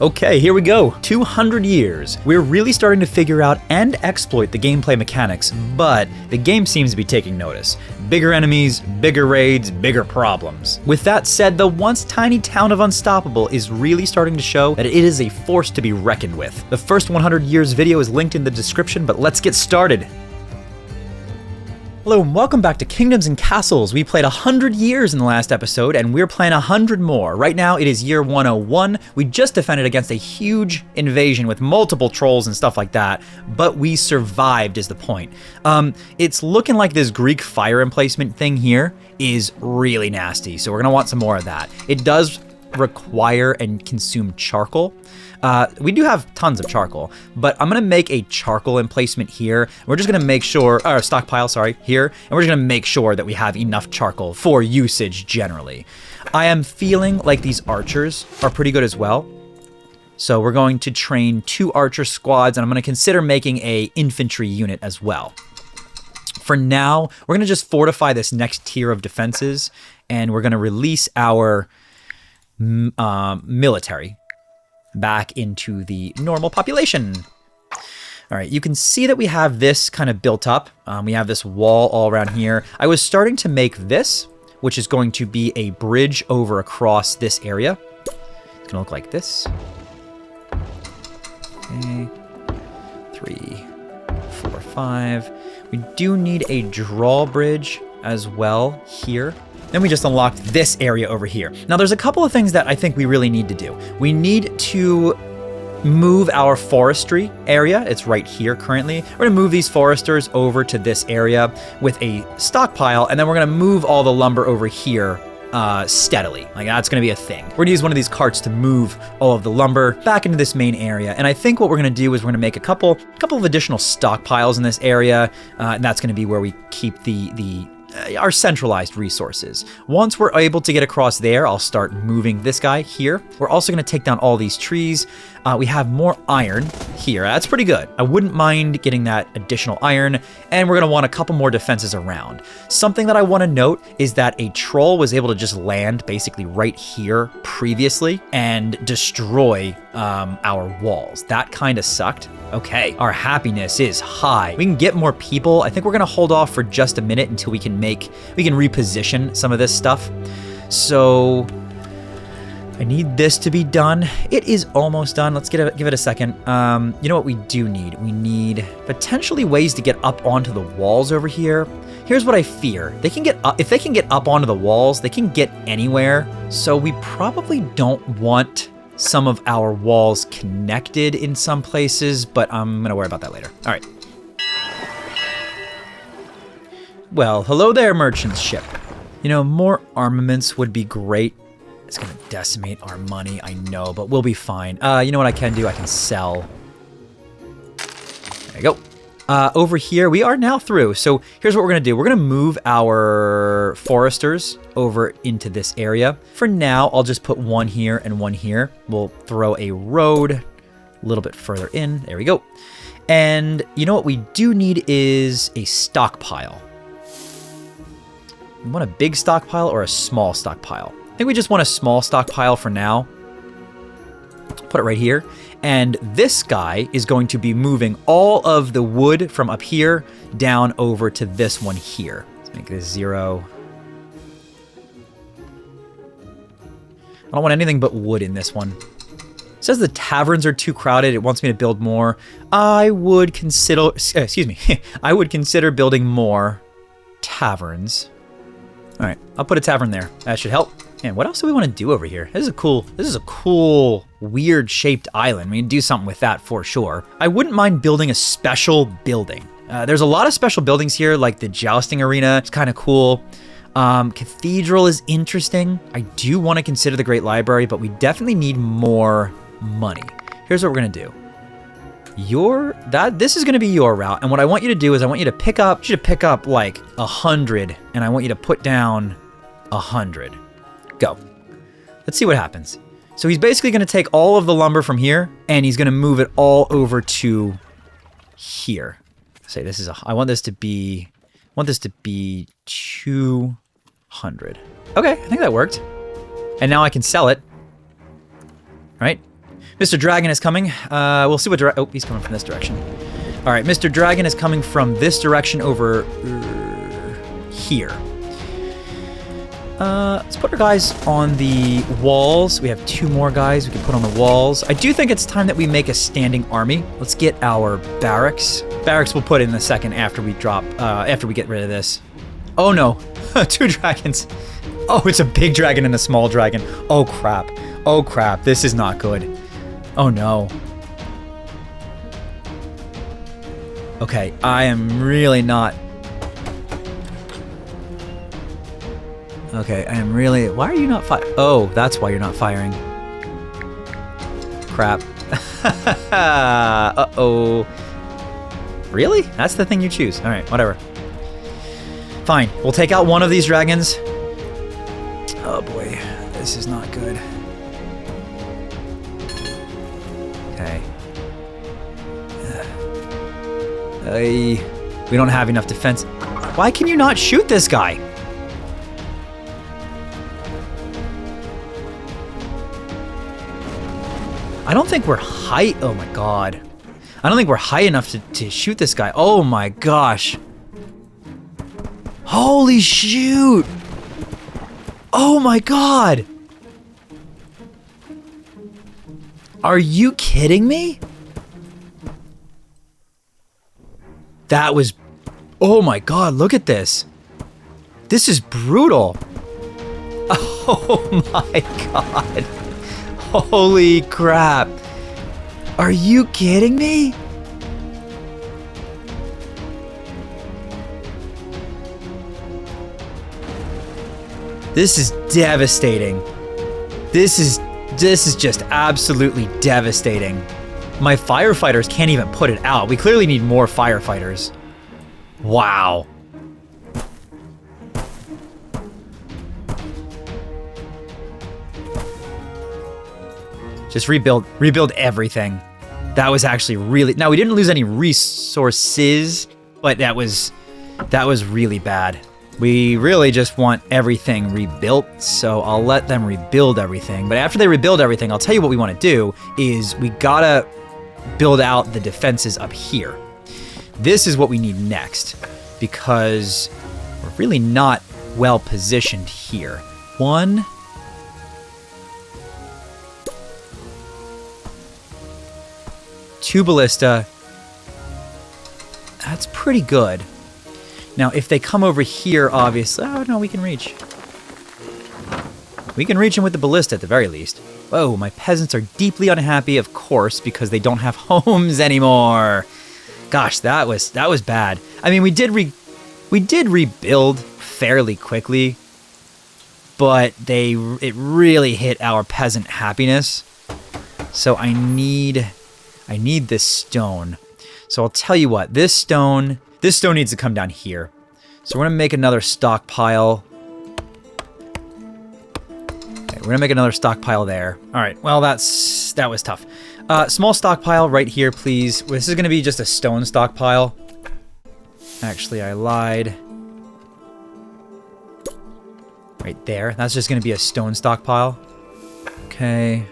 Okay, here we go. 200 years. We're really starting to figure out and exploit the gameplay mechanics, but the game seems to be taking notice. Bigger enemies, bigger raids, bigger problems. With that said, the once tiny town of Unstoppable is really starting to show that it is a force to be reckoned with. The first 100 years video is linked in the description, but let's get started. Hello and welcome back to Kingdoms and Castles. We played 100 years in the last episode and we're playing 100 more. Right now it is year 101. We just defended against a huge invasion with multiple trolls and stuff like that, but we survived is the point. It's looking like this Greek fire emplacement thing here is really nasty, so we're gonna want some more of that. It does require and consume charcoal. We do have tons of charcoal, but I'm gonna make a charcoal emplacement here. We're just gonna make sure, or stockpile, sorry, here, and we're just gonna make sure that we have enough charcoal for usage generally. I am feeling like these archers are pretty good as well. So we're going to train 2 archer squads, and I'm gonna consider making a infantry unit as well. For now, we're gonna just fortify this next tier of defenses, and we're gonna release our military back into the normal population. All right, you can see that we have this kind of built up. We have this wall all around here. I was starting to make this, which is going to be a bridge over across this area. It's gonna look like this. Okay, 3, 4, 5. We do need a drawbridge as well here. Then we just unlocked this area over here. Now there's a couple of things that I think we really need to do. We need to move our forestry area. It's right here currently. We're gonna move these foresters over to this area with a stockpile, and then we're gonna move all the lumber over here steadily. Like that's gonna be a thing. We're gonna use one of these carts to move all of the lumber back into this main area. And I think what we're gonna do is we're gonna make a couple of additional stockpiles in this area, and that's gonna be where we keep our centralized resources. Once we're able to get across there, I'll start moving this guy here. We're also gonna take down all these trees. We have more iron here. That's pretty good. I wouldn't mind getting that additional iron, and we're gonna want a couple more defenses around. Something that I wanna note is that a troll was able to just land basically right here previously and destroy our walls. That kind of sucked. Okay, our happiness is high. We can get more people. I think we're gonna hold off for just a minute until we can reposition some of this stuff. So I need this to be done. It is almost done. Let's give it a second. You know what we do need? We need potentially ways to get up onto the walls over here. Here's what I fear. They can get up, if they can get up onto the walls, they can get anywhere. So we probably don't want some of our walls connected in some places, but I'm gonna worry about that later. All right. Well, hello there, merchant ship. You know, more armaments would be great. It's gonna decimate our money, I know, but we'll be fine. You know what I can do? I can sell. There you go. Over here, we are now through. So here's what we're gonna do. We're gonna move our foresters over into this area. For now, I'll just put one here and one here. We'll throw a road a little bit further in. There we go. And you know what we do need is a stockpile. You want a big stockpile or a small stockpile? I think we just want a small stockpile for now. Put it right here. And this guy is going to be moving all of the wood from up here down over to this one here. Let's make this 0. I don't want anything but wood in this one. It says the taverns are too crowded. It wants me to build more. I would consider, excuse me, I would consider building more taverns. All right, I'll put a tavern there. That should help. And what else do we want to do over here? This is a cool, weird shaped island. We can do something with that for sure. I wouldn't mind building a special building. There's a lot of special buildings here, like the jousting arena. It's kind of cool. Cathedral is interesting. I do want to consider the Great Library, but we definitely need more money. Here's what we're gonna do. This is gonna be your route, and what I want you to do is I want you to pick up like 100, and I want you to put down 100. Go. Let's see what happens. So he's basically gonna take all of the lumber from here, and he's gonna move it all over to here. Say this is I want this to be 200. Okay, I think that worked. And now I can sell it. Right? Mr. Dragon is coming. We'll see what oh, he's coming from this direction. All right, Mr. Dragon is coming from this direction over here. Let's put our guys on the walls. We have 2 more guys we can put on the walls. I do think it's time that we make a standing army. Let's get our barracks. Barracks we'll put in a second after we drop, after we get rid of this. Oh no, 2 dragons. Oh, it's a big dragon and a small dragon. Oh crap. Oh crap, this is not good. Oh no. Okay, I am really not... Okay, I am really... Why are you not firing? Oh, that's why you're not firing. Crap. Uh-oh. Really? That's the thing you choose. All right, whatever. Fine, we'll take out one of these dragons. Oh boy, this is not good. Okay. We don't have enough defense. Why can you not shoot this guy? I don't think we're high. Oh my god. I don't think we're high enough to shoot this guy. Oh my gosh. Holy shoot. Oh my god. Are you kidding me? That was... Oh my god, look at this. This is brutal. Oh my god. Holy crap. Are you kidding me? This is devastating. This is just absolutely devastating. My firefighters can't even put it out. We clearly need more firefighters. Wow. Just rebuild everything. That was actually really... Now, we didn't lose any resources, but that was really bad. We really just want everything rebuilt, so I'll let them rebuild everything. But after they rebuild everything, I'll tell you what we want to do is we gotta build out the defenses up here. This is what we need next, because we're really not well positioned here. 1... 2 ballista. That's pretty good. Now, if they come over here, obviously... Oh, no, we can reach. We can reach them with the ballista at the very least. Whoa, my peasants are deeply unhappy, of course, because they don't have homes anymore. Gosh, that was bad. I mean, we did rebuild fairly quickly, but it really hit our peasant happiness. So I need this stone. So I'll tell you what, this stone needs to come down here. So we're gonna make another stockpile. Okay, we're gonna make another stockpile there. All right, well, that was tough. Small stockpile right here, please. This is gonna be just a stone stockpile. Actually, I lied. Right there, that's just gonna be a stone stockpile. Okay.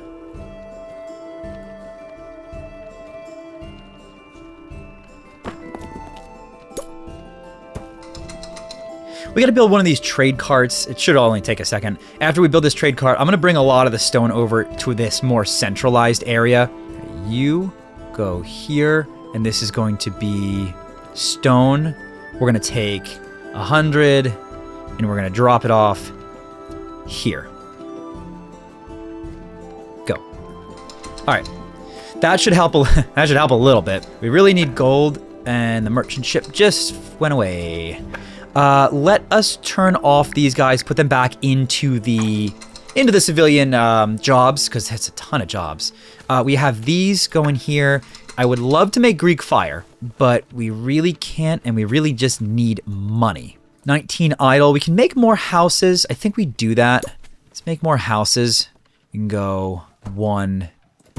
We gotta build one of these trade carts. It should only take a second. After we build this trade cart, I'm gonna bring a lot of the stone over to this more centralized area. You go here, and this is going to be stone. We're gonna take 100, and we're gonna drop it off here. Go. All right, that should help. That should help a little bit. We really need gold, and the merchant ship just went away. Let us turn off these guys, put them back into the civilian jobs, because that's a ton of jobs. We have these going here. I would love to make Greek fire, but we really can't, and we really just need money. 19 idle. We can make more houses. I think we do that. Let's make more houses. You can go 1,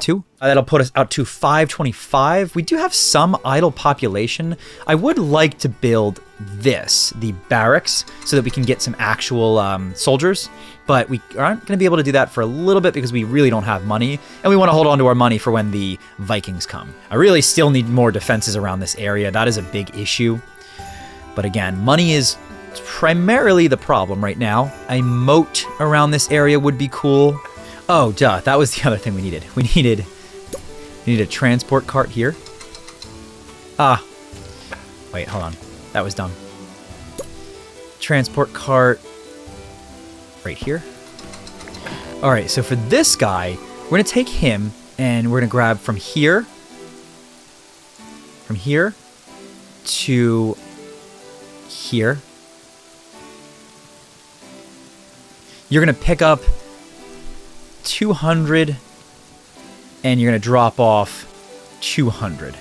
2. That'll put us out to 525. We do have some idle population. I would like to build this, the barracks, so that we can get some actual soldiers. But we aren't going to be able to do that for a little bit because we really don't have money. And we want to hold on to our money for when the Vikings come. I really still need more defenses around this area. That is a big issue. But again, money is primarily the problem right now. A moat around this area would be cool. Oh, duh. That was the other thing we needed. We needed a transport cart here. Ah. Wait, hold on. That was dumb. Transport cart right here. All right, so for this guy, we're going to take him and we're going to grab from here to here. You're going to pick up 200 and you're going to drop off 200.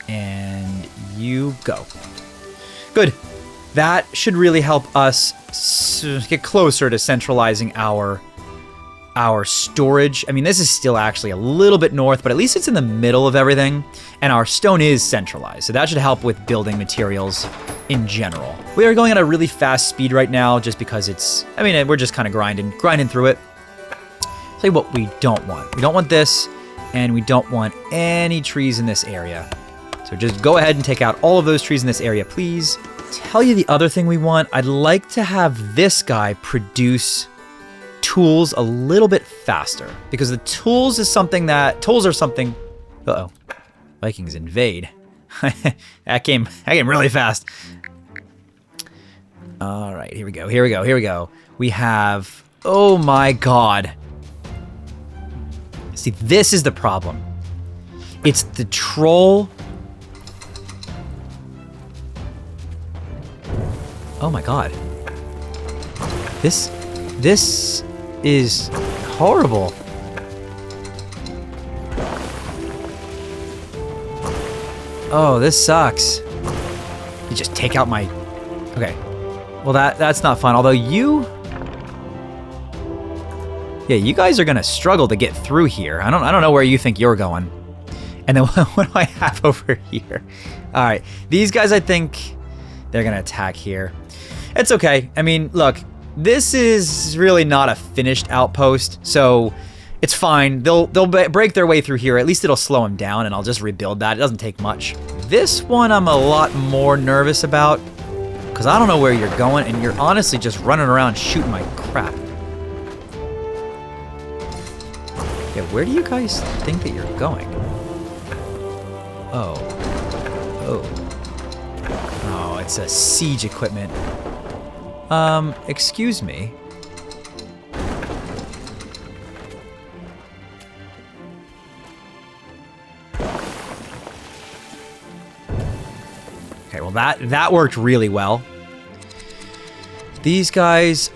And you go. Good. That should really help us get closer to centralizing our storage. I mean, this is still actually a little bit north, but at least it's in the middle of everything, and our stone is centralized, so that should help with building materials in general. We are going at a really fast speed right now just because it's, I mean, we're just kind of grinding through it. Tell you what we don't want. We don't want this, and we don't want any trees in this area. So just go ahead and take out all of those trees in this area, please. Tell you the other thing we want. I'd like to have this guy produce tools a little bit faster, because the tools are something. Uh-oh. Vikings invade. that came really fast. All right, here we go. We have, oh my god. See, this is the problem. It's the troll. Oh my god. This is horrible. Oh, this sucks. You just take out my... Okay. Well, that's not fun. Although you... Yeah, you guys are gonna struggle to get through here. I don't know where you think you're going. And then what do I have over here? All right. These guys, I think they're gonna attack here. It's okay. I mean, look, this is really not a finished outpost, so it's fine. They'll break their way through here. At least it'll slow them down, and I'll just rebuild that. It doesn't take much. This one I'm a lot more nervous about, because I don't know where you're going, and you're honestly just running around shooting my crap. Yeah, where do you guys think that you're going? Oh, it's a siege equipment. Excuse me. Okay, well that worked really well. These guys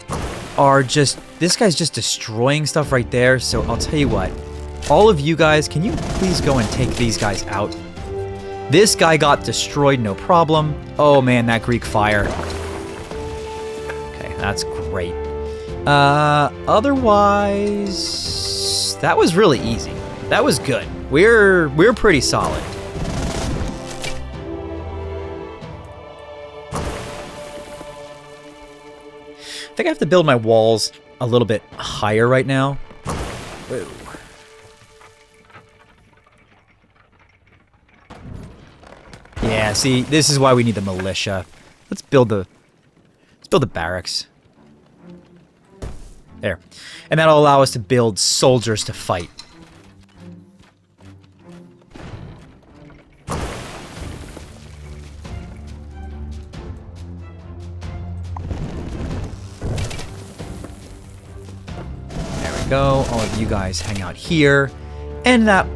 are just, this guy's just destroying stuff right there, so I'll tell you what. All of you guys, can you please go and take these guys out? This guy got destroyed, no problem. Oh man, that Greek fire. Okay, that's great. Otherwise, that was really easy. That was good. We're pretty solid. I think I have to build my walls a little bit higher right now. Whoa. Yeah, see, this is why we need the militia. Let's build the barracks. There. And that'll allow us to build soldiers to fight. There we go. All of you guys hang out here. And that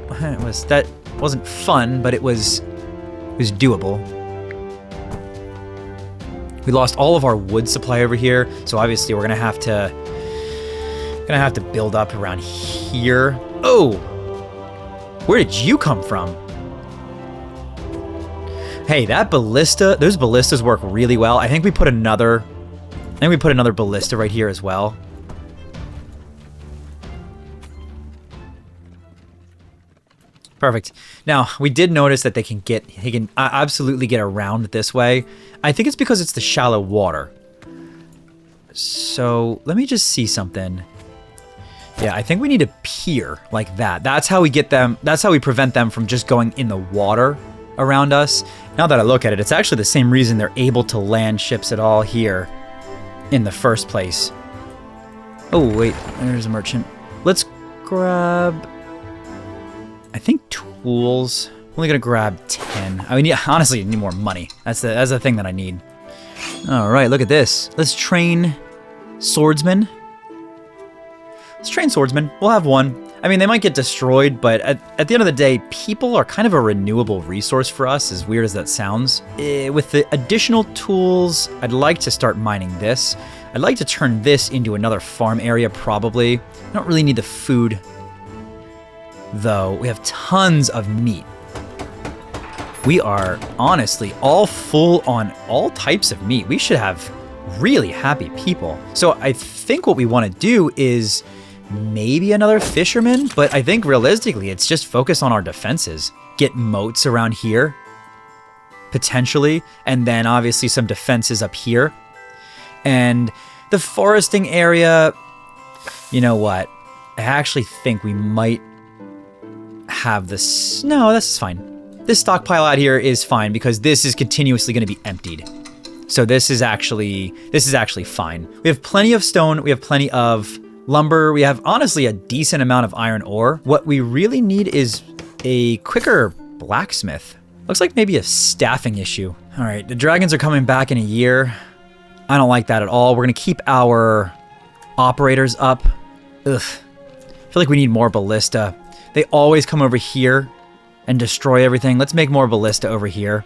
wasn't fun, but it was doable. We lost all of our wood supply over here, so obviously we're gonna have to build up around here. Oh, where did you come from? Hey, that ballista, those ballistas work really well. I think we put another ballista right here as well. Perfect. Now, we did notice that he can absolutely get around this way. I think it's because it's the shallow water. So, let me just see something. Yeah, I think we need a pier like that. That's how we get them, that's how we prevent them from just going in the water around us. Now that I look at it, it's actually the same reason they're able to land ships at all here in the first place. Oh, wait, there's a merchant. Let's grab... I think tools. I'm only gonna grab 10. I mean, honestly, I need more money. That's the thing that I need. All right, look at this. Let's train swordsmen. Let's train swordsmen. We'll have one. I mean, they might get destroyed, but at the end of the day, people are kind of a renewable resource for us, as weird as that sounds. With the additional tools, I'd like to start mining this. I'd like to turn this into another farm area, probably. I don't really need the food, though. We have tons of meat. We are, honestly, all full on all types of meat. We should have really happy people. So I think what we want to do is maybe another fisherman, but I think realistically it's just focus on our defenses. Get moats around here, potentially, and then obviously some defenses up here. And the foresting area, you know what? I actually think we might have this. No, this is fine. This stockpile out here is fine because this is continuously going to be emptied. So this is actually fine. We have plenty of stone. We have plenty of lumber. We have honestly a decent amount of iron ore. What we really need is a quicker blacksmith. Looks like maybe a staffing issue. All right, the dragons are coming back in a year. I don't like that at all. We're gonna keep our operators up. Ugh, I feel like we need more ballista. They always come over here and destroy everything. Let's make more ballista over here.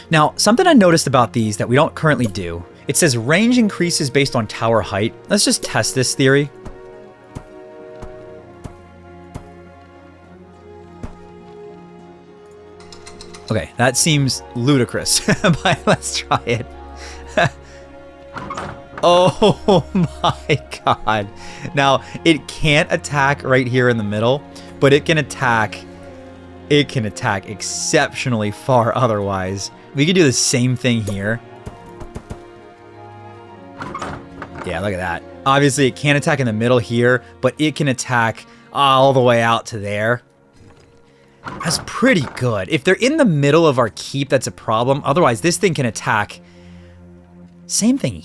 Now, something I noticed about these that we don't currently do, it says range increases based on tower height. Let's just test this theory. Okay, that seems ludicrous, but let's try it. Oh my god. Now, it can't attack right here in the middle, but it can attack exceptionally far otherwise. We could do the same thing here. Yeah, look at that. Obviously, it can't attack in the middle here, but it can attack all the way out to there. That's pretty good. If they're in the middle of our keep, that's a problem. Otherwise, this thing can attack. Same thing.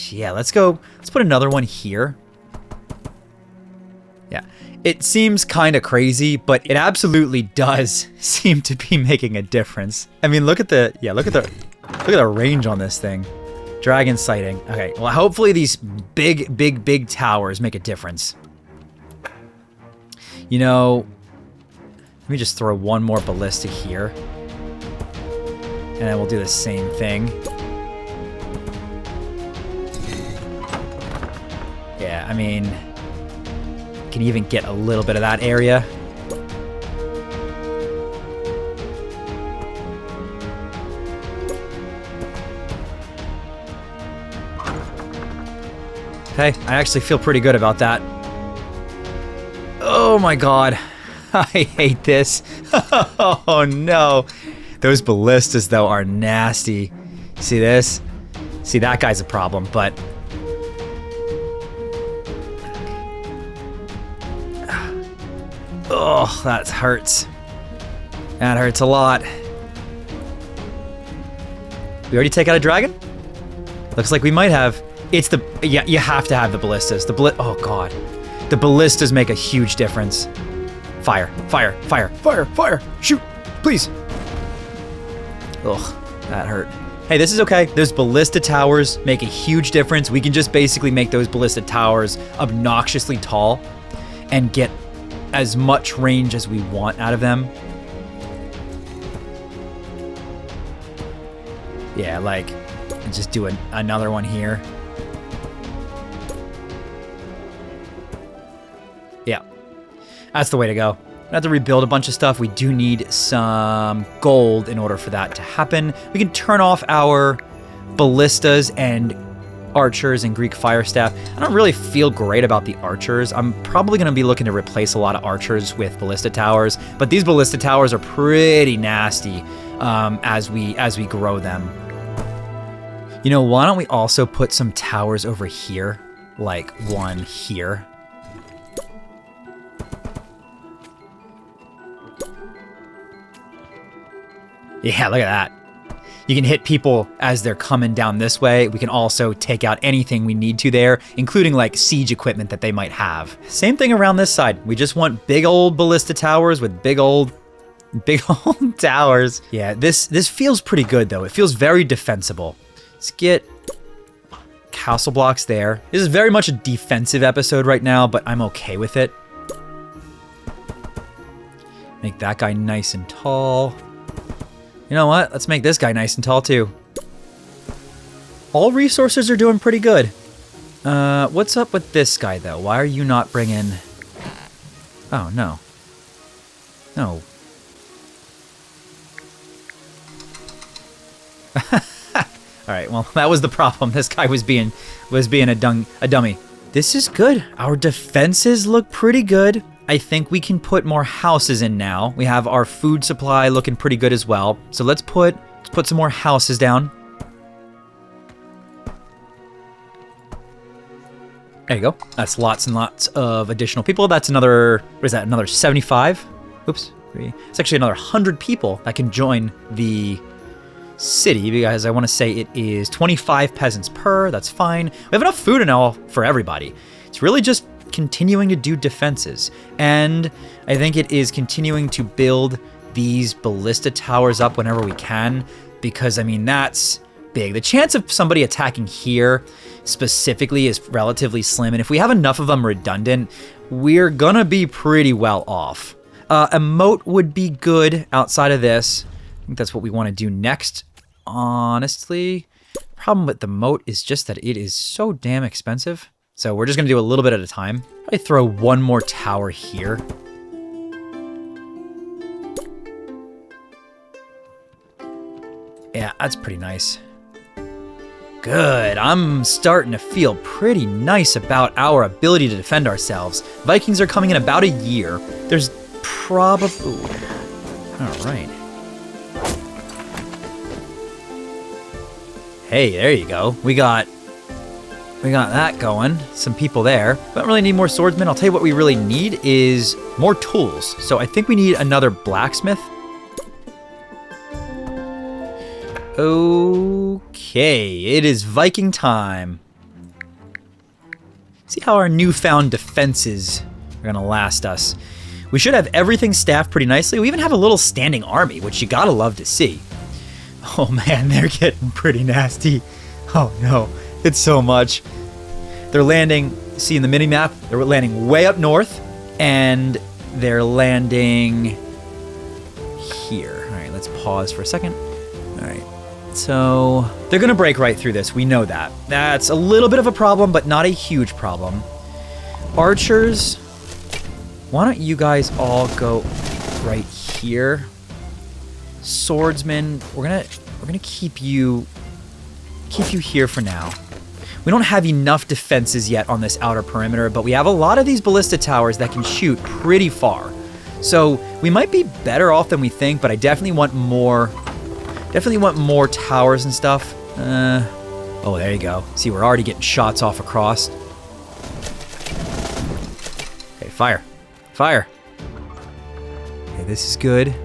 Yeah, let's go. Let's put another one here. Yeah, it seems kind of crazy, but it absolutely does seem to be making a difference. I mean, look at the range on this thing. Dragon sighting. Okay, well, hopefully these big towers make a difference. You know, let me just throw one more ballista here. And then we'll do the same thing. Yeah, I mean, can even get a little bit of that area. Okay, I actually feel pretty good about that. Oh my god. I hate this. Oh no. Those ballistas, though, are nasty. See this? See, that guy's a problem, but... Oh, that hurts. That hurts a lot. We already take out a dragon? Looks like we might have. It's the... Yeah, you have to have the ballistas. Oh, God. The ballistas make a huge difference. Fire, fire, fire, fire, fire. Shoot, please. Ugh, that hurt. Hey, this is okay. Those ballista towers make a huge difference. We can just basically make those ballista towers obnoxiously tall and get as much range as we want out of them. Yeah, like, just do another one here. Yeah, that's the way to go. We have to rebuild a bunch of stuff. We do need some gold in order for that to happen. We can turn off our ballistas and archers and Greek fire staff. I don't really feel great about the archers. I'm probably going to be looking to replace a lot of archers with ballista towers, but these ballista towers are pretty nasty as we grow them. You know, why don't we also put some towers over here, like one here? Yeah, look at that. You can hit people as they're coming down this way. We can also take out anything we need to there, including like siege equipment that they might have. Same thing around this side. We just want big old ballista towers with big old towers. Yeah, this feels pretty good though. It feels very defensible. Let's get castle blocks there. This is very much a defensive episode right now, but I'm okay with it. Make that guy nice and tall. You know what? Let's make this guy nice and tall too. All resources are doing pretty good. What's up with this guy though? Why are you not bringing... Oh, no. No. Alright, well, that was the problem. This guy was being a dummy. This is good. Our defenses look pretty good. I think we can put more houses in now. We have our food supply looking pretty good as well. So let's put some more houses down. There you go. That's lots and lots of additional people. That's another, what is that, another 75? Oops, 3. It's actually another 100 people that can join the city, because I want to say it is 25 peasants per. That's fine. We have enough food and all for everybody. It's really just continuing to do defenses, and I think it is continuing to build these ballista towers up whenever we can, because I mean that's big. The chance of somebody attacking here specifically is relatively slim, and if we have enough of them redundant, we're gonna be pretty well off. A moat would be good outside of this. I think that's what we want to do next, honestly. Problem with the moat is just that it is so damn expensive. So we're just gonna do a little bit at a time. Probably throw one more tower here. Yeah, that's pretty nice. Good, I'm starting to feel pretty nice about our ability to defend ourselves. Vikings are coming in about a year. There's probably... All right. Hey, there you go. We got that going. Some people there. We don't really need more swordsmen. I'll tell you what we really need is more tools. So I think we need another blacksmith. Okay, it is Viking time. See how our newfound defenses are gonna last us. We should have everything staffed pretty nicely. We even have a little standing army, which you gotta love to see. Oh man, they're getting pretty nasty. Oh no. It's so much. They're landing, see in the mini-map, they're landing way up north, and they're landing here. All right, let's pause for a second. All right, so they're gonna break right through this. We know that. That's a little bit of a problem, but not a huge problem. Archers, why don't you guys all go right here? Swordsmen, we're gonna keep you here for now. We don't have enough defenses yet on this outer perimeter, but we have a lot of these ballista towers that can shoot pretty far. So we might be better off than we think, but I definitely want more towers and stuff. Oh, there you go. See, we're already getting shots off across. Okay, fire. Fire. Okay, this is good.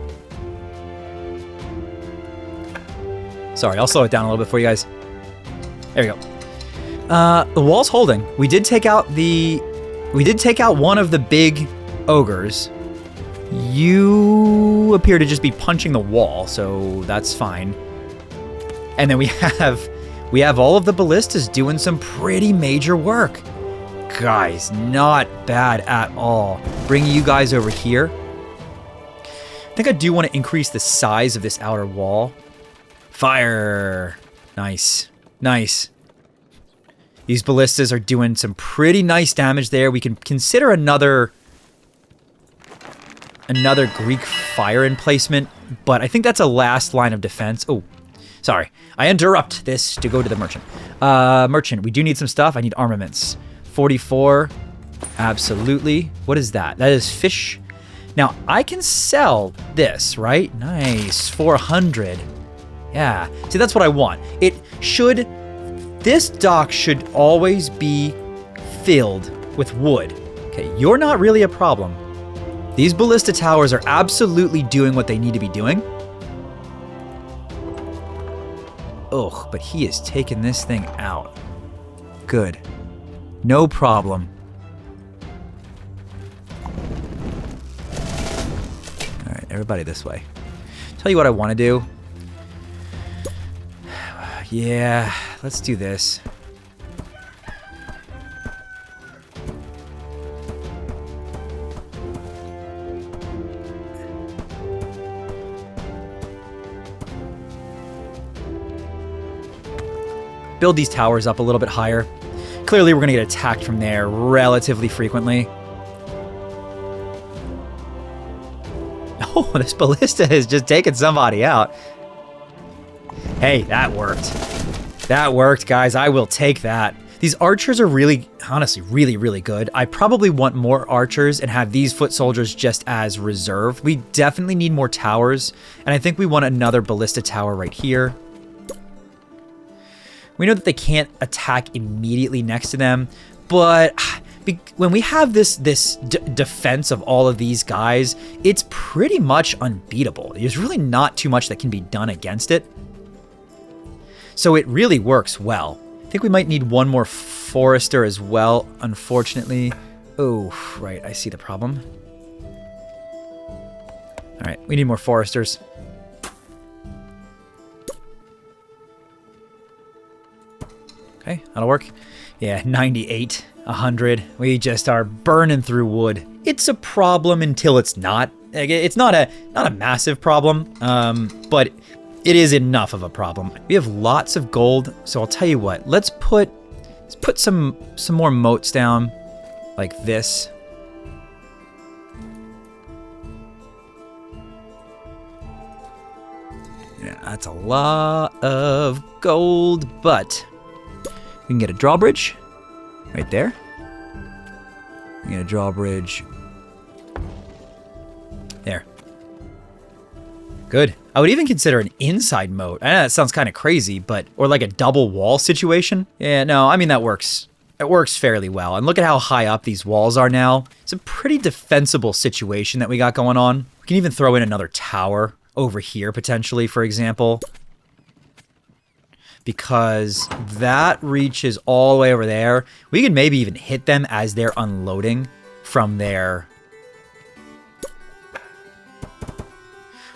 Sorry, I'll slow it down a little bit for you guys. There we go. The wall's holding. We did take out one of the big ogres. You appear to just be punching the wall, so that's fine. And then we have all of the ballistas doing some pretty major work. Guys, not bad at all. Bringing you guys over here. I think I do want to increase the size of this outer wall. Fire. Nice. Nice. These ballistas are doing some pretty nice damage there. We can consider another Greek fire emplacement, but I think that's a last line of defense. Oh, Sorry. I interrupt this to go to the merchant. Merchant, we do need some stuff. I need armaments. 44. Absolutely. What is that? That is fish. Now, I can sell this, right? Nice. 400. Yeah. See, that's what I want. This dock should always be filled with wood. Okay, you're not really a problem. These ballista towers are absolutely doing what they need to be doing. Ugh, but he is taking this thing out. Good. No problem. All right, everybody this way. Tell you what I want to do. Yeah, let's do this. Build these towers up a little bit higher. Clearly, we're going to get attacked from there relatively frequently. Oh, this ballista has just taken somebody out. Hey, that worked. That worked, guys. I will take that. These archers are really, honestly, really, really good. I probably want more archers and have these foot soldiers just as reserve. We definitely need more towers, and I think we want another ballista tower right here. We know that they can't attack immediately next to them, but when we have this defense of all of these guys, it's pretty much unbeatable. There's really not too much that can be done against it. So it really works well. I think we might need one more forester as well, unfortunately. Oh, right, I see the problem. All right, we need more foresters. Okay, that'll work. Yeah, 98, 100. We just are burning through wood. It's a problem until it's not. It's not a massive problem, but it is enough of a problem. We have lots of gold, so I'll tell you what. Let's put some more moats down, like this. Yeah, that's a lot of gold, but we can get a drawbridge right there. We can get a drawbridge there. Good. I would even consider an inside moat. I know that sounds kind of crazy, but or like a double wall situation. Yeah, no, I mean that works. It works fairly well. And look at how high up these walls are now. It's a pretty defensible situation that we got going on. We can even throw in another tower over here potentially, for example, because that reaches all the way over there. We can maybe even hit them as they're unloading from their...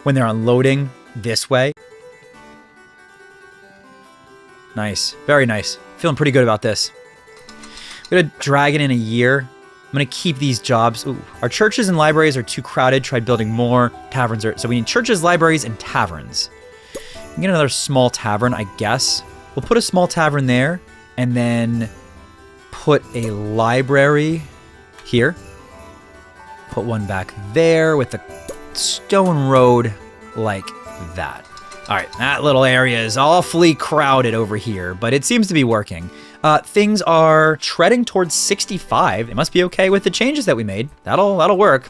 when they're unloading this way. Nice. Very nice. Feeling pretty good about this. We had a dragon in a year. I'm going to keep these jobs. Ooh, our churches and libraries are too crowded. Tried building more. Taverns are... so we need churches, libraries, and taverns. We can get another small tavern, I guess. We'll put a small tavern there, and then put a library here. Put one back there with the stone road like that. All right, that little area is awfully crowded over here, but it seems to be working. Things are treading towards 65. It must be okay with the changes that we made. That'll work.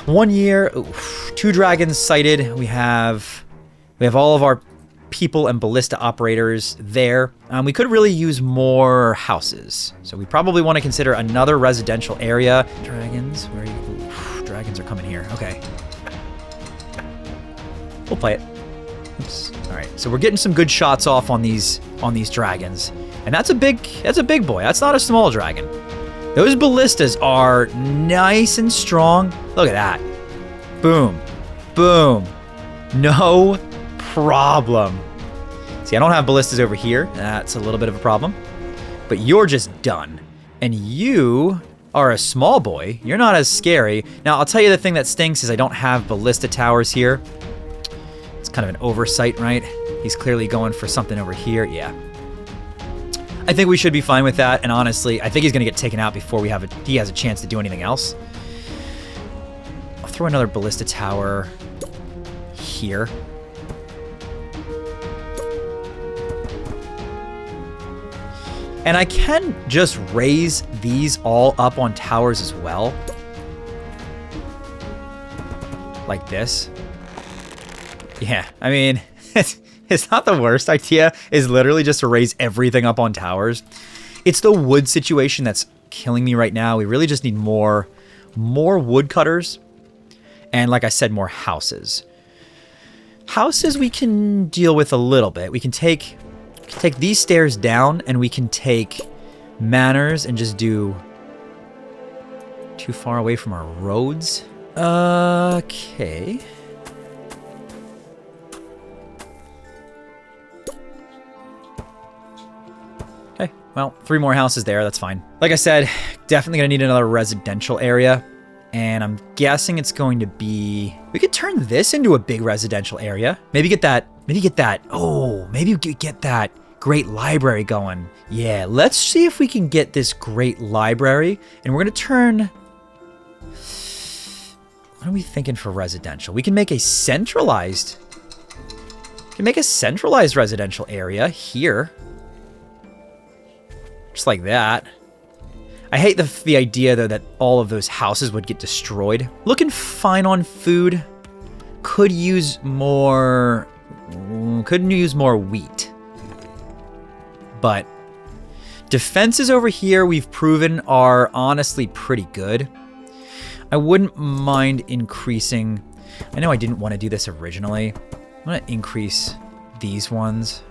1 year, oof, 2 dragons sighted. We have all of our people and ballista operators there. We could really use more houses, so we probably want to consider another residential area. Dragons, where are you? Oof, dragons are coming here. Okay, we'll play it. Oops. All right, so we're getting some good shots off on these dragons, and that's a big boy. That's not a small dragon. Those ballistas are nice and strong. Look at that. Boom, boom. No problem. See, I don't have ballistas over here. That's a little bit of a problem. But you're just done. And you are a small boy. You're not as scary. Now, I'll tell you the thing that stinks is I don't have ballista towers here. It's kind of an oversight, right? He's clearly going for something over here. Yeah. I think we should be fine with that. And honestly, I think he's going to get taken out before he has a chance to do anything else. I'll throw another ballista tower here. And I can just raise these all up on towers as well. Like this. Yeah, I mean, it's not the worst idea, is literally just to raise everything up on towers. It's the wood situation that's killing me right now. We really just need more woodcutters. And like I said, more houses. Houses we can deal with a little bit. We can take these stairs down, and we can take manors and just do too far away from our roads. Okay. Okay, well, 3 more houses there, that's fine. Like I said, definitely gonna need another residential area. And I'm guessing it's going to be... We could turn this into a big residential area. Maybe get that... Oh, maybe we could get that great library going. Yeah, let's see if we can get this great library. And we're going to turn... What are we thinking for residential? We can make a centralized... residential area here. Just like that. I hate the idea, though, that all of those houses would get destroyed. Looking fine on food. Could use more wheat. But defenses over here, we've proven, are honestly pretty good. I wouldn't mind increasing... I know I didn't want to do this originally. I'm going to increase these ones.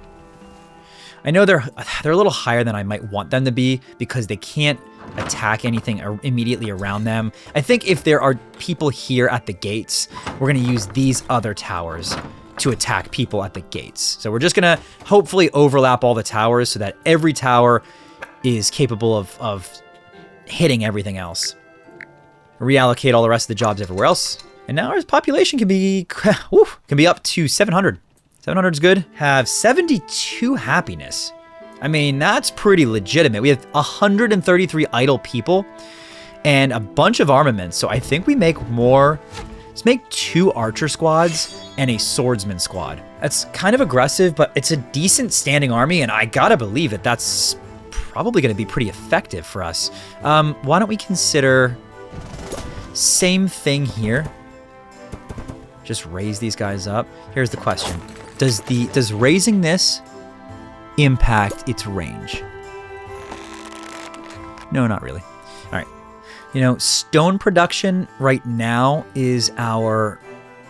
I know they're a little higher than I might want them to be because they can't attack anything immediately around them. I think if there are people here at the gates, we're going to use these other towers to attack people at the gates. So we're just going to hopefully overlap all the towers so that every tower is capable of hitting everything else. Reallocate all the rest of the jobs everywhere else. And now our population can be up to 700. 700 is good. Have 72 happiness. I mean, that's pretty legitimate. We have 133 idle people and a bunch of armaments. So I think we make more. Let's make 2 archer squads and a swordsman squad. That's kind of aggressive, but it's a decent standing army. And I gotta believe that that's probably going to be pretty effective for us. Why don't we consider same thing here? Just raise these guys up. Here's the question. Does raising this impact its range? No, not really. All right. You know, stone production right now is our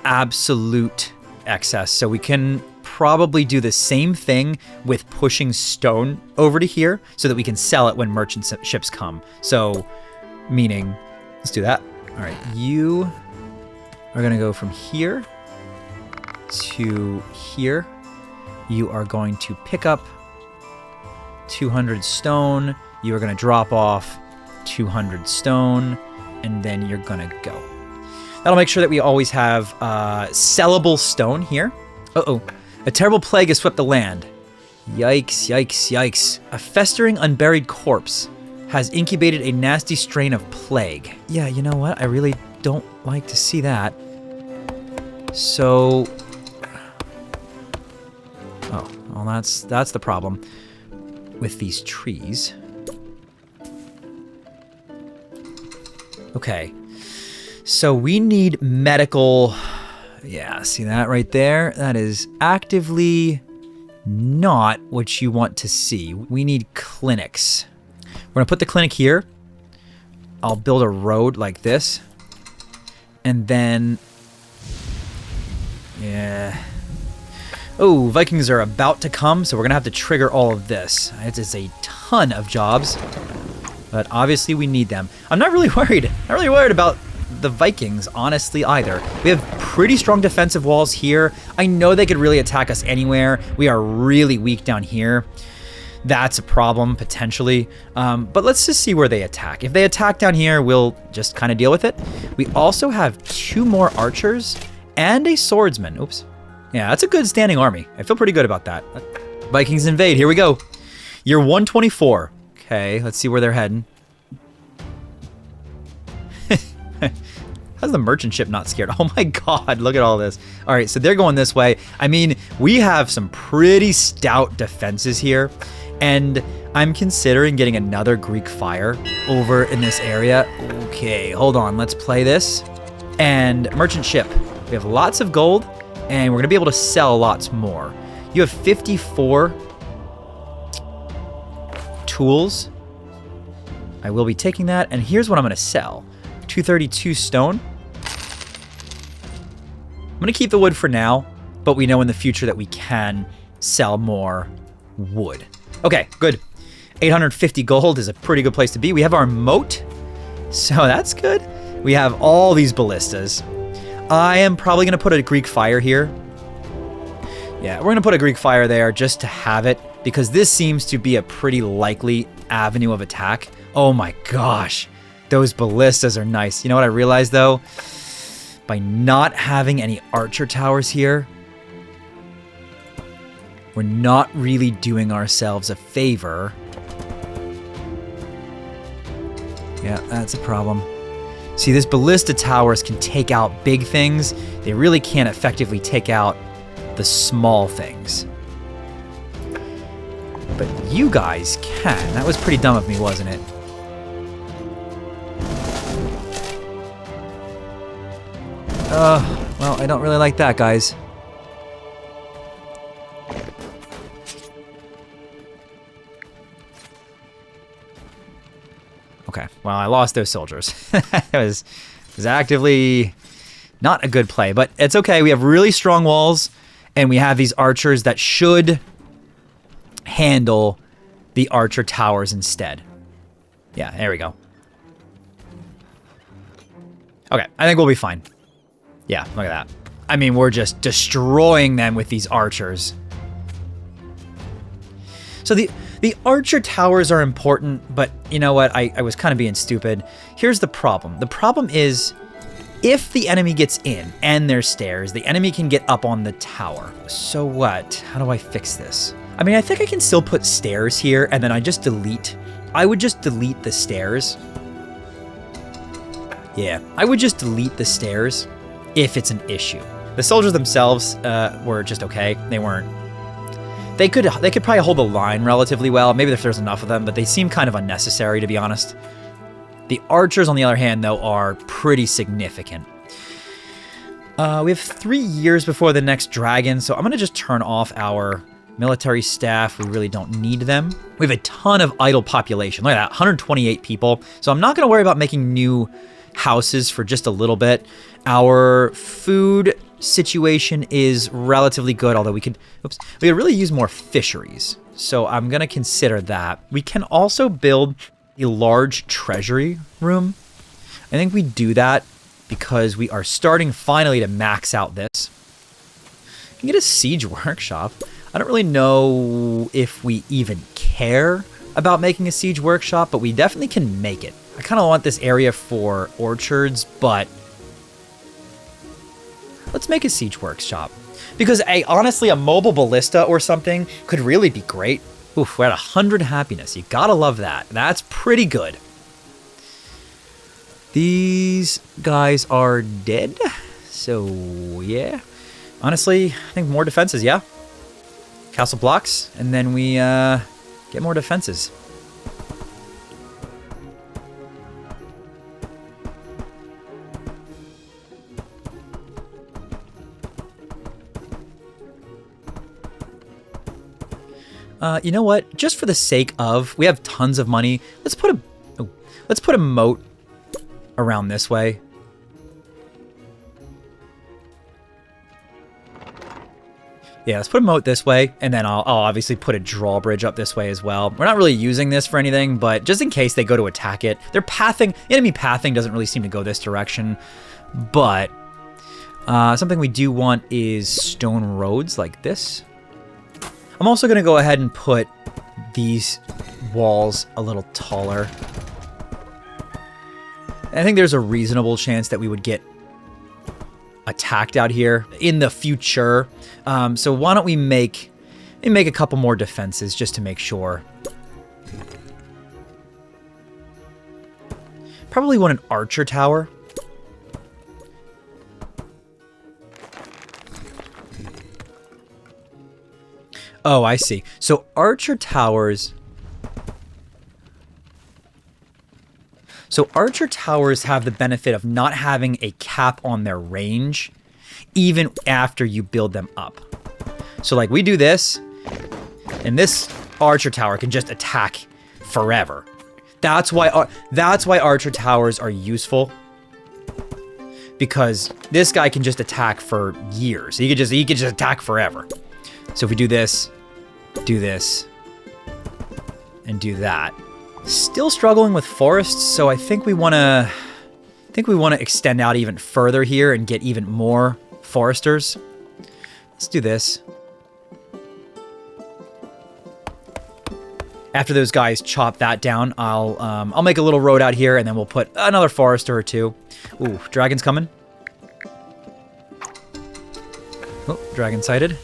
absolute excess. So we can probably do the same thing with pushing stone over to here so that we can sell it when merchant ships come. So, meaning, let's do that. All right, you are going to go from here to here. You are going to pick up 200 stone. You are going to drop off 200 stone, and then you're going to go. That'll make sure that we always have sellable stone here. Uh-oh. A terrible plague has swept the land. Yikes, yikes, yikes. A festering unburied corpse has incubated a nasty strain of plague. Yeah, you know what? I really don't like to see that. So... Oh, well, that's the problem with these trees. Okay. So we need medical... Yeah, see that right there? That is actively not what you want to see. We need clinics. We're going to put the clinic here. I'll build a road like this. And then... Yeah... Oh, Vikings are about to come, so we're going to have to trigger all of this. It is a ton of jobs, but obviously we need them. I'm not really worried. Not really worried about the Vikings, honestly, either. We have pretty strong defensive walls here. I know they could really attack us anywhere. We are really weak down here. That's a problem, potentially. But let's just see where they attack. If they attack down here, we'll just kind of deal with it. We also have 2 more archers and a swordsman. Oops. Yeah, that's a good standing army. I feel pretty good about that. Vikings invade. Here we go. Year 124. Okay, let's see where they're heading. How's the merchant ship not scared? Oh my god, look at all this. All right, so they're going this way. I mean, we have some pretty stout defenses here. And I'm considering getting another Greek fire over in this area. Okay, hold on. Let's play this. And merchant ship. We have lots of gold, and we're going to be able to sell lots more. You have 54 tools. I will be taking that, and here's what I'm going to sell. 232 stone. I'm going to keep the wood for now, but we know in the future that we can sell more wood. Okay, good. 850 gold is a pretty good place to be. We have our moat, so that's good. We have all these ballistas. I am probably going to put a Greek fire here. Yeah, we're going to put a Greek fire there just to have it, because this seems to be a pretty likely avenue of attack. Oh my gosh, those ballistas are nice. You know what I realized, though? By not having any archer towers here, we're not really doing ourselves a favor. Yeah, that's a problem. See, these ballista towers can take out big things. They really can't effectively take out the small things. But you guys can. That was pretty dumb of me, wasn't it? Well, I don't really like that, guys. Okay, well, I lost those soldiers. That was actively not a good play, but it's okay. We have really strong walls, and we have these archers that should handle the archer towers instead. Yeah, there we go. Okay, I think we'll be fine. Yeah, look at that. I mean, we're just destroying them with these archers. So the archer towers are important, but you know what? I was kind of being stupid. Here's the problem. The problem is, if the enemy gets in and there's stairs, the enemy can get up on the tower. So what? How do I fix this? I mean, I think I can still put stairs here, and then I just delete. I would just delete the stairs. Yeah, I would just delete the stairs if it's an issue. The soldiers themselves were just okay. They weren't. They could probably hold the line relatively well, maybe if there's enough of them, but they seem kind of unnecessary, to be honest. The archers, on the other hand, though, are pretty significant. We have 3 years before the next dragon, so I'm going to just turn off our military staff. We really don't need them. We have a ton of idle population. Look at that, 128 people. So I'm not going to worry about making new houses for just a little bit. Our food situation is relatively good, although we could really use more fisheries. So I'm going to consider that. We can also build a large treasury room. I think we do that because we are starting finally to max out this. We can get a siege workshop. I don't really know if we even care about making a siege workshop, but we definitely can make it. I kind of want this area for orchards, but let's make a siege workshop. Because honestly, a mobile ballista or something could really be great. Oof, we're at 100 happiness. You gotta love that. That's pretty good. These guys are dead. So, yeah. Honestly, I think more defenses, yeah. Castle blocks, and then we get more defenses. You know what? Just for the sake of, we have tons of money. Let's put a moat around this way. Yeah, let's put a moat this way, and then I'll obviously put a drawbridge up this way as well. We're not really using this for anything, but just in case they go to attack it, their pathing, enemy pathing doesn't really seem to go this direction. But something we do want is stone roads like this. I'm also going to go ahead and put these walls a little taller. I think there's a reasonable chance that we would get attacked out here in the future. So why don't we make a couple more defenses just to make sure. Probably want an archer tower. Oh, I see. So archer towers So archer towers have the benefit of not having a cap on their range, even after you build them up. So like we do this, and this archer tower can just attack forever. That's why archer towers are useful. Because this guy can just attack for years. He could just attack forever. So if we do this, and do that. Still struggling with forests, so I think we wanna extend out even further here and get even more foresters. Let's do this. After those guys chop that down, I'll make a little road out here, and then we'll put another forester or two. Ooh, dragon's coming. Oh, dragon sighted.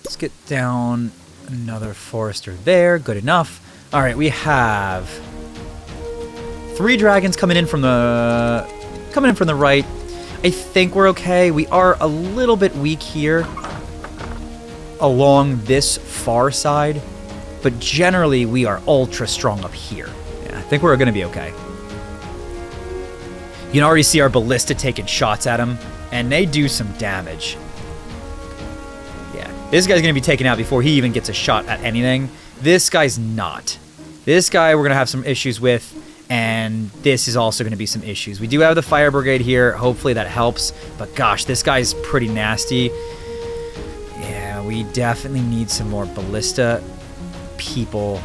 Let's get down another forester there. Good enough. All right, we have 3 dragons coming in from the right. I think we're okay. We are a little bit weak here along this far side, but generally we are ultra strong up here. Yeah, I think we're gonna be okay. You can already see our ballista taking shots at him, and they do some damage. Yeah, this guy's gonna be taken out before he even gets a shot at anything. This guy's not. This guy we're gonna have some issues with, and this is also gonna be some issues. We do have the fire brigade here. Hopefully that helps, but gosh, this guy's pretty nasty. Yeah, we definitely need some more ballista people.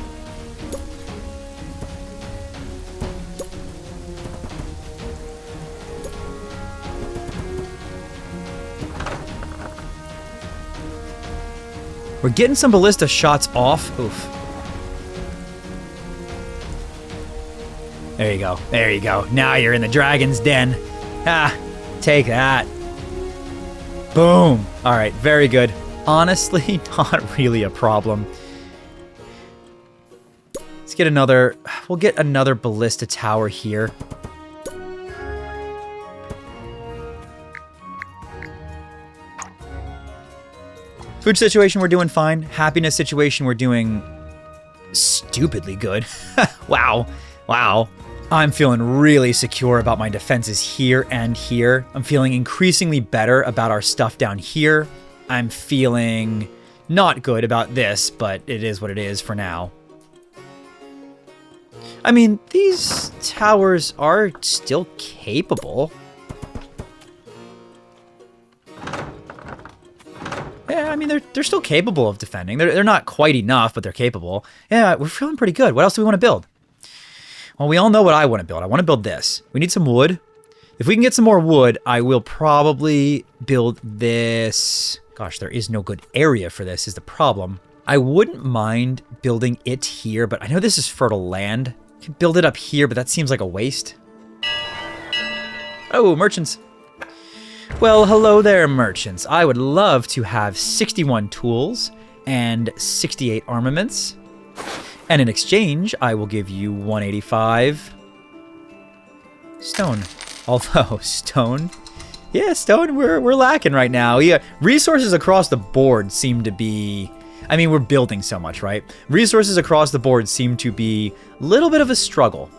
We're getting some ballista shots off. Oof. There you go. There you go. Now you're in the dragon's den. Ah, take that. Boom. All right, very good. Honestly, not really a problem. Let's get another... We'll get another ballista tower here. Food situation, we're doing fine. Happiness situation, we're doing stupidly good. Wow. Wow. I'm feeling really secure about my defenses here and here. I'm feeling increasingly better about our stuff down here. I'm feeling not good about this, but it is what it is for now. I mean, these towers are still capable. Yeah, I mean, they're still capable of defending. They're not quite enough, but they're capable. Yeah, we're feeling pretty good. What else do we want to build? Well, we all know what I want to build. I want to build this. We need some wood. If we can get some more wood, I will probably build this. Gosh, there is no good area for this is the problem. I wouldn't mind building it here, but I know this is fertile land. I can build it up here, but that seems like a waste. Oh, merchants. Well, hello there, merchants. I would love to have 61 tools and 68 armaments. And in exchange, I will give you 185 stone. Although, stone... Yeah, stone, we're lacking right now. Yeah, resources across the board seem to be... I mean, we're building so much, right? Resources across the board seem to be a little bit of a struggle.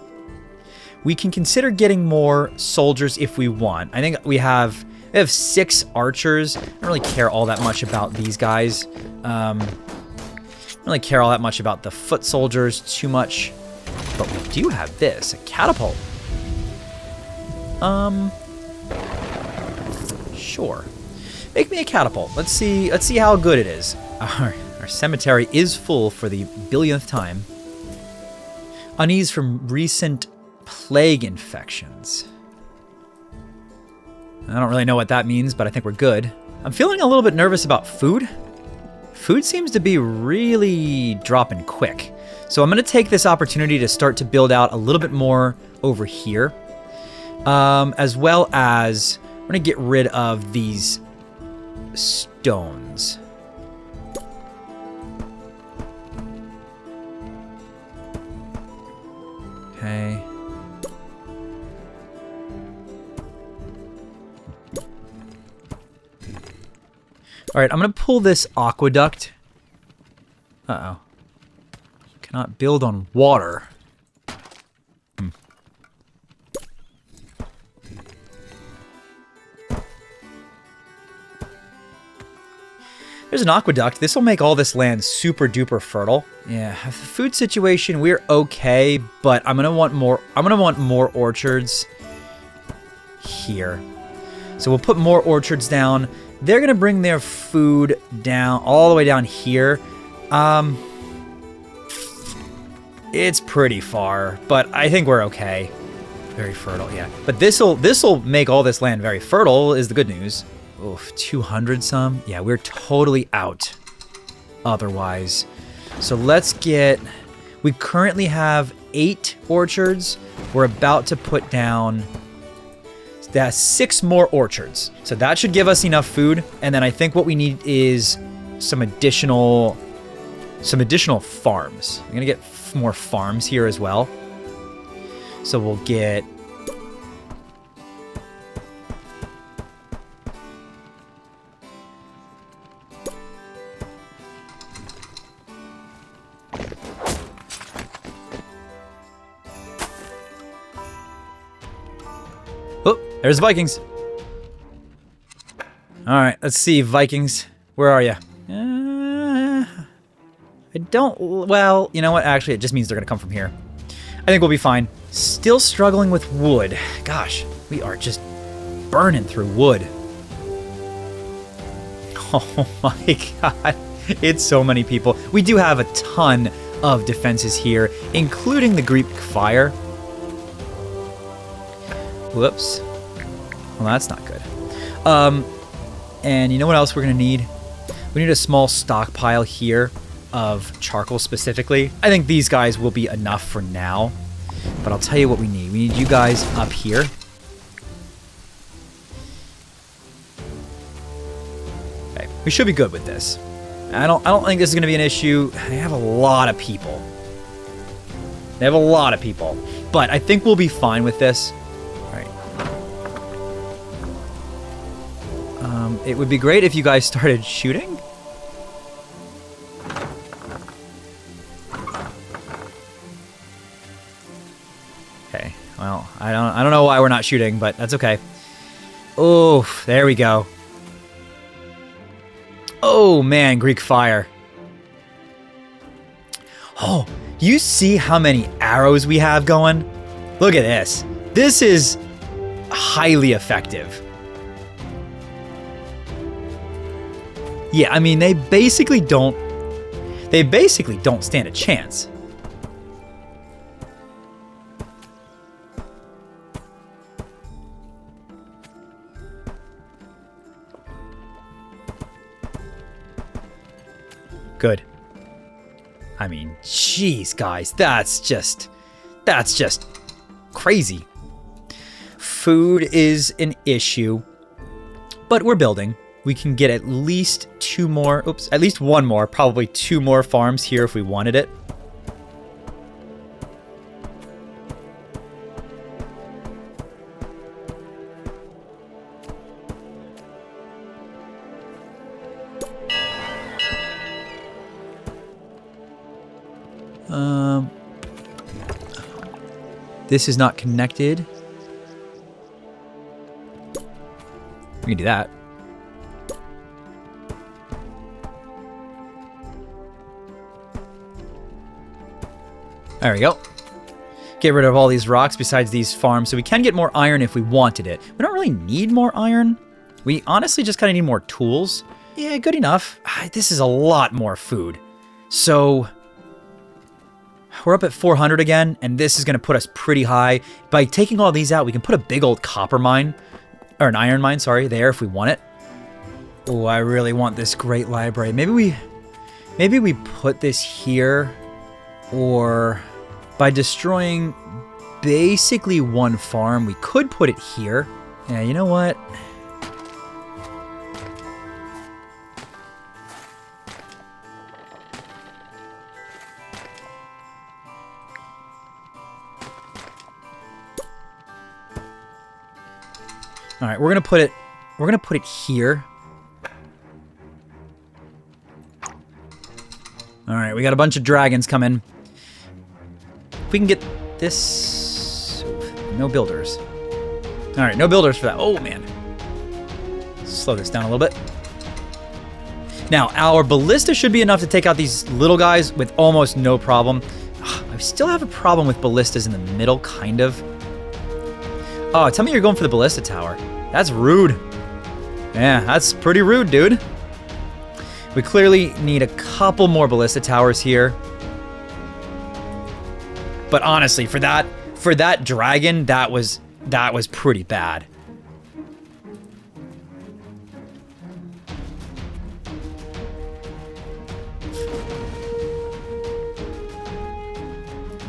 We can consider getting more soldiers if we want. I think we have 6 archers. I don't really care all that much about these guys. I don't really care all that much about the foot soldiers too much. But we do have this, a catapult. Sure. Make me a catapult. Let's see how good it is. Our cemetery is full for the billionth time. Unease from recent plague infections. I don't really know what that means, but I think we're good. I'm feeling a little bit nervous about food. Food seems to be really dropping quick. So I'm going to take this opportunity to start to build out a little bit more over here. As well as we're going to get rid of these stones. Okay. All right, I'm going to pull this aqueduct. Uh-oh. Cannot build on water. There's an aqueduct. This will make all this land super duper fertile. Yeah, the food situation, we're okay, but I'm gonna want more. I'm gonna want more orchards here. So we'll put more orchards down. They're gonna bring their food down all the way down here. It's pretty far, but I think we're okay. Very fertile, yeah. But this'll make all this land very fertile is the good news. Oof, 200 some. Yeah, we're totally out otherwise. So let's get... We currently have 8 orchards. We're about to put down 6 more orchards. So that should give us enough food. And then I think what we need is some additional farms. I'm gonna get more farms here as well. So we'll get... Oh, there's the Vikings. All right, let's see, Vikings. Where are you? I don't... Well, you know what? Actually, it just means they're going to come from here. I think we'll be fine. Still struggling with wood. Gosh, we are just burning through wood. Oh my god. It's so many people. We do have a ton of defenses here, including the Greek fire. Whoops. Well, that's not good. And you know what else we're going to need? We need a small stockpile here of charcoal specifically. I think these guys will be enough for now. But I'll tell you what we need. We need you guys up here. Okay, we should be good with this. I don't think this is going to be an issue. They have a lot of people. They have a lot of people. But I think we'll be fine with this. All right. It would be great if you guys started shooting. Okay. Well, I don't know why we're not shooting, but that's okay. Oh, there we go. Oh man, Greek fire. Oh, you see how many arrows we have going? Look at this. This is highly effective. Yeah, I mean, they basically don't stand a chance. Good. I mean, jeez, guys, that's just crazy. Food is an issue, but we're building. We can get at least at least one more, probably 2 more farms here if we wanted it. This is not connected. We can do that. There we go. Get rid of all these rocks besides these farms, so we can get more iron if we wanted it. We don't really need more iron. We honestly just kind of need more tools. Yeah, good enough. This is a lot more food. So we're up at 400 again, and this is going to put us pretty high. By taking all these out, we can put a big old copper mine, or an iron mine, sorry, there if we want it. Oh, I really want this great library. Maybe we put this here, or by destroying basically one farm, we could put it here. Yeah, you know what? All right, we're gonna put it here. All right, we got a bunch of dragons coming. If we can get this, no builders. All right, no builders for that. Oh man, slow this down a little bit. Now, our ballista should be enough to take out these little guys with almost no problem. I still have a problem with ballistas in the middle, kind of. Oh, tell me you're going for the ballista tower. That's rude. Yeah, that's pretty rude, dude. We clearly need a couple more ballista towers here. But honestly, for that dragon, that was pretty bad.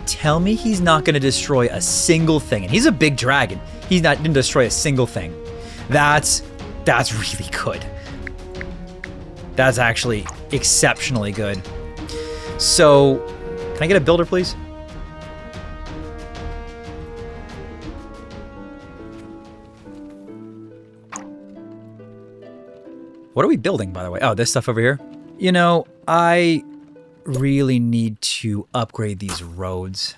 Tell me he's not going to destroy a single thing. And he's a big dragon. He's not going to destroy a single thing. That's really good. That's actually exceptionally good. So, can I get a builder, please? What are we building, by the way? Oh, this stuff over here? You know, I really need to upgrade these roads.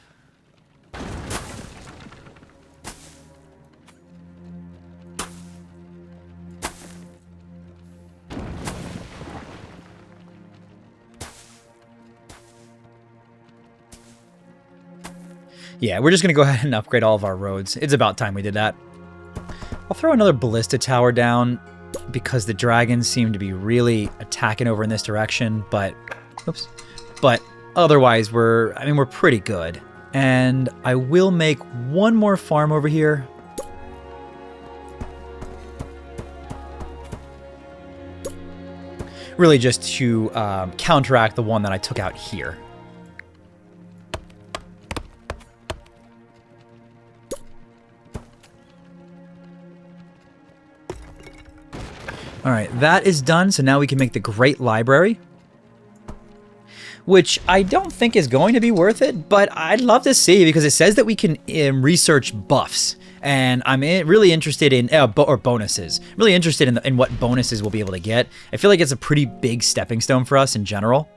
Yeah, we're just going to go ahead and upgrade all of our roads. It's about time we did that. I'll throw another ballista tower down because the dragons seem to be really attacking over in this direction, but oops. But otherwise we're pretty good. And I will make one more farm over here. Really just to counteract the one that I took out here. All right, that is done. So now we can make the Great Library, which I don't think is going to be worth it, but I'd love to see because it says that we can research buffs, and I'm really interested in, or bonuses. I'm really interested in what bonuses we'll be able to get. I feel like it's a pretty big stepping stone for us in general.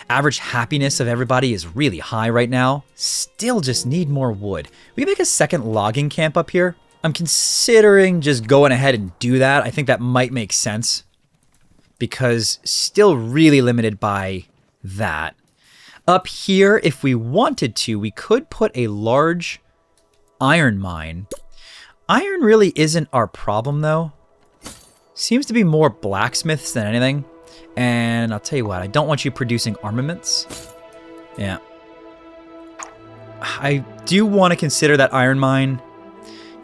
Average happiness of everybody is really high right now. Still just need more wood. We can make a second logging camp up here. I'm considering just going ahead and do that. I think that might make sense because still really limited by that. Up here, if we wanted to, we could put a large iron mine. Iron really isn't our problem though. Seems to be more blacksmiths than anything. And I'll tell you what, I don't want you producing armaments. Yeah. I do want to consider that iron mine.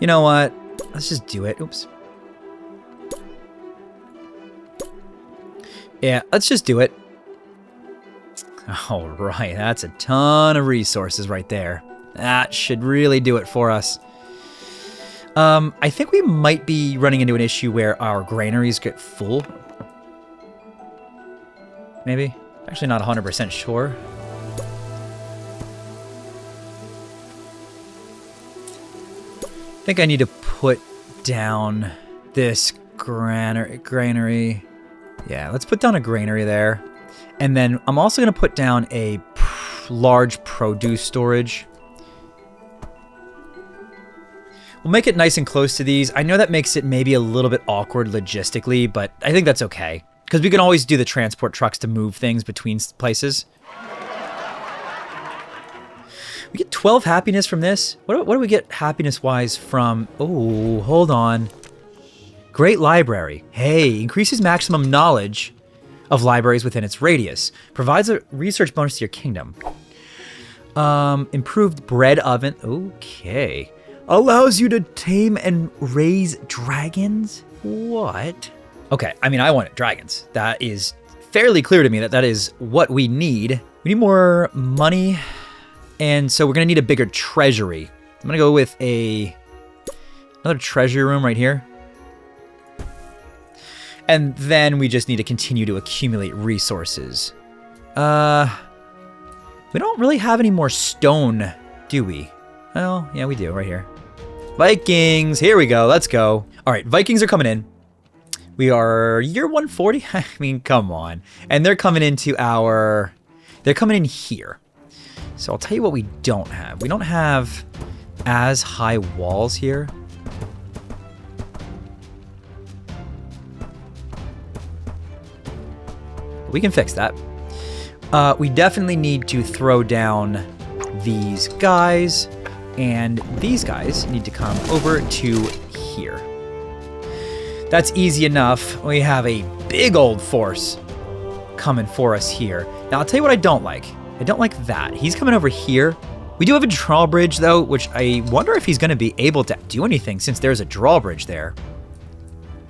You know what? Let's just do it. Oops. Yeah, let's just do it. All right, that's a ton of resources right there. That should really do it for us. I think we might be running into an issue where our granaries get full. Maybe? Actually not 100% sure. I think I need to put down this granary. Yeah, let's put down a granary there. And then I'm also going to put down a large produce storage. We'll make it nice and close to these. I know that makes it maybe a little bit awkward logistically, but I think that's okay. Because we can always do the transport trucks to move things between places. We get 12 happiness from this. What do we get happiness-wise from? Oh, hold on. Great Library. Hey, increases maximum knowledge of libraries within its radius. Provides a research bonus to your kingdom. Improved bread oven. Okay. Allows you to tame and raise dragons? What? Okay, I mean, I want dragons. That is fairly clear to me that that is what we need. We need more money. And so we're going to need a bigger treasury. I'm going to go with another treasury room right here. And then we just need to continue to accumulate resources. We don't really have any more stone, do we? Well, yeah, we do right here. Vikings, here we go. Let's go. All right, Vikings are coming in. We are year 140. I mean, come on. And they're coming into they're coming in here. So I'll tell you what we don't have. We don't have as high walls here. We can fix that. We definitely need to throw down these guys, and these guys need to come over to here. That's easy enough. We have a big old force coming for us here. Now, I'll tell you what I don't like. I don't like that. He's coming over here. We do have a drawbridge, though, which I wonder if he's going to be able to do anything since there's a drawbridge there.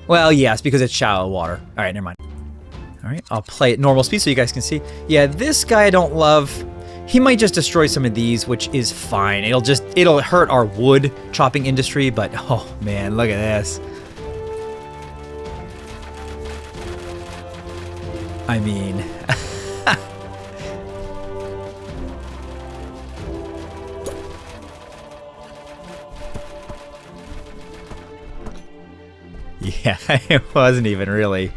Well, yes, because it's shallow water. All right, never mind. All right, I'll play at normal speed so you guys can see. Yeah, this guy I don't love. He might just destroy some of these, which is fine. It'll hurt our wood chopping industry, but oh man, look at this. I mean, yeah, it wasn't even really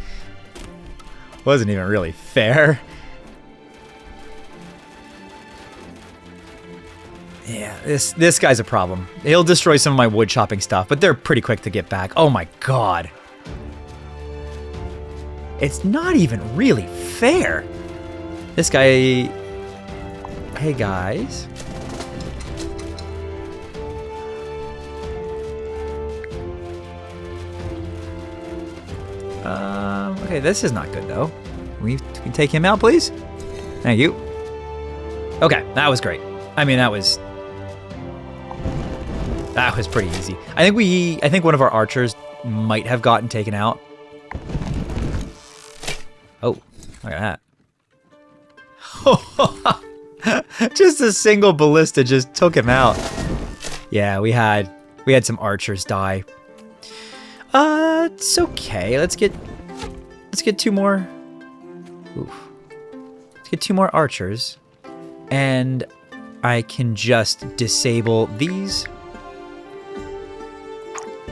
fair. Yeah, this guy's a problem. He'll destroy some of my wood chopping stuff, but they're pretty quick to get back. Oh my god. It's not even really fair. This guy... Hey guys. Okay, this is not good though. We can take him out, please? Thank you. Okay, that was great. I mean, that was pretty easy. I think one of our archers might have gotten taken out. Oh, look at that. Just a single ballista just took him out. Yeah, we had some archers die. It's okay. Let's get 2 more. Oof. Let's get 2 more archers. And I can just disable these.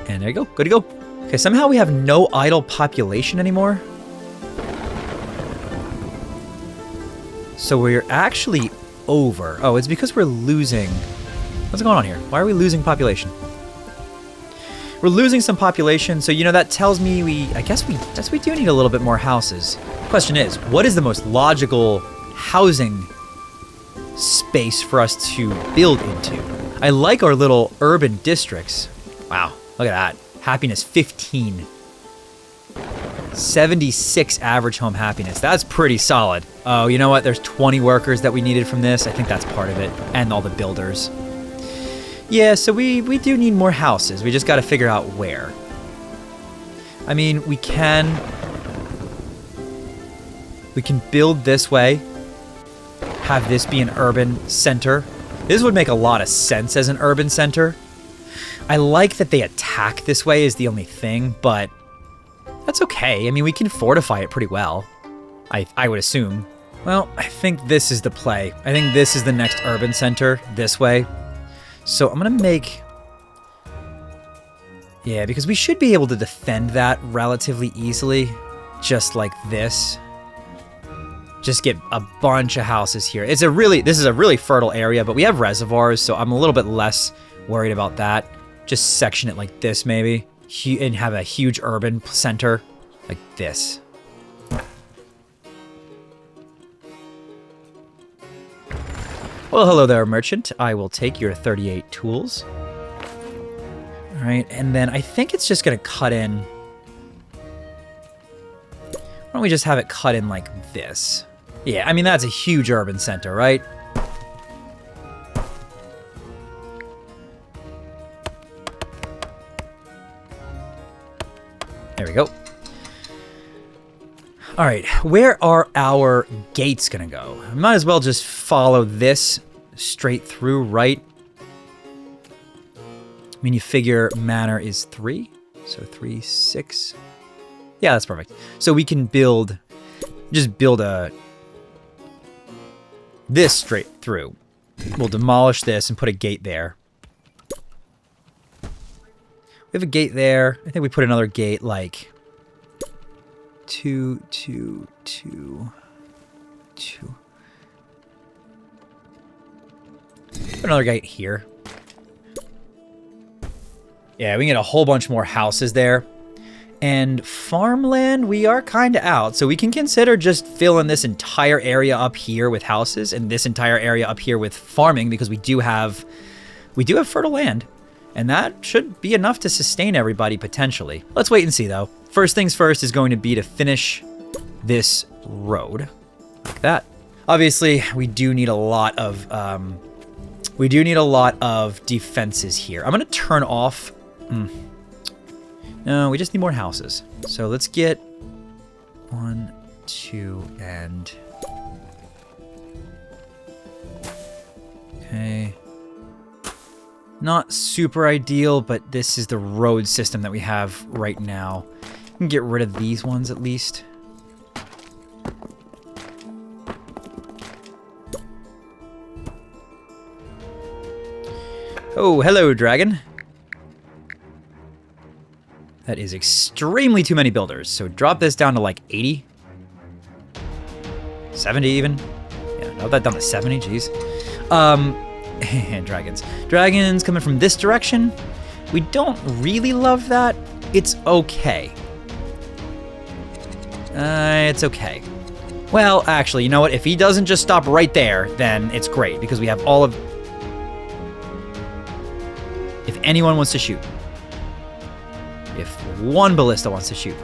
And there you go. Good to go. Okay, somehow we have no idle population anymore. So we're actually over. Oh, it's because we're losing. What's going on here? Why are we losing population? We're losing some population, so you know that tells me I guess we do need a little bit more houses. Question is, what is the most logical housing space for us to build into? I like our little urban districts. Wow, look at that. Happiness 15. 76 average home happiness. That's pretty solid. Oh, you know what? There's 20 workers that we needed from this. I think that's part of it. And all the builders. Yeah, so we do need more houses. We just got to figure out where. I mean, we can build this way. Have this be an urban center. This would make a lot of sense as an urban center. I like that they attack this way is the only thing, but that's okay. I mean, we can fortify it pretty well. I would assume. Well, I think this is the play. I think this is the next urban center, this way. So I'm going to make... Yeah, because we should be able to defend that relatively easily. Just like this. Just get a bunch of houses here. This is a really fertile area, but we have reservoirs, so I'm a little bit less worried about that. Just section it like this, maybe. And have a huge urban center like this. Well, hello there, merchant. I will take your 38 tools. All right, and then I think it's just going to cut in. Why don't we just have it cut in like this? Yeah, I mean, that's a huge urban center, right? There we go. All right, where are our gates gonna go? I might as well just follow this straight through, right? I mean, you figure manor is 3, so 3, 6. Yeah, that's perfect. So we can just build this straight through. We'll demolish this and put a gate there. We have a gate there. I think we put another gate like 2, 2, 2, 2. Put another gate here. Yeah, we can get a whole bunch more houses there. And farmland, we are kind of out. So we can consider just filling this entire area up here with houses and this entire area up here with farming, because we do have fertile land. And that should be enough to sustain everybody potentially. Let's wait and see though. First things first is going to be to finish this road like that. Obviously, we do need a lot of defenses here. I'm gonna turn off. No, we just need more houses. So let's get 1, 2, and okay. Not super ideal, but this is the road system that we have right now. We can get rid of these ones at least. Oh, hello, dragon. That is extremely too many builders. So drop this down to like 80. 70 even. Yeah, drop that down to 70, jeez. And dragons. Dragons coming from this direction. We don't really love that. It's okay. It's okay. Well, actually, you know what? If he doesn't just stop right there, then it's great, because we have all of... If anyone wants to shoot. If one ballista wants to shoot.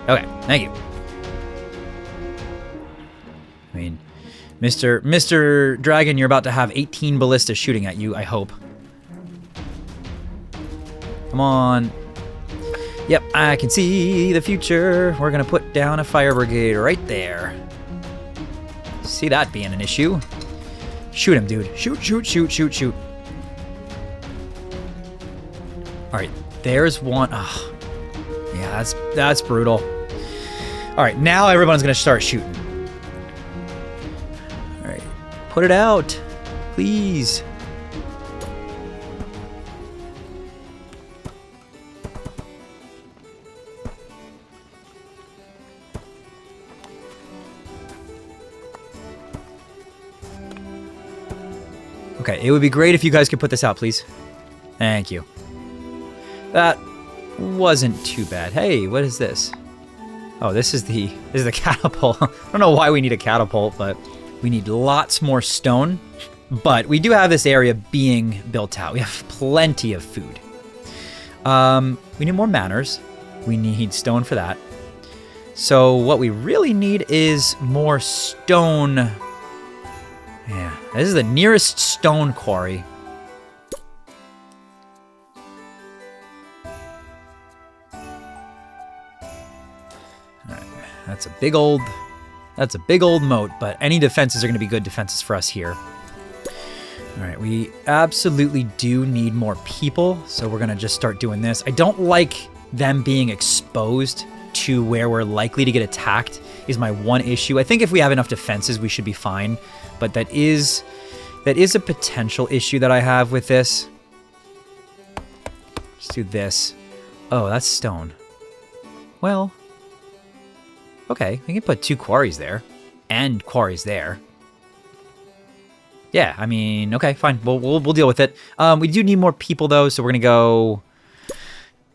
Okay, thank you. I mean, Mr. Dragon, you're about to have 18 ballistas shooting at you, I hope. Come on. Yep, I can see the future. We're gonna put down a fire brigade right there. See that being an issue. Shoot him, dude. Shoot, shoot, shoot, shoot, shoot. All right, there's one. Oh, yeah, that's brutal. All right, now everyone's gonna start shooting. All right, put it out, please. Okay, it would be great if you guys could put this out, please. Thank you. That wasn't too bad. Hey, what is this? Oh, this is the catapult. I don't know why we need a catapult, but we need lots more stone. But we do have this area being built out. We have plenty of food. We need more manors. We need stone for that. So what we really need is more stone. Yeah, this is the nearest stone quarry. That's a big old moat, but any defenses are going to be good defenses for us here. All right, we absolutely do need more people, so we're going to just start doing this. I don't like them being exposed to where we're likely to get attacked is my one issue. I think if we have enough defenses, we should be fine, but that is a potential issue that I have with this. Let's do this. Oh, that's stone. Well... Okay, we can put 2 quarries there, and quarries there. Yeah, I mean, okay, fine. We'll deal with it. We do need more people though, so we're gonna go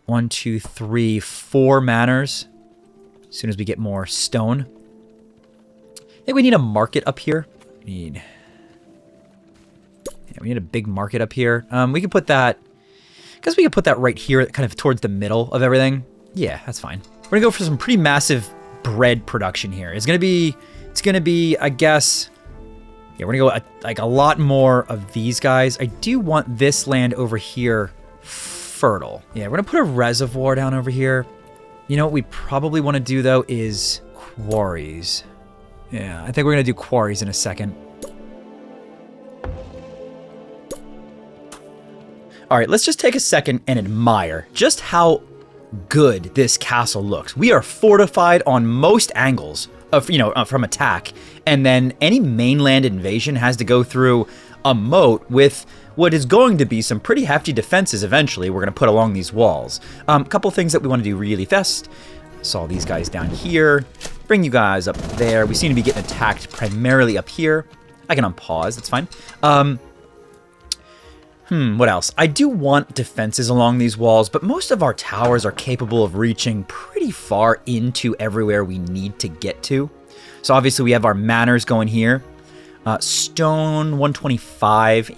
1, 2, 3, 4 manors. As soon as we get more stone, I think we need a market up here. We need a big market up here. We can put that. I guess we could put that right here, kind of towards the middle of everything. Yeah, that's fine. We're gonna go for some pretty massive bread production here. It's gonna be, I guess, yeah, we're gonna go like a lot more of these guys. I do want this land over here fertile. Yeah, we're gonna put a reservoir down over here. You know what we probably want to do though is quarries. Yeah, I think we're gonna do quarries in a second. All right, let's just take a second and admire just how good this castle looks. We are fortified on most angles of, from attack, and then any mainland invasion has to go through a moat with what is going to be some pretty hefty defenses eventually we're going to put along these walls. A couple things that we want to do really fast. Saw these guys down here. Bring you guys up there. We seem to be getting attacked primarily up here. I can unpause, that's fine. What else? I do want defenses along these walls, but most of our towers are capable of reaching pretty far into everywhere we need to get to. So obviously we have our manors going here. Stone 125.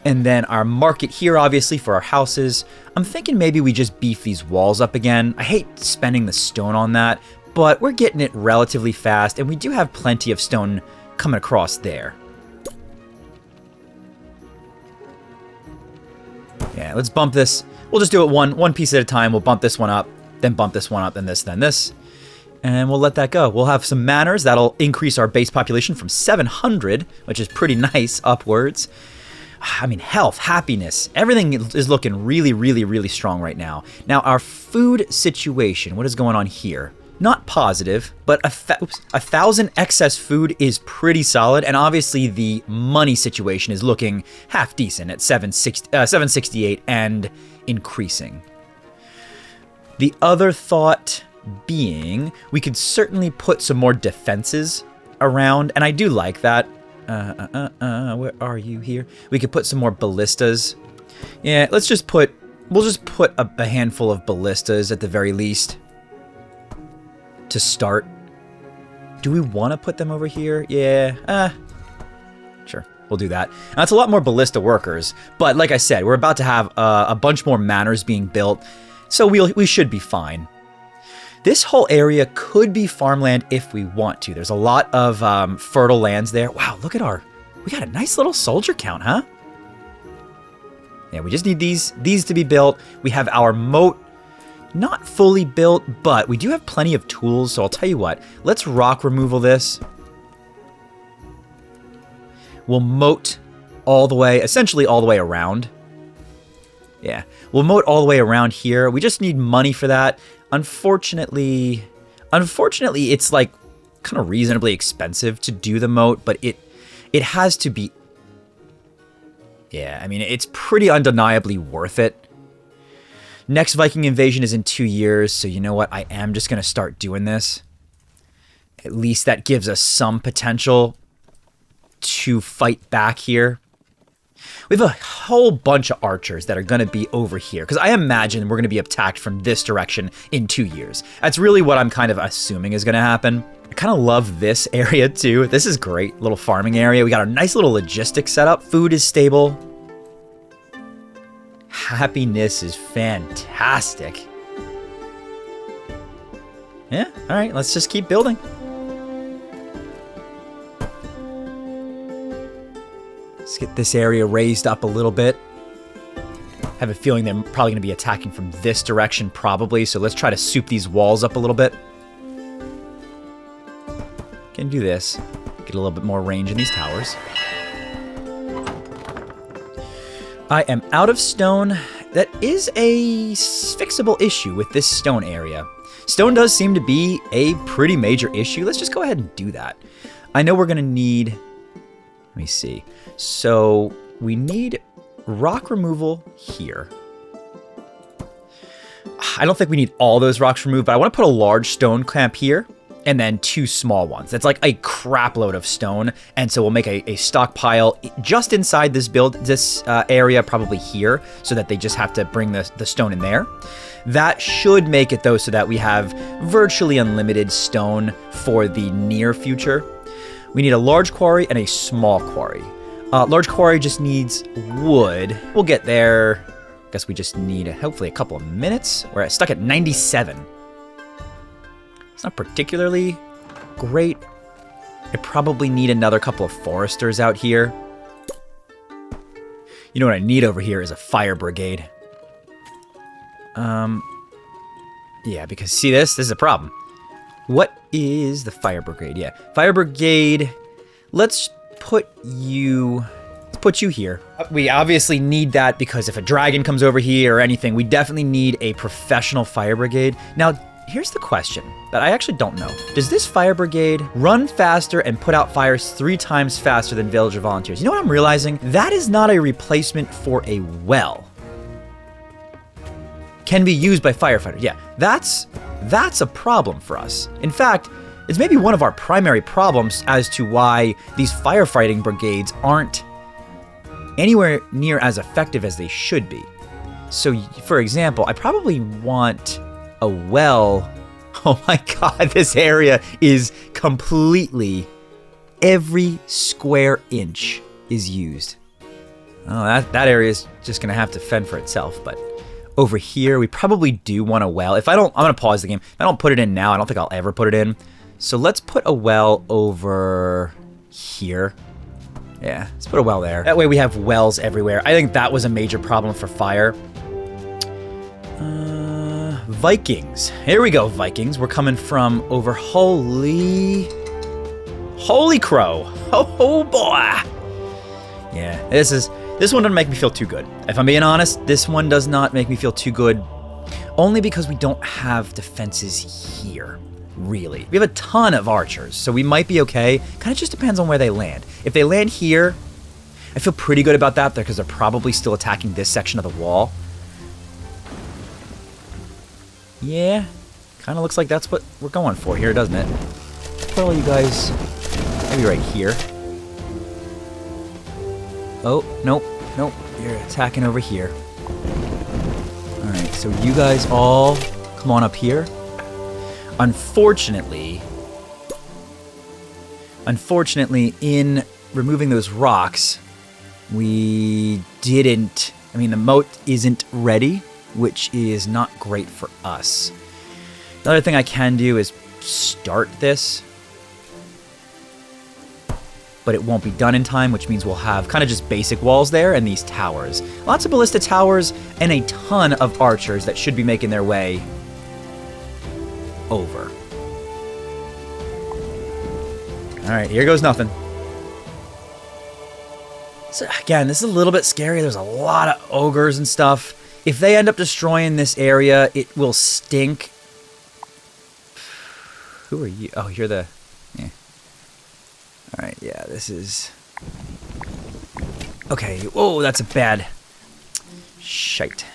And then our market here, obviously, for our houses. I'm thinking maybe we just beef these walls up again. I hate spending the stone on that, but we're getting it relatively fast, and we do have plenty of stone coming across there. Yeah, let's bump this. We'll just do it one piece at a time. We'll bump this one up, then bump this one up, then this, then this. And we'll let that go. We'll have some manors. That'll increase our base population from 700, which is pretty nice, upwards. I mean, health, happiness, everything is looking really, really, really strong right now. Now, our food situation, what is going on here? Not positive, but 1,000 excess food is pretty solid, and obviously the money situation is looking half decent at 768 and increasing. The other thought being, we could certainly put some more defenses around, and I do like that. Where are you here? We could put some more ballistas. Yeah, we'll just put a handful of ballistas at the very least to start. Do we want to put them over here? Yeah, sure, we'll do that. That's a lot more ballista workers, but like I said, we're about to have a bunch more manors being built, so we should be fine. This whole area could be farmland if we want to. There's a lot of fertile lands there. Wow, look at we got a nice little soldier count, huh? Yeah, we just need these to be built. We have our moat not fully built, but we do have plenty of tools. So I'll tell you what, let's rock removal this. We'll moat all the way, essentially all the way around. Yeah, we'll moat all the way around here. We just need money for that. Unfortunately, it's like kind of reasonably expensive to do the moat, but it has to be. Yeah, I mean, it's pretty undeniably worth it. Next Viking invasion is in 2 years, so you know what? I am just going to start doing this. At least that gives us some potential to fight back here. We have a whole bunch of archers that are going to be over here, because I imagine we're going to be attacked from this direction in 2 years. That's really what I'm kind of assuming is going to happen. I kind of love this area too. This is great. Little farming area. We got a nice little logistics setup. Food is stable. Happiness is fantastic. Yeah, all right, let's just keep building. Let's get this area raised up a little bit. Have a feeling they're probably going to be attacking from this direction, probably. So let's try to soup these walls up a little bit. Can do this. Get a little bit more range in these towers. I am out of stone. That is a fixable issue with this stone area. Stone does seem to be a pretty major issue. Let's just go ahead and do that. I know we're going to need... Let me see. So we need rock removal here. I don't think we need all those rocks removed, but I want to put a large stone clamp here and then 2 small ones. That's like a crap load of stone. And so we'll make a stockpile just inside this area, probably here, so that they just have to bring the stone in there. That should make it, though, so that we have virtually unlimited stone for the near future. We need a large quarry and a small quarry. Large quarry just needs wood. We'll get there. Guess we just need hopefully a couple of minutes. We're stuck at 97. It's not particularly great. I probably need another couple of foresters out here. You know what I need over here is a fire brigade. Yeah, because see this? This is a problem. What is the fire brigade? Yeah, fire brigade. Let's put you here. We obviously need that because if a dragon comes over here or anything, we definitely need a professional fire brigade. Now, here's the question that I actually don't know. Does this fire brigade run faster and put out fires 3 times faster than villager volunteers? You know what I'm realizing? That is not a replacement for a well. Can be used by firefighters. Yeah, that's a problem for us. In fact, it's maybe one of our primary problems as to why these firefighting brigades aren't anywhere near as effective as they should be. So, for example, I probably want a well. Oh my god, this area is completely, every square inch is used. Oh, that area is just gonna have to fend for itself, but over here, we probably do want a well. I'm gonna pause the game. If I don't put it in now, I don't think I'll ever put it in. So let's put a well over here. Yeah, let's put a well there. That way we have wells everywhere. I think that was a major problem for fire. Vikings. Here we go, Vikings. We're coming from over Holy Crow. Oh boy. Yeah, this one doesn't make me feel too good. If I'm being honest, this one does not make me feel too good. Only because we don't have defenses here, really. We have a ton of archers, so we might be okay. Kind of just depends on where they land. If they land here, I feel pretty good about that because they're probably still attacking this section of the wall. Yeah, kind of looks like that's what we're going for here, doesn't it? Put all you guys maybe right here. Oh, nope, nope, you're attacking over here. Alright, so you guys all come on up here. Unfortunately, in removing those rocks, we didn't... I mean, the moat isn't ready, which is not great for us. Another thing I can do is start this, but it won't be done in time, which means we'll have kind of just basic walls there and these towers. Lots of ballista towers and a ton of archers that should be making their way over. Alright, here goes nothing. So again, this is a little bit scary. There's a lot of ogres and stuff. If they end up destroying this area, it will stink. Who are you? Oh, you're the... Yeah. Alright, yeah, this is... Okay, whoa, that's a bad... Shite.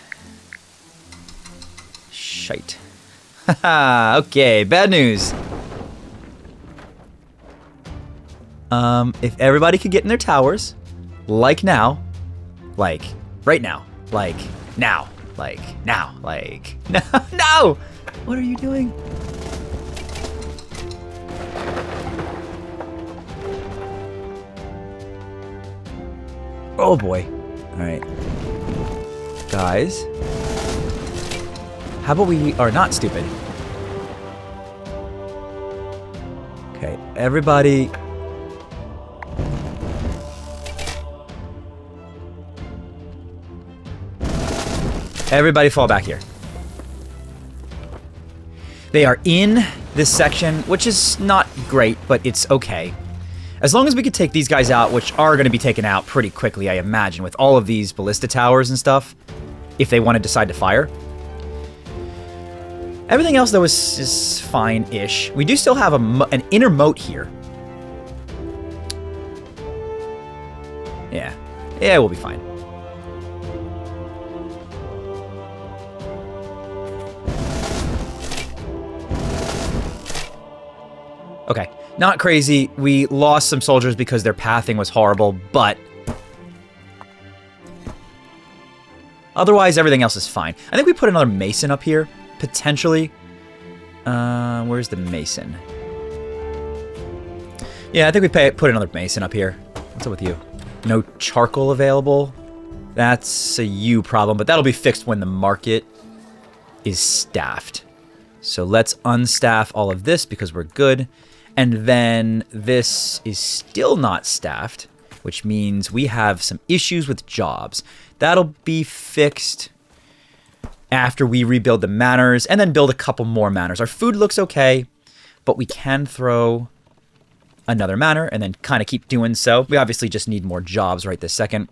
Shite. Haha, okay, bad news. If everybody could get in their towers, like now, like right now, like now, like now, like no, no! What are you doing? Oh boy. Alright. Guys. How about we are not stupid? Okay, everybody... Everybody fall back here. They are in this section, which is not great, but it's okay. As long as we could take these guys out, which are going to be taken out pretty quickly, I imagine, with all of these ballista towers and stuff, if they want to decide to fire. Everything else, though, is fine-ish. We do still have an inner moat here. Yeah. Yeah, we'll be fine. Okay, not crazy. We lost some soldiers because their pathing was horrible, but... Otherwise, everything else is fine. I think we put another mason up here, potentially. Where's the mason? Yeah, I think we put another mason up here. What's up with you? No charcoal available? That's a you problem, but that'll be fixed when the market is staffed. So let's unstaff all of this because we're good. And then this is still not staffed, which means we have some issues with jobs. That'll be fixed after we rebuild the manors and then build a couple more manors. Our food looks okay, but we can throw another manor and then kind of keep doing so. We obviously just need more jobs right this second.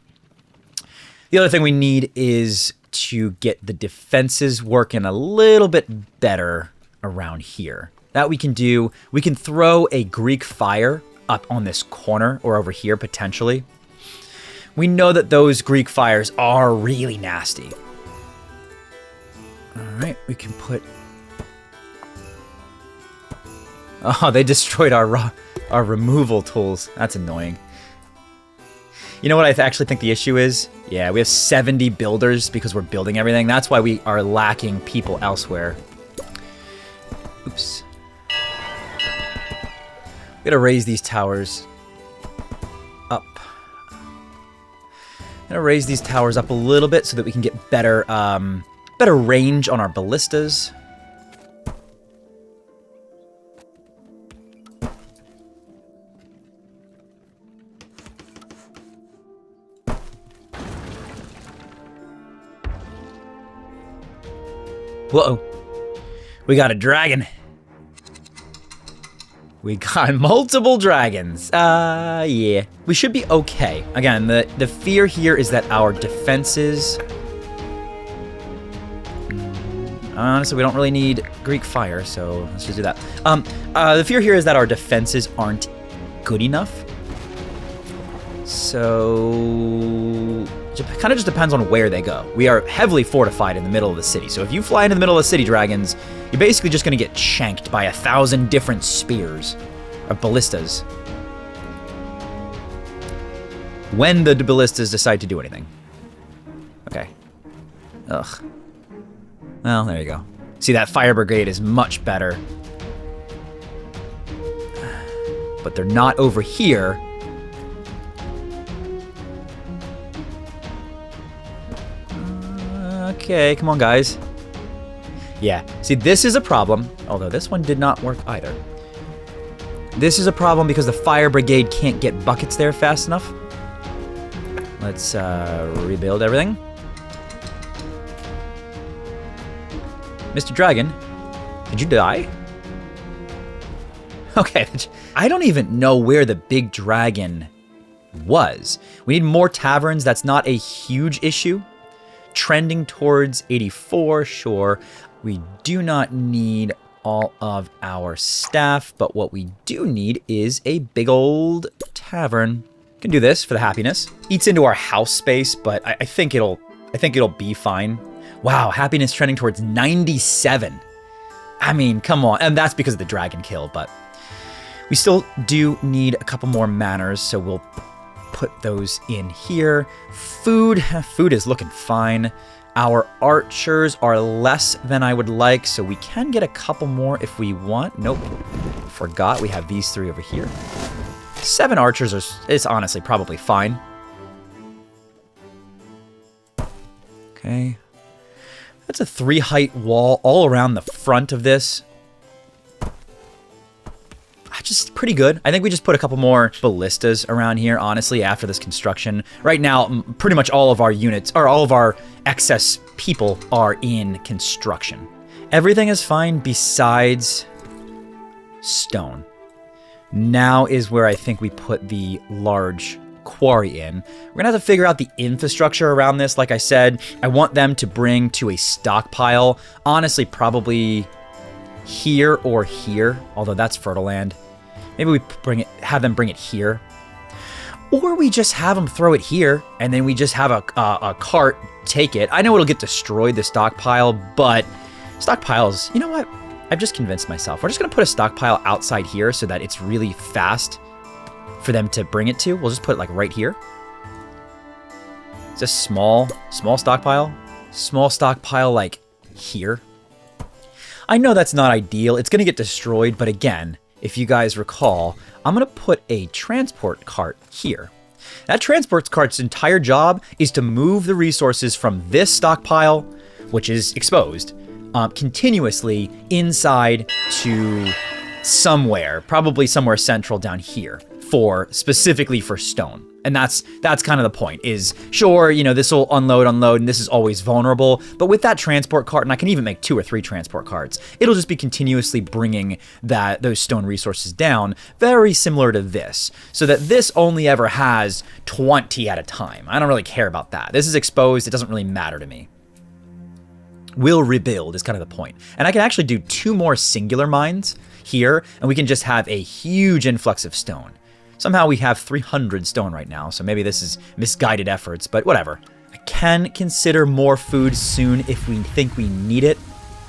The other thing we need is to get the defenses working a little bit better around here. That we can do. We can throw a Greek fire up on this corner or over here potentially. We know that those Greek fires are really nasty. Alright, we can put... Oh, they destroyed our removal tools. That's annoying. You know what I actually think the issue is? Yeah, we have 70 builders because we're building everything. That's why we are lacking people elsewhere. Oops. We gotta raise these towers up. Gonna raise these towers up a little bit so that we can get better, better range on our ballistas. Whoa. We got a dragon. We got multiple dragons. Yeah. We should be okay. Again, the fear here is that our defenses... honestly, we don't really need Greek fire, so let's just do that. The fear here is that our defenses aren't good enough. So... it kind of just depends on where they go. We are heavily fortified in the middle of the city. So if you fly into the middle of the city, dragons, you're basically just going to get shanked by 1,000 different spears or ballistas. When the ballistas decide to do anything. Okay. Ugh. Well, there you go. See, that fire brigade is much better. But they're not over here. Okay, come on, guys. Yeah, see, this is a problem, although this one did not work either. This is a problem because the fire brigade can't get buckets there fast enough. Let's rebuild everything. Mr. Dragon, did you die? Okay, I don't even know where the big dragon was. We need more taverns. That's not a huge issue. Trending towards 84, sure. We do not need all of our staff, but what we do need is a big old tavern. Can do this for the happiness. Eats into our house space, but I think it'll be fine. Wow, happiness trending towards 97. I mean, come on. And that's because of the dragon kill, but we still do need a couple more manors, so we'll put those in here. Food is looking fine. Our archers are less than I would like, so we can get a couple more if we want. Nope, forgot we have these 3 over here. 7 archers is honestly probably fine. Okay, that's a 3-height wall all around the front of this. Just pretty good. I think we just put a couple more ballistas around here, honestly, after this construction. Right now, pretty much all of our units, or all of our excess people are in construction. Everything is fine besides stone. Now is where I think we put the large quarry in. We're gonna have to figure out the infrastructure around this. Like I said, I want them to bring to a stockpile. Honestly, probably here or here, although that's fertile land. Maybe we have them bring it here. Or we just have them throw it here, and then we just have a cart take it. I know it'll get destroyed, the stockpile, but stockpiles, you know what? I've just convinced myself. We're just going to put a stockpile outside here so that it's really fast for them to bring it to. We'll just put it like right here. Is this small stockpile? Small stockpile like here. I know that's not ideal. It's going to get destroyed, but again, if you guys recall, I'm going to put a transport cart here. That transport cart's entire job is to move the resources from this stockpile, which is exposed, continuously inside to somewhere, probably somewhere central down here, specifically for stone. And that's kind of the point, is sure, you know, this will unload, and this is always vulnerable, but with that transport cart, and I can even make 2 or 3 transport carts, it'll just be continuously bringing those stone resources down, very similar to this, so that this only ever has 20 at a time. I don't really care about that. This is exposed, it doesn't really matter to me. We'll rebuild is kind of the point. And I can actually do 2 more singular mines here, and we can just have a huge influx of stone. Somehow we have 300 stone right now, so maybe this is misguided efforts, but whatever. I can consider more food soon if we think we need it.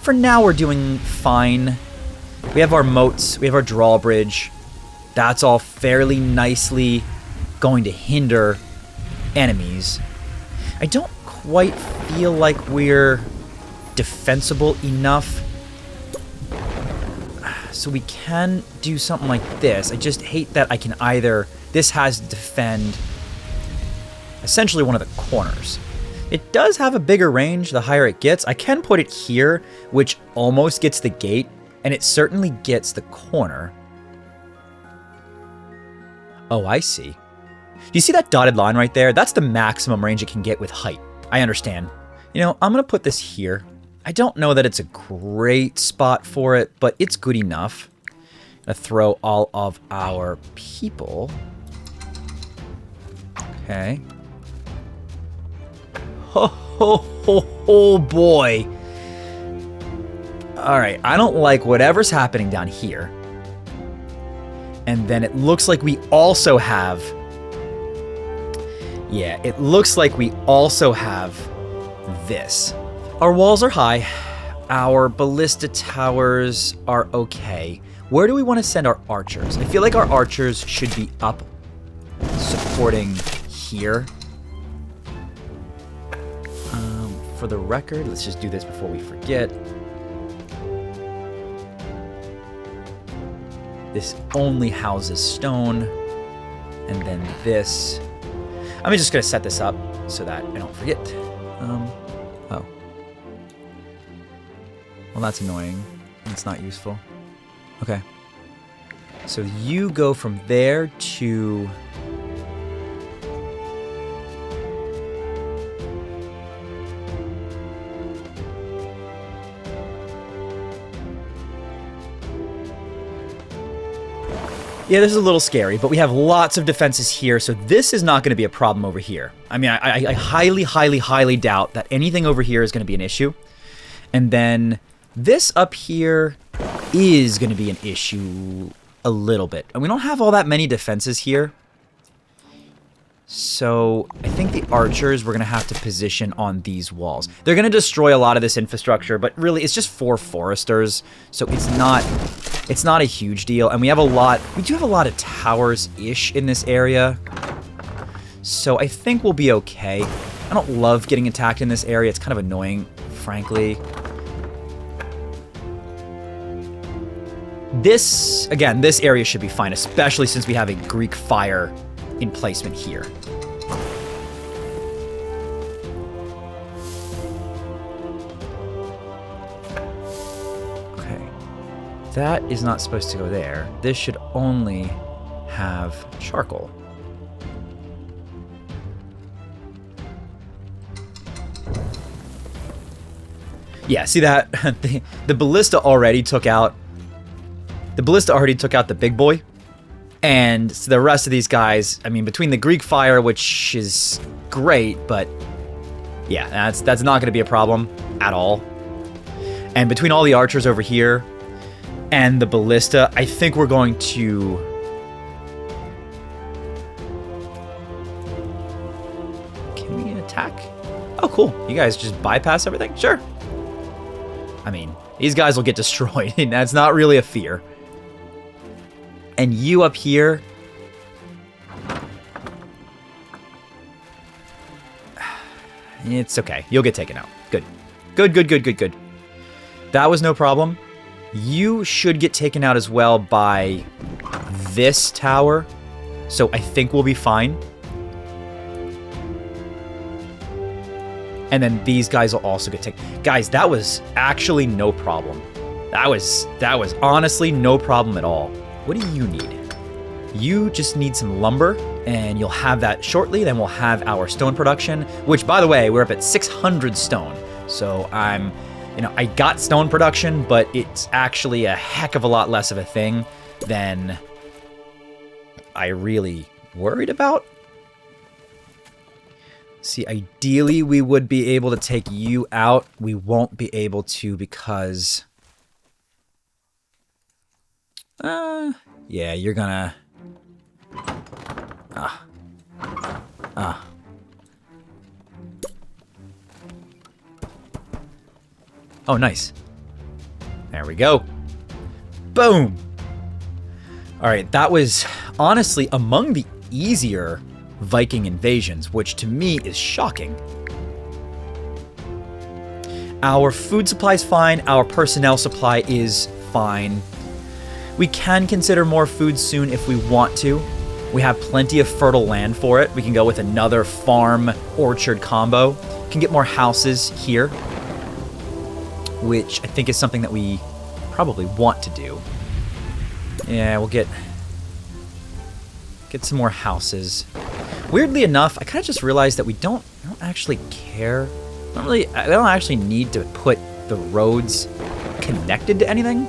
For now, we're doing fine. We have our moats, we have our drawbridge. That's all fairly nicely going to hinder enemies. I don't quite feel like we're defensible enough. So we can do something like this. I just hate that I can either... This has to defend essentially one of the corners. It does have a bigger range the higher it gets. I can put it here, which almost gets the gate, and it certainly gets the corner. Oh, I see. Do you see that dotted line right there? That's the maximum range it can get with height. I understand. You know, I'm going to put this here. I don't know that it's a great spot for it, but it's good enough. I'm going to throw all of our people. Okay. Oh boy. All right, I don't like whatever's happening down here. And then it looks like we also have... Yeah, it looks like we also have this. Our walls are high. Our ballista towers are okay. Where do we want to send our archers? I feel like our archers should be up supporting here. For the record, let's just do this before we forget. This only houses stone. And then this. I'm just going to set this up so that I don't forget. Oh. Well, that's annoying. It's not useful. Okay. So you go from there to... Yeah, this is a little scary, but we have lots of defenses here, so this is not going to be a problem over here. I mean, I highly doubt that anything over here is going to be an issue. And then this up here is going to be an issue a little bit. And we don't have all that many defenses here. So I think the archers we're going to have to position on these walls. They're going to destroy a lot of this infrastructure, but really it's just 4 foresters, so it's not a huge deal. And we do have a lot of towers-ish in this area. So I think we'll be okay. I don't love getting attacked in this area. It's kind of annoying, frankly. This area should be fine, especially since we have a Greek fire in placement here. Okay. That is not supposed to go there. This should only have charcoal. Yeah, see that? The ballista already took out... The ballista already took out the big boy. And the rest of these guys, I mean, between the Greek fire, which is great, but yeah, that's not going to be a problem at all. And between all the archers over here and the ballista, I think we're going to... Can we attack? Oh, cool. You guys just bypass everything? Sure. I mean, these guys will get destroyed. That's not really a fear. And you up here... It's okay. You'll get taken out. Good. Good. That was no problem. You should get taken out as well by this tower. So I think we'll be fine. And then these guys will also get taken. Guys, that was actually no problem. That was honestly no problem at all. What do you need? You just need some lumber, and you'll have that shortly. Then we'll have our stone production, which, by the way, we're up at 600 stone. So I got stone production, but it's actually a heck of a lot less of a thing than I really worried about. See, ideally, we would be able to take you out. We won't be able to because... yeah, you're gonna... Oh, nice. There we go. Boom! Alright, that was honestly among the easier Viking invasions, which to me is shocking. Our food supply is fine. Our personnel supply is fine. We can consider more food soon if we want to. We have plenty of fertile land for it. We can go with another farm orchard combo. Can get more houses here, which I think is something that we probably want to do. Yeah, we'll get some more houses. Weirdly enough, I kind of just realized that I don't actually care. I don't actually need to put the roads connected to anything.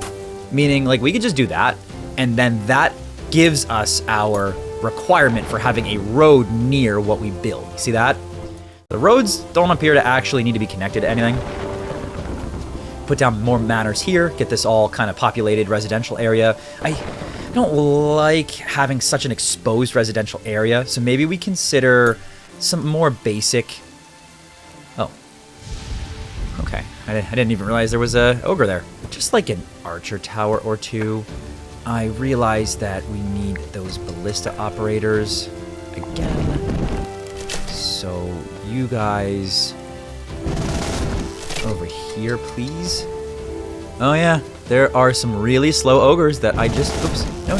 Meaning, like, we could just do that, and then that gives us our requirement for having a road near what we build. You see that? The roads don't appear to actually need to be connected to anything. Put down more manors here, get this all kind of populated residential area. I don't like having such an exposed residential area, so maybe we consider some more basic... Oh. Okay. I didn't even realize there was a ogre there. Just like an archer tower or two. I realize that we need those ballista operators again. So you guys over here, please. Oh yeah, there are some really slow ogres that I just... Oops. No.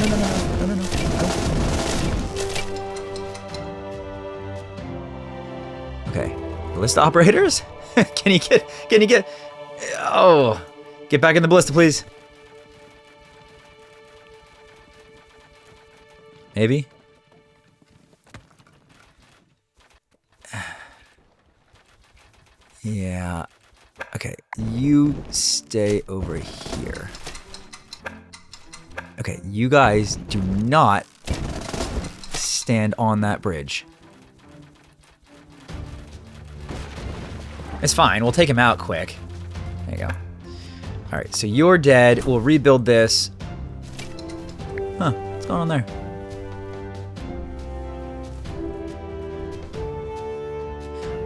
Okay, ballista operators? Can you get... Oh, get back in the ballista, please. Maybe? Yeah. Okay, you stay over here. Okay, you guys do not stand on that bridge. It's fine, we'll take him out quick. There you go. Alright, so you're dead. We'll rebuild this. Huh, what's going on there?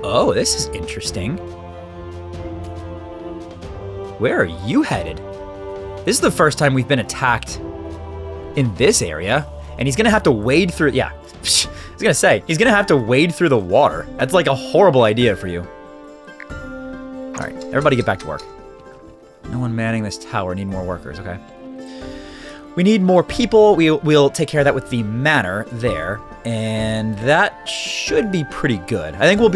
Oh, this is interesting. Where are you headed? This is the first time we've been attacked in this area, and he's gonna have to wade through... Yeah, I was gonna say, he's gonna have to wade through the water. That's like a horrible idea for you. Alright, everybody get back to work. No one manning this tower. Need more workers, okay. We need more people. We'll take care of that with the manor there, and that should be pretty good. I think we'll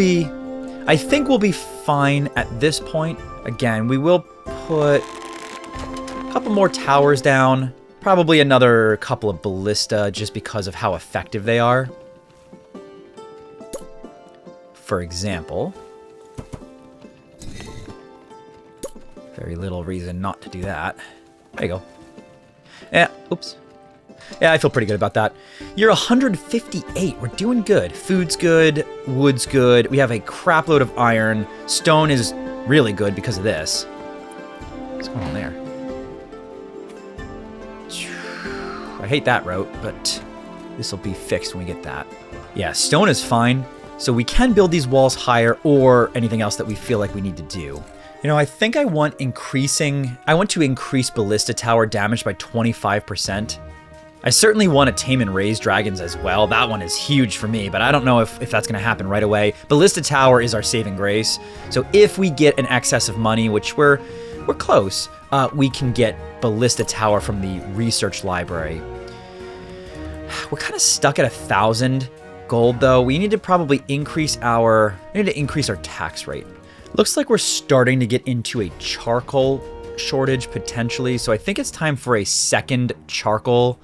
be fine at this point. Again, we will put a couple more towers down, probably another couple of ballista just because of how effective they are. For example, very little reason not to do that. There you go. Yeah, oops. Yeah, I feel pretty good about that. You're 158. We're doing good. Food's good. Wood's good. We have a crap load of iron. Stone is really good because of this. What's going on there? I hate that route, but this will be fixed when we get that. Yeah, stone is fine. So we can build these walls higher or anything else that we feel like we need to do. You know, I think I want to increase ballista tower damage by 25%. I certainly want to tame and raise dragons as well. That one is huge for me, but I don't know if that's going to happen right away. Ballista tower is our saving grace. So if we get an excess of money, which we're close, we can get ballista tower from the research library. We're kind of stuck at 1,000 gold though. We need to probably increase our tax rate. Looks like we're starting to get into a charcoal shortage potentially. So I think it's time for a second charcoal.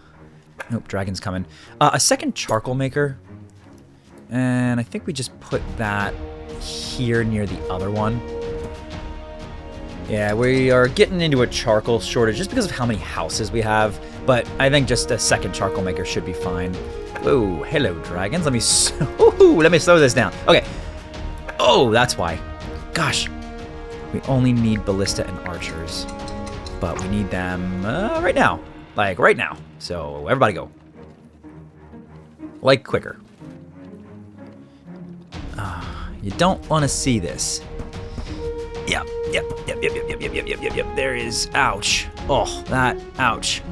Nope, dragon's coming. A second charcoal maker. And I think we just put that here near the other one. Yeah, we are getting into a charcoal shortage just because of how many houses we have. But I think just a second charcoal maker should be fine. Whoa, hello dragons. Let me slow this down. Okay. Oh, that's why. Gosh. We only need ballista and archers. But we need them right now. Like, right now. So, everybody go. Like, quicker. You don't want to see this. Yep. There is, ouch. Oh, ouch.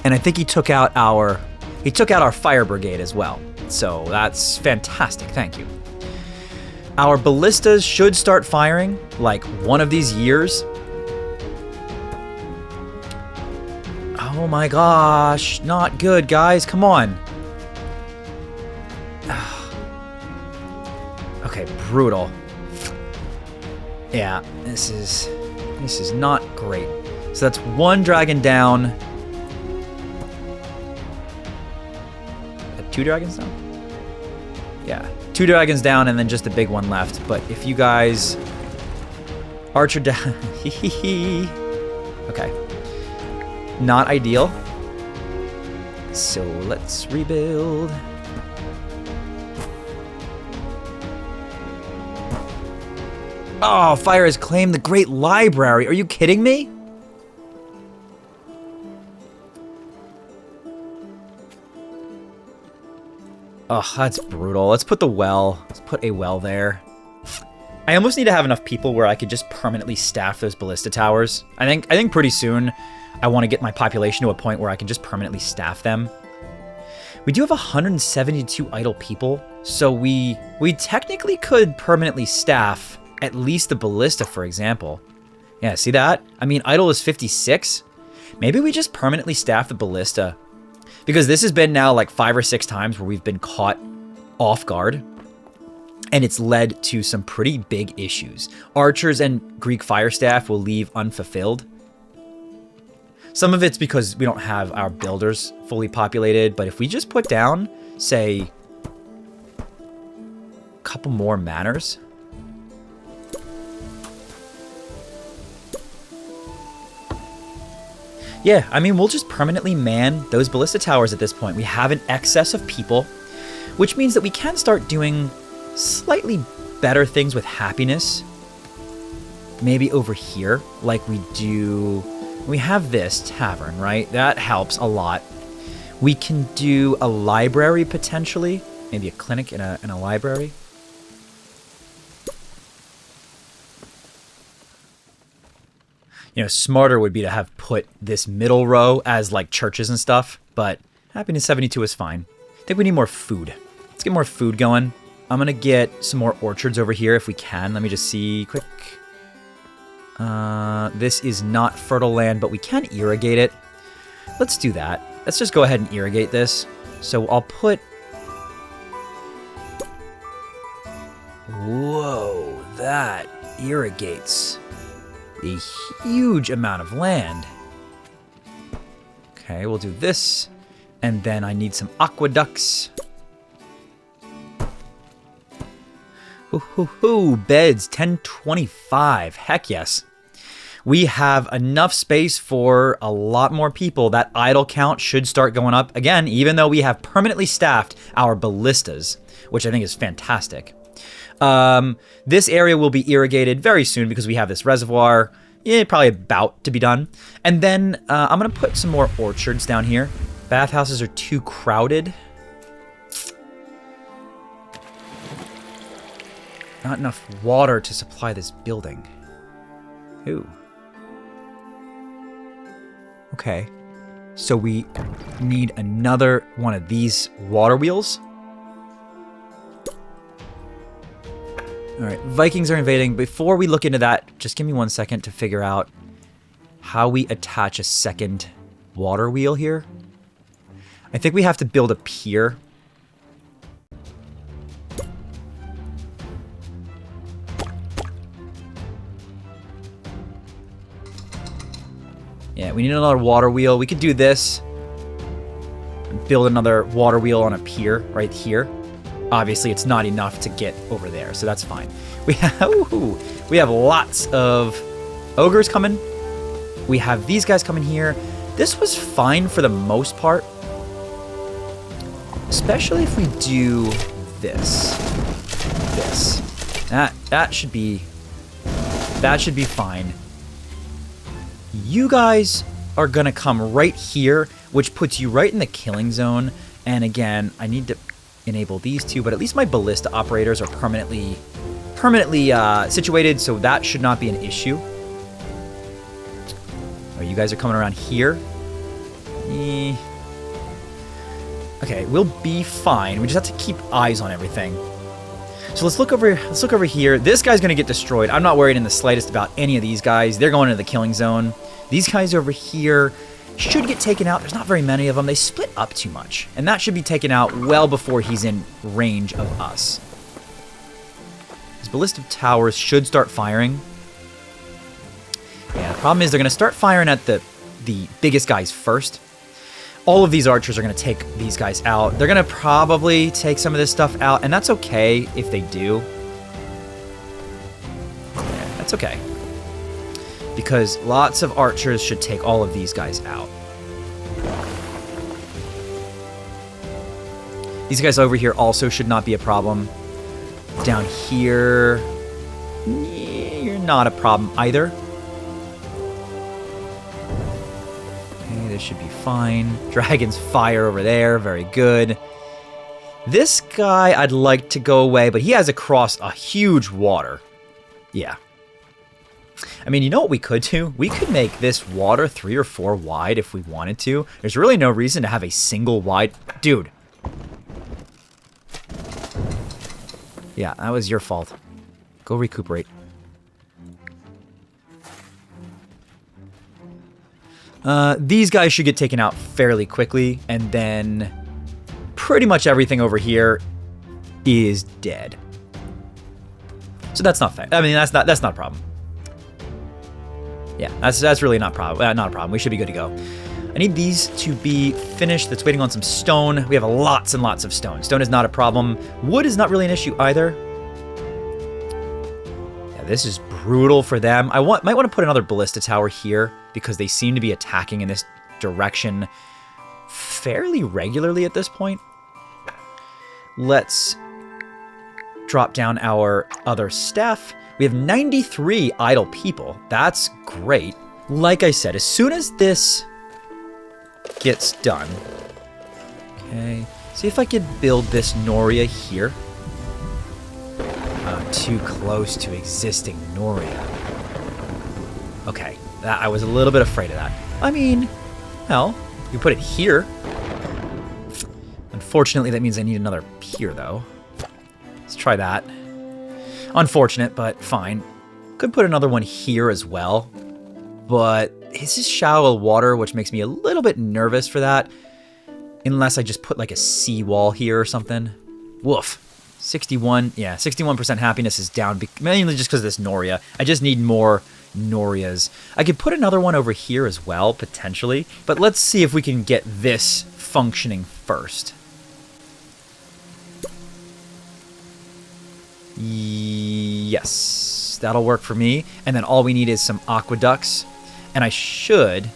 And I think he took out our fire brigade as well. So that's fantastic. Thank you. Our ballistas should start firing like one of these years. Oh my gosh. Not good, guys. Come on. Okay, brutal. Yeah, this is not great. So that's one dragon down. 2 dragons down? Yeah, 2 dragons down and then just a big one left. But if you guys... Archer down... Okay. Not ideal. So let's rebuild. Oh, fire has claimed the Great Library. Are you kidding me? Oh, that's brutal. Let's put the well. Let's put a well there. I almost need to have enough people where I could just permanently staff those ballista towers. I think pretty soon I want to get my population to a point where I can just permanently staff them. We do have 172 idle people, so we technically could permanently staff at least the ballista, for example. Yeah, see that? I mean, idle is 56. Maybe we just permanently staff the ballista. Because this has been now like 5 or 6 times where we've been caught off guard. And it's led to some pretty big issues. Archers and Greek fire staff will leave unfulfilled. Some of it's because we don't have our builders fully populated. But if we just put down, say, a couple more manors. Yeah, I mean, we'll just permanently man those ballista towers at this point. We have an excess of people, which means that we can start doing slightly better things with happiness. Maybe over here, like we do... We have this tavern, right? That helps a lot. We can do a library, potentially. Maybe a clinic and a library. You know, smarter would be to have put this middle row as like churches and stuff, but happiness 72 is fine. I think we need more food. Let's get more food going. I'm gonna get some more orchards over here if we can. Let me just see quick. This is not fertile land, but we can irrigate it. Let's do that. Let's just go ahead and irrigate this. So I'll put... Whoa, that irrigates a huge amount of land. Okay, we'll do this. And then I need some aqueducts. Ooh, beds, 1025. Heck yes. We have enough space for a lot more people. That idle count should start going up again, even though we have permanently staffed our ballistas, which I think is fantastic. This area will be irrigated very soon because we have this reservoir. Yeah, probably about to be done. And then I'm going to put some more orchards down here. Bathhouses are too crowded. Not enough water to supply this building. Ooh. Okay. So we need another one of these water wheels. Alright, Vikings are invading. Before we look into that, just give me 1 second to figure out how we attach a second water wheel here. I think we have to build a pier. Yeah, we need another water wheel. We could do this. Build another water wheel on a pier right here. Obviously, it's not enough to get over there, so that's fine. We have lots of ogres coming. We have these guys coming here. This was fine for the most part. Especially if we do this. That should be fine. You guys are gonna come right here, which puts you right in the killing zone. And again, I need to enable these two, but at least my ballista operators are permanently situated, so that should not be an issue. Oh, you guys are coming around here. Okay, we'll be fine. We just have to keep eyes on everything. So let's look over here. This guy's going to get destroyed. I'm not worried in the slightest about any of these guys. They're going into the killing zone. These guys over here should get taken out. There's not very many of them. They split up too much. And that should be taken out well before he's in range of us. These ballistic towers should start firing. Yeah, the problem is they're going to start firing at the biggest guys first. All of these archers are going to take these guys out. They're going to probably take some of this stuff out, and that's okay if they do. Yeah, that's okay. Because lots of archers should take all of these guys out. These guys over here also should not be a problem. Down here, you're not a problem either. This should be fine. Dragon's fire over there. Very good. This guy, I'd like to go away, but he has to cross a huge water. Yeah. I mean, you know what we could do? We could make this water 3 or 4 wide if we wanted to. There's really no reason to have a single wide... Dude. Yeah, that was your fault. Go recuperate. These guys should get taken out fairly quickly, and then pretty much everything over here is dead. So that's not fair. I mean, that's not a problem. Yeah, that's really not a problem. We should be good to go. I need these to be finished. That's waiting on some stone. We have lots and lots of stone. Stone is not a problem. Wood is not really an issue either. Yeah, this is brutal for them. I might want to put another ballista tower here because they seem to be attacking in this direction fairly regularly at this point. Let's drop down our other staff. We have 93 idle people. That's great. Like I said, as soon as this gets done... Okay, see if I could build this Noria here. Too close to existing Noria. Okay, I was a little bit afraid of that. I mean, well, you put it here. Unfortunately, that means I need another pier, though. Let's try that. Unfortunate, but fine. Could put another one here as well. But this is shallow water, which makes me a little bit nervous for that. Unless I just put like a seawall here or something. Woof. 61, yeah, 61% happiness is down, mainly just because of this Noria. I just need more Norias. I could put another one over here as well, potentially. But let's see if we can get this functioning first. Yes, that'll work for me. And then all we need is some aqueducts. And I should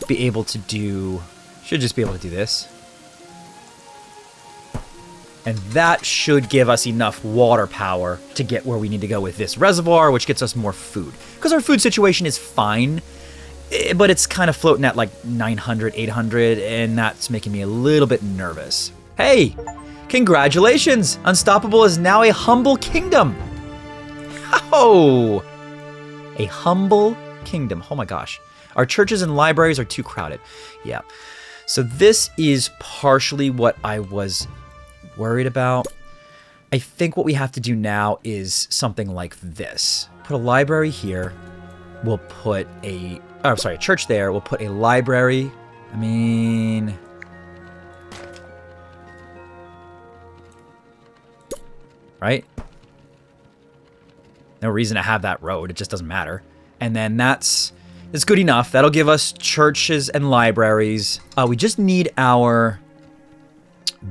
be able to do... Should just be able to do this. And that should give us enough water power to get where we need to go with this reservoir, which gets us more food. Because our food situation is fine, but it's kind of floating at like 900, 800, and that's making me a little bit nervous. Hey, congratulations! Unstoppable is now a humble kingdom. Oh, a humble kingdom. Oh my gosh. Our churches and libraries are too crowded. Yeah. So this is partially what I was worried about. I think what we have to do now is something like this. Put a library here. We'll put a church there. We'll put a library. I mean... Right? No reason to have that road. It just doesn't matter. And then it's good enough. That'll give us churches and libraries. We just need our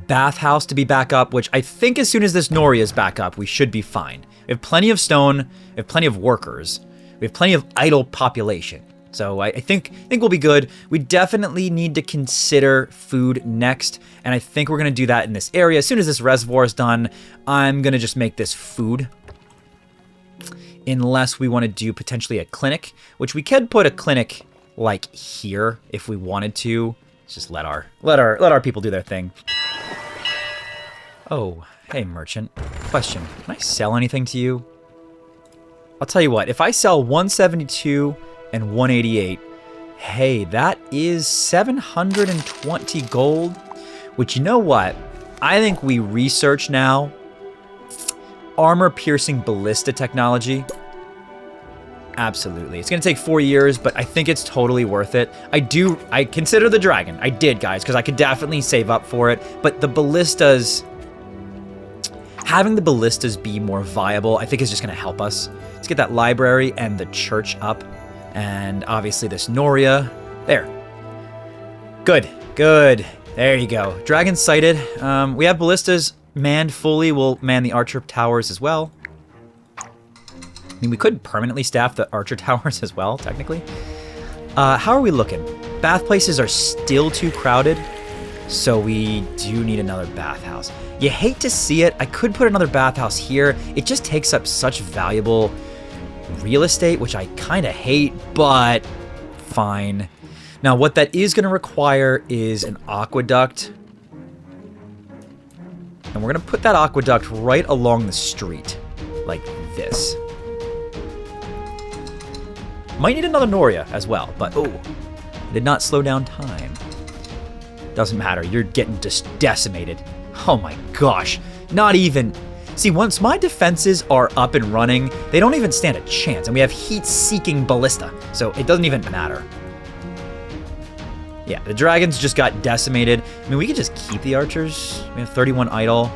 bathhouse to be back up, which I think as soon as this Noria is back up, we should be fine. We have plenty of stone. We have plenty of workers. We have plenty of idle population. So I think we'll be good. We definitely need to consider food next, and I think we're going to do that in this area. As soon as this reservoir is done, I'm going to just make this food. Unless we want to do potentially a clinic, which we could put a clinic like here if we wanted to. Let's just let our people do their thing. Oh, hey merchant. Question, can I sell anything to you? I'll tell you what, if I sell 172 and 188, hey, that is 720 gold. Which, you know what? I think we research now armor-piercing ballista technology. Absolutely. It's going to take 4 years, but I think it's totally worth it. I consider the dragon. I did, guys, because I could definitely save up for it. But the ballistas, having the ballistas be more viable, I think is just going to help us. Let's get that library and the church up. And obviously this Noria. There. Good. Good. There you go. Dragon sighted. We have ballistas manned fully. We'll man the archer towers as well. I mean, we could permanently staff the archer towers as well, technically. How are we looking? Bath places are still too crowded, so we do need another bathhouse. You hate to see it. I could put another bathhouse here. It just takes up such valuable real estate, which I kind of hate, but fine. Now, what that is going to require is an aqueduct. And we're going to put that aqueduct right along the street, like this. Might need another Noria as well, but oh, did not slow down time. Doesn't matter, you're getting just decimated. Oh my gosh, not even. See, once my defenses are up and running, they don't even stand a chance, and we have heat-seeking ballista, so it doesn't even matter. Yeah, the dragons just got decimated. I mean, we could just keep the archers. We have 31 idle.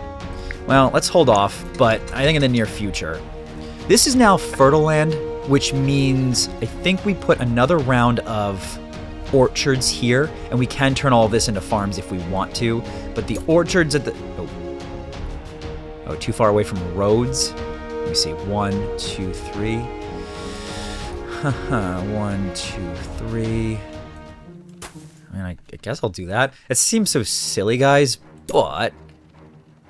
Well, let's hold off, but I think in the near future. This is now fertile land, which means I think we put another round of orchards here, and we can turn all of this into farms if we want to. But the orchards at the... Oh, too far away from roads. Let me see. 1, 2, 3. 1, 2, 3. I mean, I guess I'll do that. It seems so silly, guys, but...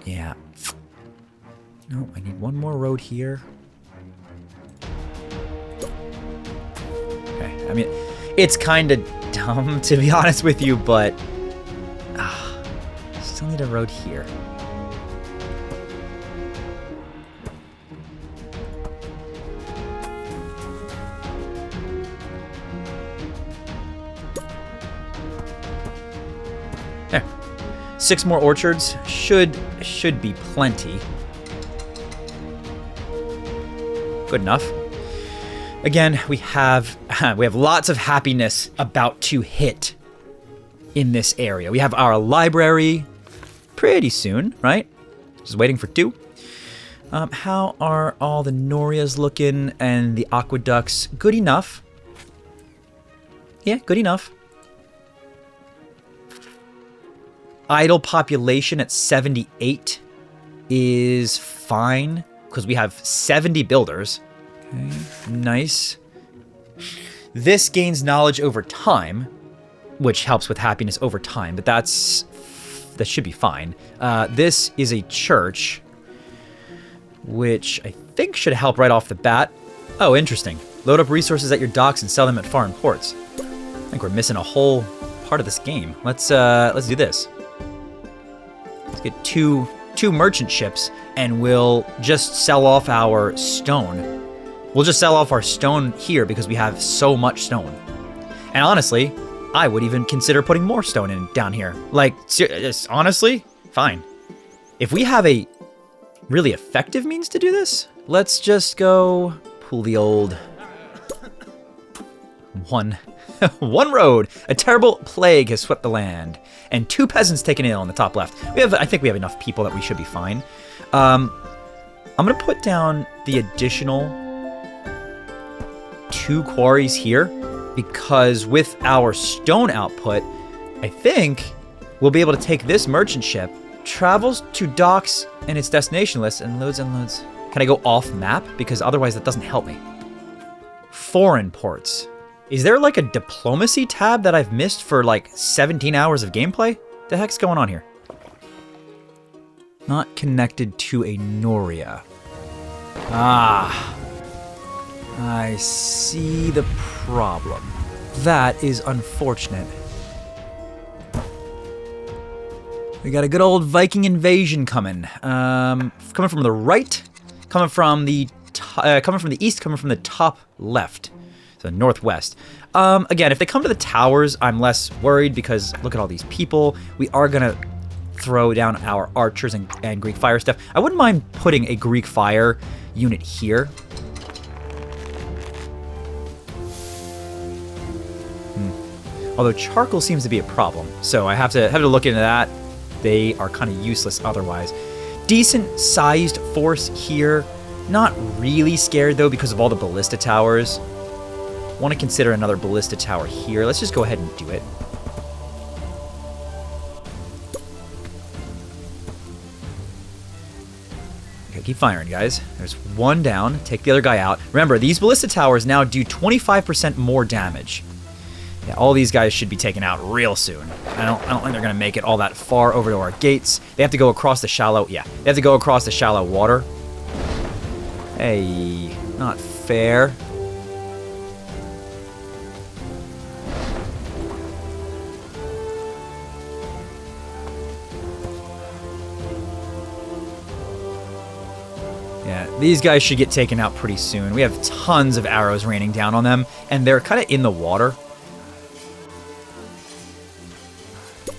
Yeah. No, I need one more road here. I mean, it's kind of dumb, to be honest with you, but still need a road here. There. 6 more orchards should be plenty. Good enough. Again, we have lots of happiness about to hit in this area. We have our library pretty soon, right? Just waiting for 2. How are all the Norias looking and the aqueducts? Good enough. Yeah, good enough. Idle population at 78 is fine because we have 70 builders. Okay, nice. This gains knowledge over time, which helps with happiness over time, but that should be fine. This is a church, which I think should help right off the bat. Oh, interesting. Load up resources at your docks and sell them at foreign ports. I think we're missing a whole part of this game. Let's do this. Let's get two merchant ships, and we'll just sell off our stone. We'll just sell off our stone here because we have so much stone. And honestly, I would even consider putting more stone in down here. Like, honestly, fine. If we have a really effective means to do this, let's just go pull the old one road. A terrible plague has swept the land, and 2 peasants taken ill on the top left. I think we have enough people that we should be fine. I'm gonna put down the additional 2 quarries here, because with our stone output, I think we'll be able to take this merchant ship, travels to docks in its destination list, and loads and loads. Can I go off map? Because otherwise that doesn't help me. Foreign ports. Is there like a diplomacy tab that I've missed for like 17 hours of gameplay? The heck's going on here? Not connected to a Noria. Ah. I see the problem. That is unfortunate. We got a good old Viking invasion coming. Coming from the right, coming from the east, coming from the top left. So northwest. Again, if they come to the towers, I'm less worried because look at all these people. We are gonna throw down our archers and Greek fire stuff. I wouldn't mind putting a Greek fire unit here. Although charcoal seems to be a problem, so I have to look into that. They are kind of useless otherwise. Decent sized force here. Not really scared though because of all the ballista towers. Want to consider another ballista tower here. Let's just go ahead and do it. Okay, keep firing, guys. There's one down. Take the other guy out. Remember, these ballista towers now do 25% more damage. Yeah, all these guys should be taken out real soon. I don't think they're gonna make it all that far over to our gates. They have to go across the shallow. Yeah, they have to go across the shallow water. Hey, not fair. Yeah, these guys should get taken out pretty soon. We have tons of arrows raining down on them, and they're kind of in the water,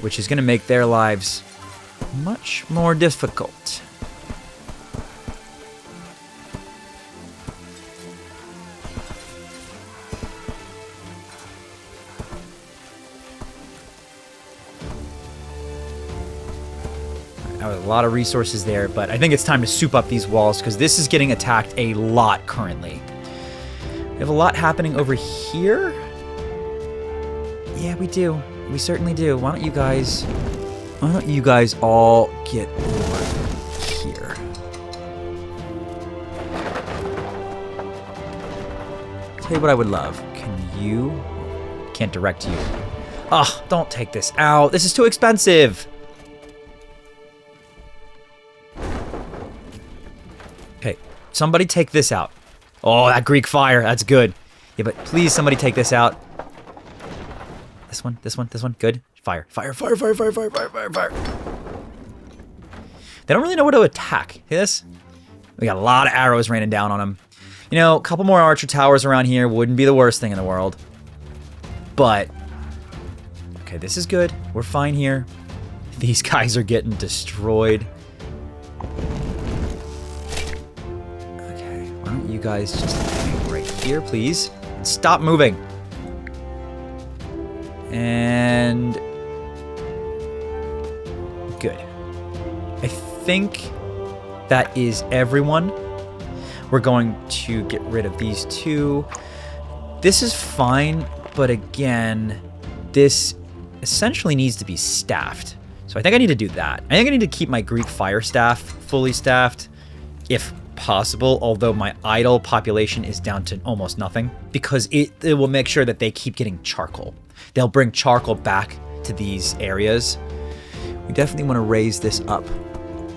which is going to make their lives much more difficult. That was a lot of resources there, but I think it's time to soup up these walls because this is getting attacked a lot currently. We have a lot happening over here. Yeah, we do. We certainly do. Why don't you guys all get over here? Tell you what I would love. Can't direct you. Ugh, don't take this out. This is too expensive. Okay, somebody take this out. Oh, that Greek fire, that's good. Yeah, but please somebody take this out. This one, good. Fire. They don't really know where to attack. Hear this? We got a lot of arrows raining down on them. You know, a couple more archer towers around here wouldn't be the worst thing in the world. But, okay, this is good. We're fine here. These guys are getting destroyed. Okay, why don't you guys just hang right here, please? And stop moving. And good. I think that is everyone. We're going to get rid of these two. This is fine, but again, this essentially needs to be staffed. So I think I need to do that. I think I need to keep my Greek fire staff fully staffed, if possible, although my idle population is down to almost nothing, because it will make sure that they keep getting charcoal. They'll bring charcoal back to these areas. We definitely want to raise this up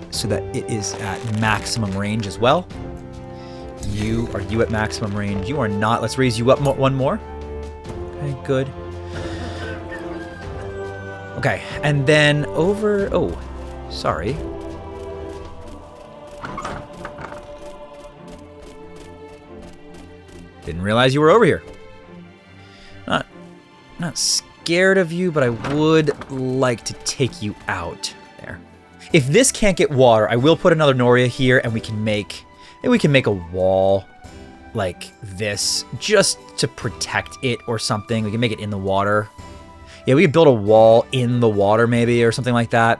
so that it is at maximum range as well. Are you at maximum range? You are not. Let's raise you up one more. Okay, good. Okay, and then over... Oh, sorry. Didn't realize you were over here. Not scared of you, but I would like to take you out there. If this can't get water, I will put another Noria here, and maybe we can make a wall like this just to protect it or something. We can make it in the water. Yeah, we could build a wall in the water maybe or something like that.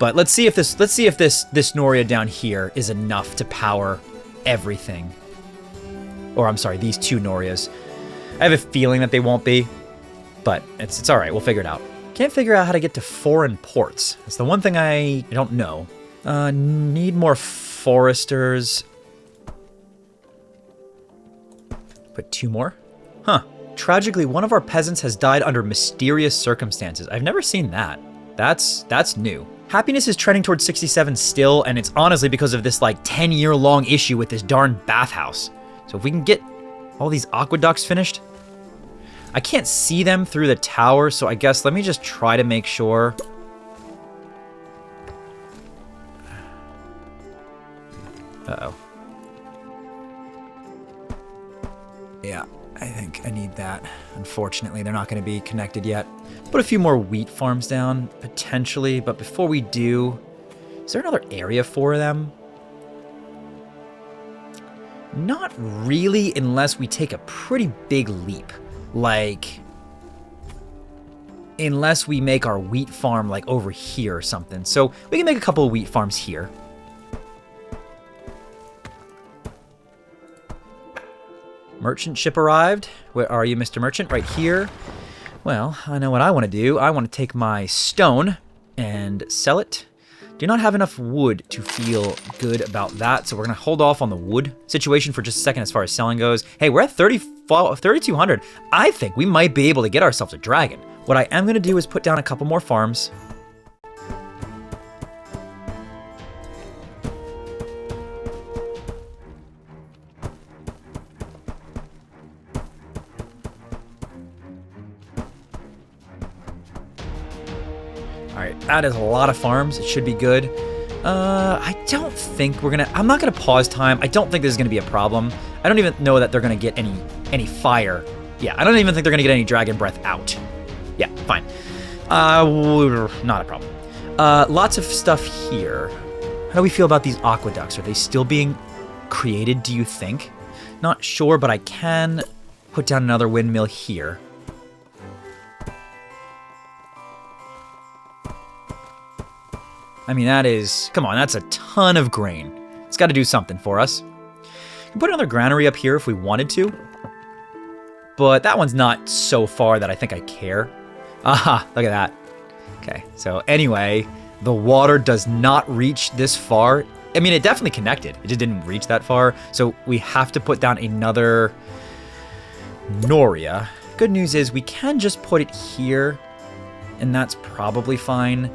But let's see if this Noria down here is enough to power everything. Or I'm sorry, these two Norias. I have a feeling that they won't be. But it's all right. We'll figure it out. Can't figure out how to get to foreign ports. It's the one thing I don't know. Need more foresters. Put two more. Huh. Tragically, one of our peasants has died under mysterious circumstances. I've never seen that. That's new. Happiness is trending towards 67 still, and it's honestly because of this like 10-year-long issue with this darn bathhouse. So if we can get all these aqueducts finished. I can't see them through the tower, so I guess let me just try to make sure. Uh-oh. Yeah, I I think I need that. Unfortunately, they're not going to be connected yet. Put a few more wheat farms down, potentially, but before we do, is there another area for them? Not really, unless we take a pretty big leap. Like, unless we make our wheat farm like over here or something. So we can make a couple of wheat farms here. Merchant ship arrived. Where are you, Mr. Merchant? Right here. Well, I know what I want to do. I want to take my stone and sell it. Do not have enough wood to feel good about that, so we're going to hold off on the wood situation for just a second as far as selling goes. Hey, we're at 3,200. I think we might be able to get ourselves a dragon. What I am going to do is put down a couple more farms. Alright, that is a lot of farms. It should be good. I don't think we're gonna... I'm not gonna pause time. I don't think this is gonna be a problem. I don't even know that they're gonna get any fire. Yeah, I don't even think they're gonna get any dragon breath out. Yeah, fine. Not a problem. Lots of stuff here. How do we feel about these aqueducts? Are they still being created, do you think? Not sure, but I can put down another windmill here. I mean, that is... Come on, that's a ton of grain. It's got to do something for us. We can put another granary up here if we wanted to. But that one's not so far that I think I care. Aha, look at that. Okay, so anyway, the water does not reach this far. I mean, it definitely connected. It just didn't reach that far. So we have to put down another Noria. Good news is we can just put it here, and that's probably fine.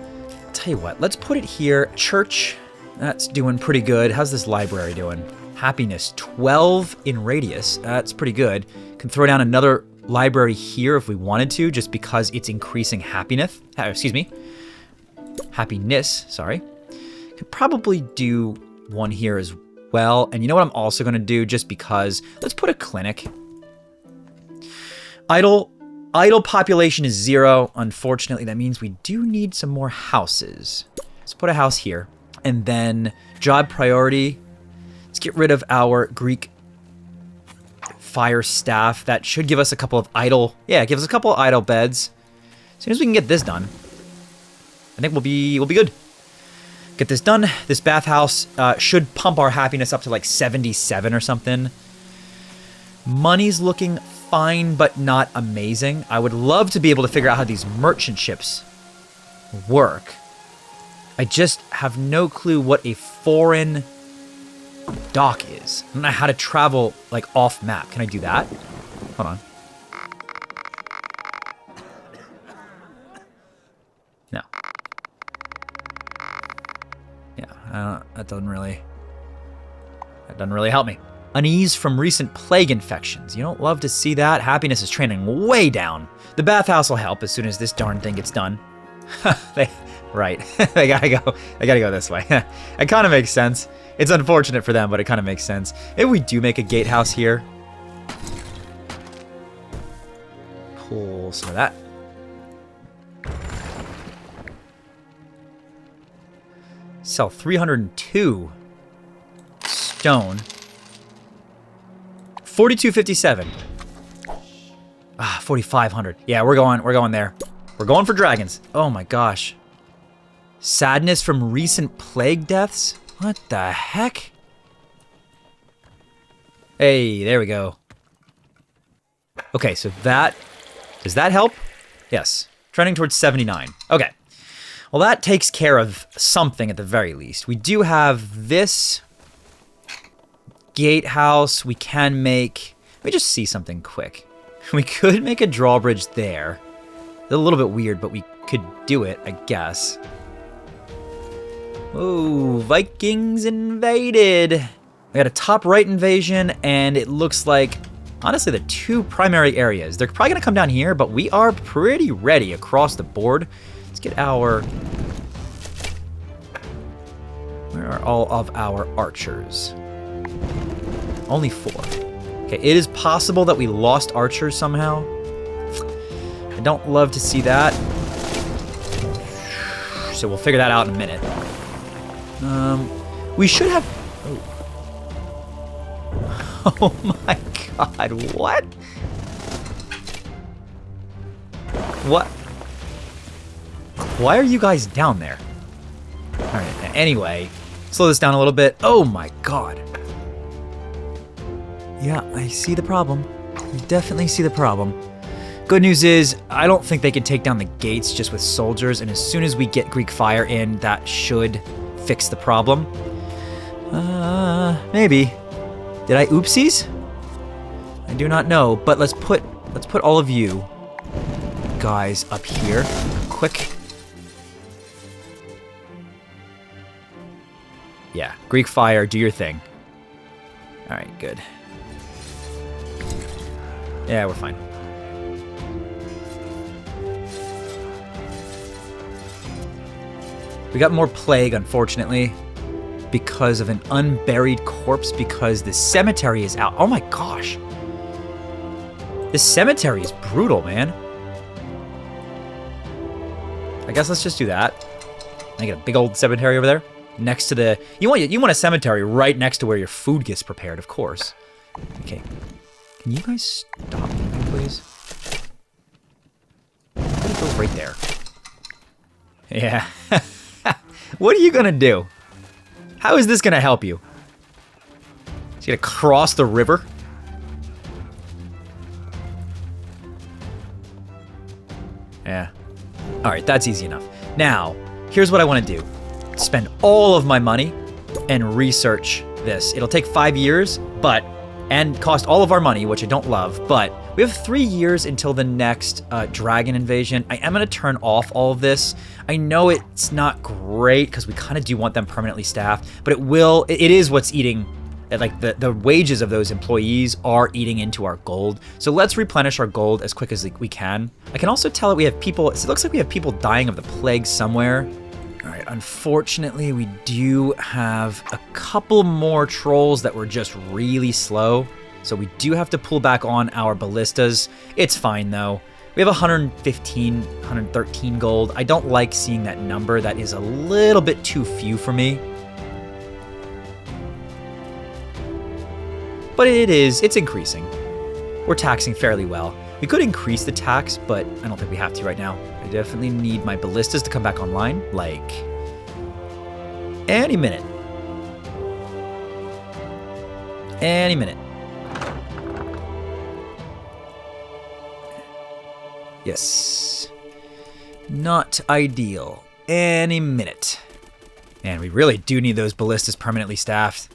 Tell you what, let's put it here. Church, that's doing pretty good. How's this library doing? Happiness, 12 in radius. That's pretty good. Can throw down another library here if we wanted to, just because it's increasing happiness. Happiness, sorry. Could probably do one here as well. And you know what I'm also going to do, just because? Let's put a clinic. Idle population is 0. Unfortunately, that means we do need some more houses. Let's put a house here. And then job priority. Let's get rid of our Greek fire staff. That should give us a couple of idle... Yeah, it gives us a couple of idle beds. As soon as we can get this done, I think we'll be good. Get this done. This bathhouse should pump our happiness up to like 77 or something. Money's looking fine, but not amazing. I would love to be able to figure out how these merchant ships work. I just have no clue what a foreign dock is. I don't know how to travel like off map. Can I do that? Hold on. No. Yeah, that doesn't really help me. Unease from recent plague infections. You don't love to see that. Happiness is trending way down. The bathhouse will help as soon as this darn thing gets done. Right. They gotta go this way. It kind of makes sense. It's unfortunate for them, but it kind of makes sense. Maybe we do make a gatehouse here. Pull some of that. Sell 302 stone. 4257. 4,500. Yeah, we're going there. We're going for dragons. Oh my gosh. Sadness from recent plague deaths? What the heck? Hey, there we go. Okay, so does that help? Yes. Trending towards 79. Okay. Well, that takes care of something at the very least. We do have this gatehouse. We can make... Let me just see something quick. We could make a drawbridge there. It's a little bit weird, but we could do it, I guess. Oh, Vikings invaded. We got a top right invasion, and it looks like, honestly, the two primary areas. They're probably going to come down here, but we are pretty ready across the board. Let's get our... Where are all of our archers? Only 4. Okay, it is possible that we lost archers somehow. I don't love to see that. So we'll figure that out in a minute. We should have... Oh. Oh my god, what? What? Why are you guys down there? Alright, anyway, slow this down a little bit. Oh my god. Yeah, I see the problem. I definitely see the problem. Good news is, I don't think they can take down the gates just with soldiers, and as soon as we get Greek fire in, that should fix the problem. Maybe. Did I oopsies? I do not know, but let's put all of you guys up here. Quick. Yeah, Greek fire, do your thing. Alright, good. Yeah, we're fine. We got more plague, unfortunately, because of an unburied corpse, because the cemetery is out. Oh my gosh. This cemetery is brutal, man. I guess let's just do that. I get a big old cemetery over there next to the... You want a cemetery right next to where your food gets prepared, of course. Okay. Can you guys stop moving, please? I'm gonna go right there. Yeah. What are you gonna do? How is this gonna help you? Is he gonna cross the river? Yeah. Alright, that's easy enough. Now, here's what I want to do. Spend all of my money and research this. It'll take 5 years, and cost all of our money, which I don't love, but we have 3 years until the next dragon invasion. I am going to turn off all of this. I know it's not great because we kind of do want them permanently staffed, but it is what's eating, like the wages of those employees are eating into our gold. So let's replenish our gold as quick as we can. I can also tell that we have people, it looks like we have people dying of the plague somewhere. All right, unfortunately, we do have a couple more trolls that were just really slow. So we do have to pull back on our ballistas. It's fine, though. We have 115, 113 gold. I don't like seeing that number. That is a little bit too few for me. But it's increasing. We're taxing fairly well. We could increase the tax, but I don't think we have to right now. I definitely need my ballistas to come back online, like, any minute. Any minute. Yes. Not ideal. Any minute. Man, we really do need those ballistas permanently staffed.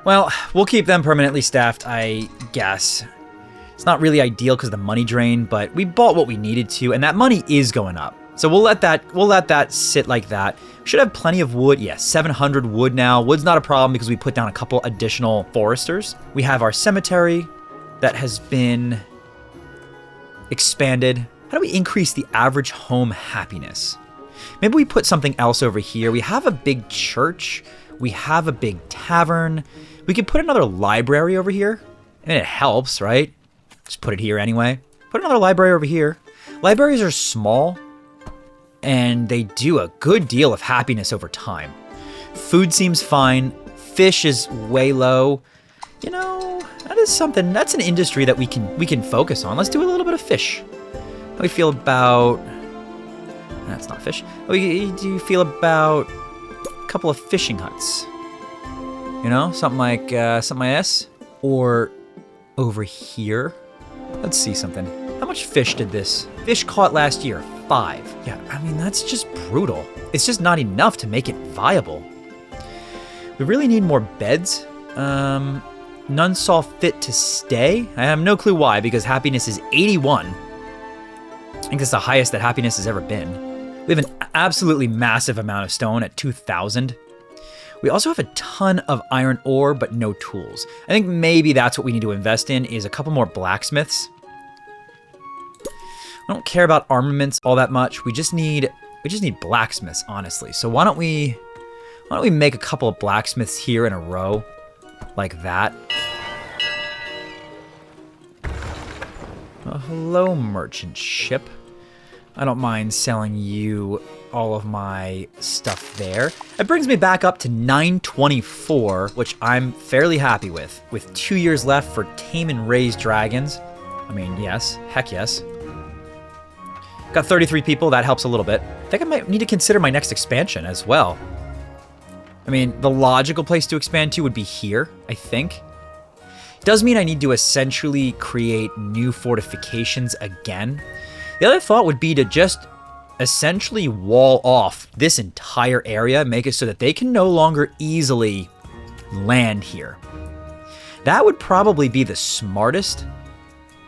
Well, we'll keep them permanently staffed, I guess. It's not really ideal because of the money drain, but we bought what we needed to, and that money is going up. So we'll let that sit like that. We should have plenty of wood. Yeah, 700 wood now. Wood's not a problem because we put down a couple additional foresters. We have our cemetery that has been expanded. How do we increase the average home happiness? Maybe we put something else over here. We have a big church. We have a big tavern. We could put another library over here. I mean, it helps, right? Just put it here anyway. Put another library over here. Libraries are small, and they do a good deal of happiness over time. Food seems fine. Fish is way low. You know, that is something. That's an industry that we can focus on. Let's do a little bit of fish. How do we feel about? That's not fish. How do you feel about a couple of fishing huts? You know, something like this, or over here. Let's see something. How much fish did this fish caught last year? 5. Yeah, I mean, that's just brutal. It's just not enough to make it viable. We really need more beds. None saw fit to stay. I have no clue why, because happiness is 81. I think that's the highest that happiness has ever been. We have an absolutely massive amount of stone at 2,000. We also have a ton of iron ore, but no tools. I think maybe that's what we need to invest in, is a couple more blacksmiths. I don't care about armaments all that much. We just need blacksmiths, honestly. So why don't we make a couple of blacksmiths here in a row, like that. Hello, merchant ship. I don't mind selling you all of my stuff there. It brings me back up to 924, which I'm fairly happy with 2 years left for tame and raise dragons. I mean, yes, heck yes. Got 33 people, that helps a little bit. I think I might need to consider my next expansion as well. I mean, the logical place to expand to would be here, I think. Does mean I need to essentially create new fortifications again. The other thought would be to just essentially wall off this entire area, make it so that they can no longer easily land here. That would probably be the smartest.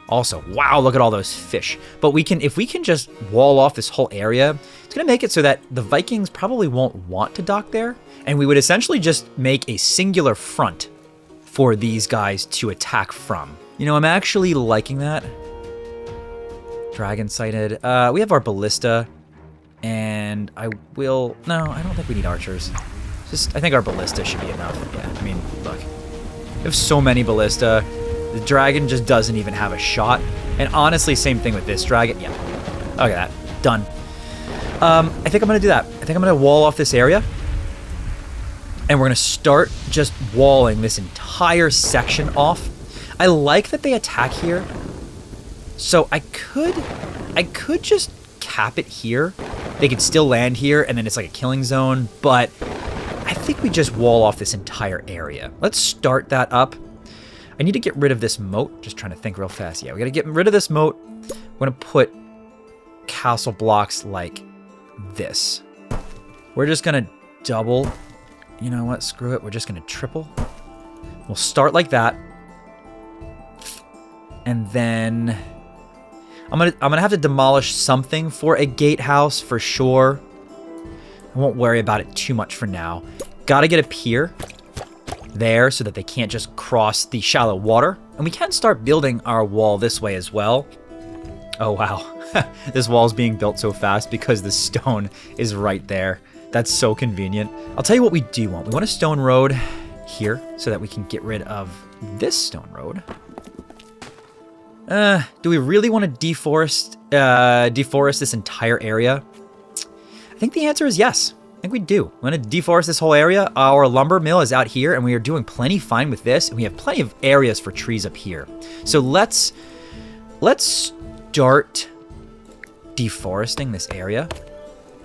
Also, wow, look at all those fish. But if we can just wall off this whole area, it's gonna make it so that the Vikings probably won't want to dock there, and we would essentially just make a singular front for these guys to attack from. You know, I'm actually liking that. Dragon sighted. We have our ballista, and no, I don't think we need archers. I think our ballista should be enough. Yeah, I mean, look, we have so many ballista. The dragon just doesn't even have a shot. And honestly, same thing with this dragon. Yeah, look at that, done. I think I'm gonna do that. I think I'm gonna wall off this area, and we're gonna start just walling this entire section off. I like that they attack here. So I could just cap it here. They could still land here, and then it's like a killing zone, but I think we just wall off this entire area. Let's start that up. I need to get rid of this moat. Just trying to think real fast. Yeah, we gotta get rid of this moat. We're gonna put castle blocks like this. We're just gonna double. You know what? Screw it. We're just gonna triple. We'll start like that. And then I'm gonna have to demolish something for a gatehouse for sure. I won't worry about it too much for now. Gotta get a pier there so that they can't just cross the shallow water. And we can start building our wall this way as well. Oh wow, this wall's being built so fast because the stone is right there. That's so convenient. I'll tell you what we do want. We want a stone road here so that we can get rid of this stone road. Do we really want to deforest this entire area? I think the answer is yes. I think we do. We're going to deforest this whole area. Our lumber mill is out here, and we are doing plenty fine with this, and we have plenty of areas for trees up here. So let's start deforesting this area.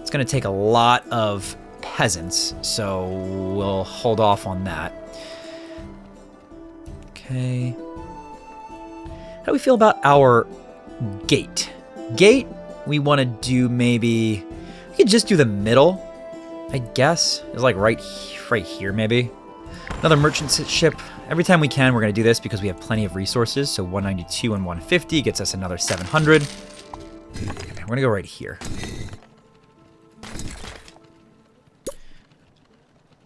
It's going to take a lot of peasants, so we'll hold off on that. Okay. How do we feel about our gate? Gate, we want to do maybe... We could just do the middle, I guess. It's like right here, maybe. Another merchant ship. Every time we can, we're going to do this because we have plenty of resources. So 192 and 150 gets us another 700. Okay, we're going to go right here.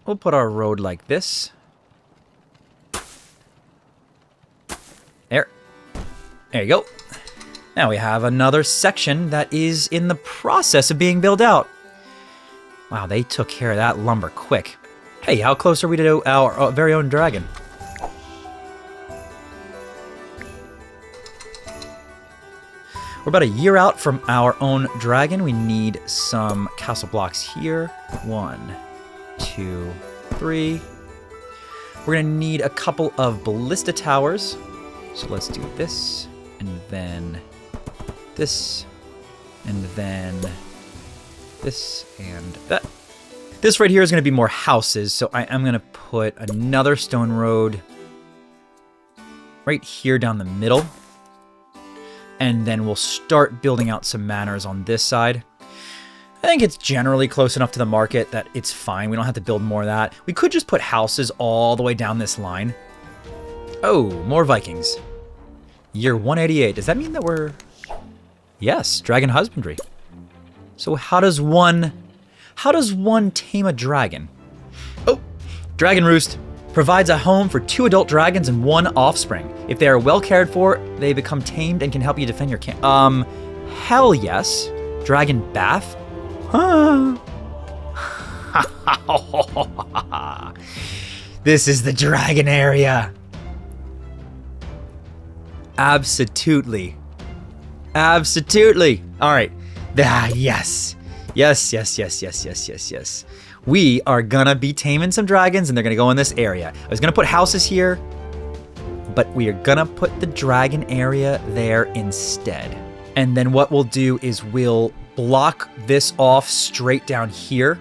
We'll put our road like this. There you go. Now we have another section that is in the process of being built out. Wow, they took care of that lumber quick. Hey, how close are we to our very own dragon? We're about a year out from our own dragon. We need some castle blocks here. 1, 2, 3. We're gonna need a couple of ballista towers. So let's do this. And then this, and then this, and that. This right here is going to be more houses, so I am going to put another stone road right here down the middle. And then we'll start building out some manors on this side. I think it's generally close enough to the market that it's fine. We don't have to build more of that. We could just put houses all the way down this line. Oh, more Vikings. Year 188. Does that mean that we're... Yes, dragon husbandry. So how does one tame a dragon? Oh, Dragon Roost provides a home for 2 adult dragons and 1 offspring. If they are well cared for, they become tamed and can help you defend your camp. Hell yes. Dragon Bath? Huh. This is the dragon area. Absolutely. Absolutely. All right. Yes. Yes. We are gonna be taming some dragons and they're gonna go in this area. I was gonna put houses here, but we are gonna put the dragon area there instead. And then what we'll do is we'll block this off straight down here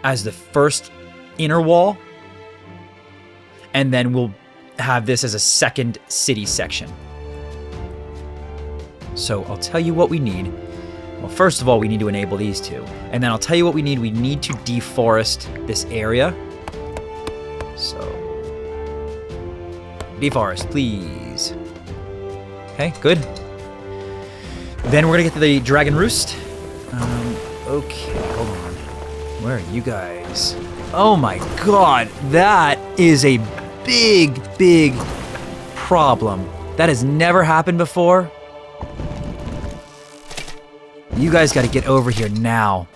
as the first inner wall. And then we'll have this as a second city section. So I'll tell you what we need. Well, first of all, we need to enable these 2. And then I'll tell you what we need. We need to deforest this area. So, deforest, please. Okay, good. Then we're gonna get to the Dragon Roost. Okay, hold on. Where are you guys? Oh my god, that is a big problem. That has never happened before. You guys got to get over here now.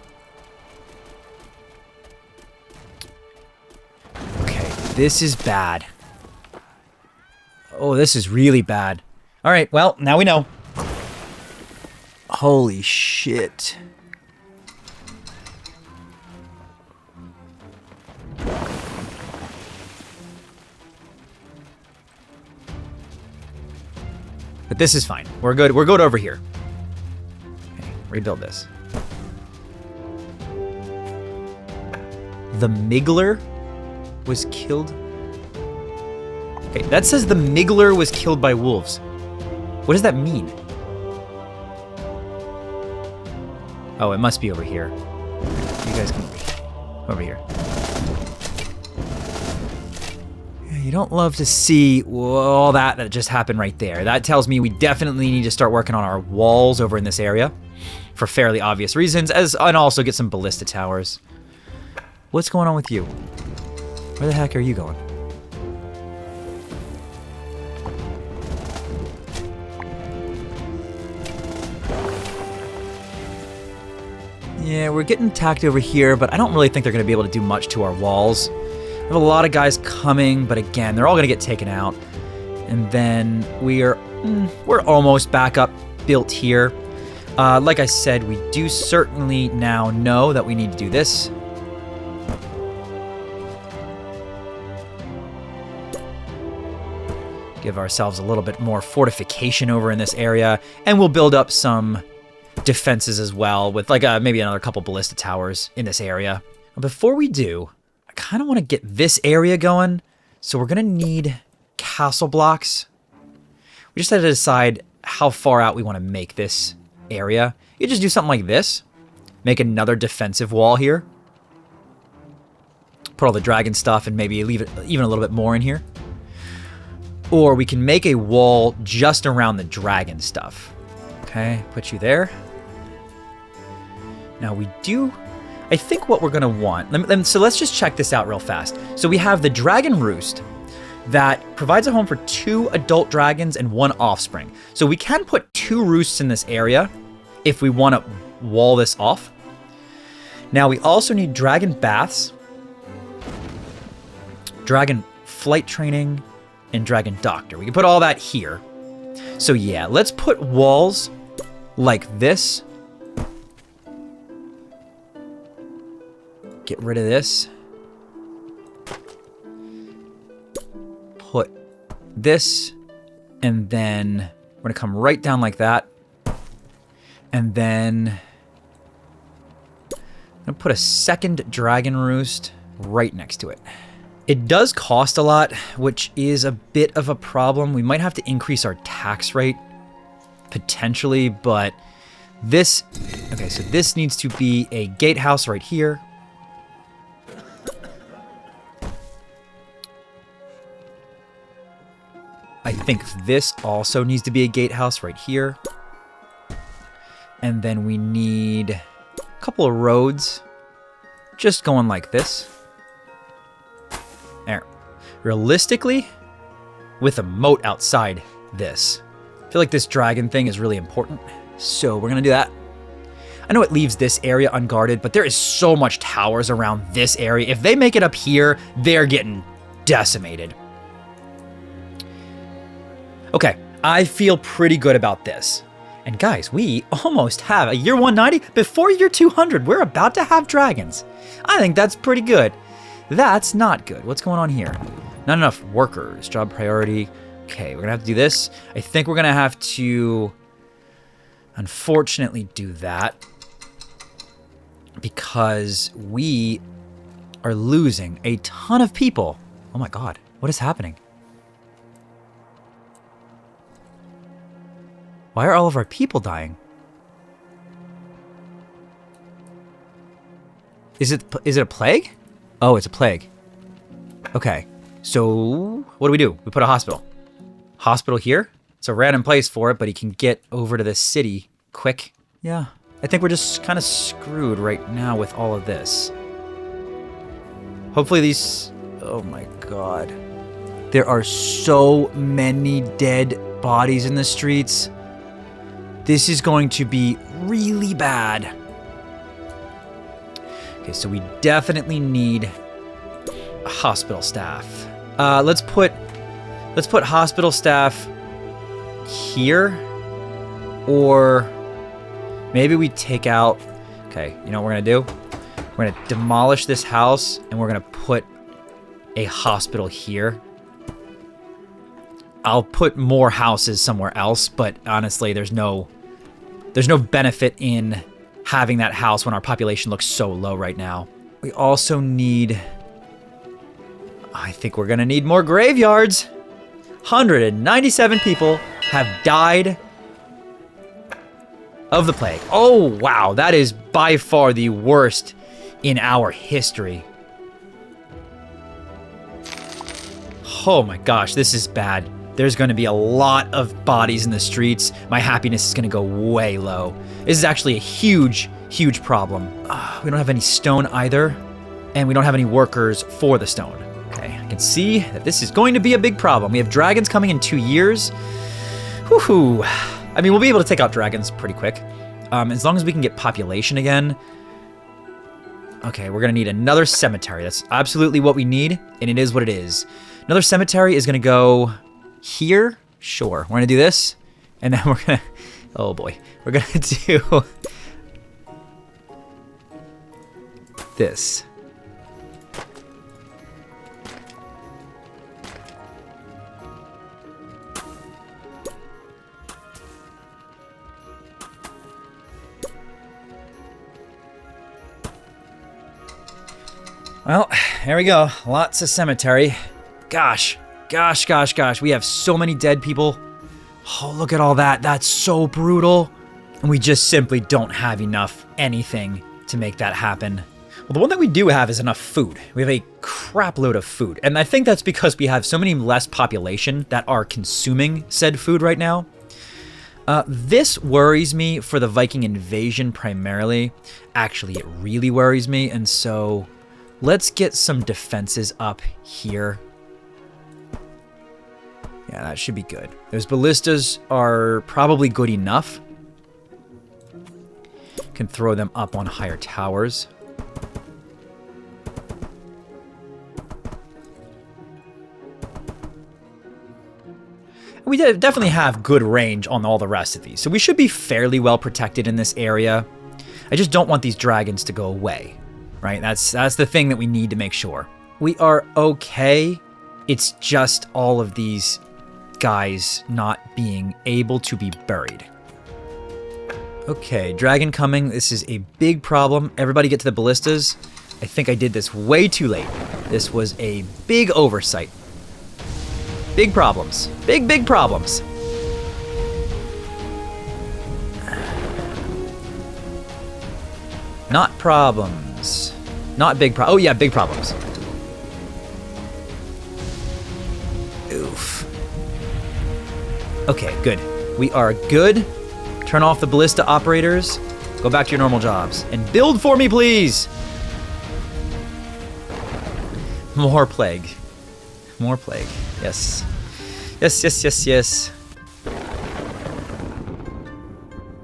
Okay, this is bad. Oh, this is really bad. All right, well, now we know. Holy shit. But this is fine. We're good. We're good over here. Rebuild this. The Miggler was killed. Okay, that says the Miggler was killed by wolves. What does that mean? Oh, it must be over here. You guys come over here. You don't love to see all that just happened right there. That tells me we definitely need to start working on our walls over in this area. For fairly obvious reasons, and also get some ballista towers. What's going on with you? Where the heck are you going? Yeah, we're getting attacked over here, but I don't really think they're going to be able to do much to our walls. We have a lot of guys coming, but again, they're all going to get taken out. And then we're almost back up built here. Like I said, we do certainly now know that we need to do this. Give ourselves a little bit more fortification over in this area, and we'll build up some defenses as well with like maybe another couple ballista towers in this area. Before we do, I kind of want to get this area going, so we're going to need castle blocks. We just had to decide how far out we want to make this area. You just do something like this. Make another defensive wall here. Put all the dragon stuff and maybe leave it even a little bit more in here. Or we can make a wall just around the dragon stuff. Okay, put you there. Now we do, I think what we're gonna want, so let's just check this out real fast. So we have the Dragon Roost that provides a home for 2 adult dragons and 1 offspring. So we can put 2 roosts in this area if we want to wall this off. Now we also need dragon baths, dragon flight training, and dragon doctor. We can put all that here. So yeah, let's put walls like this. Get rid of this. Put this, and then we're gonna come right down like that. And then I'm gonna put a second dragon roost right next to it. It does cost a lot, which is a bit of a problem. We might have to increase our tax rate, potentially, but this, okay, so this needs to be a gatehouse right here. I think this also needs to be a gatehouse right here. And then we need a couple of roads just going like this. realistically, with a moat outside this. I feel like this dragon thing is really important, so we're gonna do that. I know it leaves this area unguarded, but there is so much towers around this area. If they make it up here, they're getting decimated. Okay, I feel pretty good about this. And guys, we almost have a year 190 before year 200. We're about to have dragons. I think that's pretty good. That's not good. What's going on here? Not enough workers. Job priority. Okay, we're gonna have to do this. I think we're gonna have to, unfortunately, do that because we are losing a ton of people. Oh my God, what is happening? Why are all of our people dying? Is it a plague? Oh, it's a plague. Okay, so what do? We put a hospital. Hospital here? It's a random place for it, but he can get over to the city quick. Yeah, I think we're just kind of screwed right now with all of this. Hopefully these... Oh my God. There are so many dead bodies in the streets. This is going to be really bad. Okay, so we definitely need a hospital staff. Let's put hospital staff here, or maybe we take out. Okay, you know what we're gonna do? We're gonna demolish this house and we're gonna put a hospital here. I'll put more houses somewhere else, but honestly, there's no benefit in having that house when our population looks so low right now. We also need... I think we're gonna need more graveyards. 197 people have died of the plague. Oh, wow. That is by far the worst in our history. Oh my gosh, this is bad. There's going to be a lot of bodies in the streets. My happiness is going to go way low. This is actually a huge, huge problem. We don't have any stone either, and we don't have any workers for the stone. Okay, I can see that this is going to be a big problem. We have dragons coming in 2 years. Woohoo! I mean, we'll be able to take out dragons pretty quick. As long as we can get population again. Okay, we're going to need another cemetery. That's absolutely what we need, and it is what it is. Another cemetery is going to go... here? Sure. We're gonna do this, and then we're gonna... Oh boy. We're gonna do... this. Well, here we go. Lots of cemetery. Gosh. Gosh. We have so many dead people. Oh, look at all that. That's so brutal. And we just simply don't have enough anything to make that happen. Well, the one thing we do have is enough food. We have a crap load of food. And I think that's because we have so many less population that are consuming said food right now. This worries me for the Viking invasion primarily. Actually, it really worries me. And so let's get some defenses up here. Yeah, that should be good. Those ballistas are probably good enough. Can throw them up on higher towers. We definitely have good range on all the rest of these, so we should be fairly well protected in this area. I just don't want these dragons to go away, right? That's the thing that we need to make sure. We are okay. It's just all of these guys not being able to be buried. Okay, dragon coming. This is a big problem. Everybody get to the ballistas. I think I did this way too late. This was a big oversight. Big problems. Big problems. Not problems. Not big problems. Oh yeah, big problems. Oof. Okay, good. We are good. Turn off the ballista operators. Go back to your normal jobs. And build for me, please! More plague. More plague. Yes. Yes, yes, yes, yes.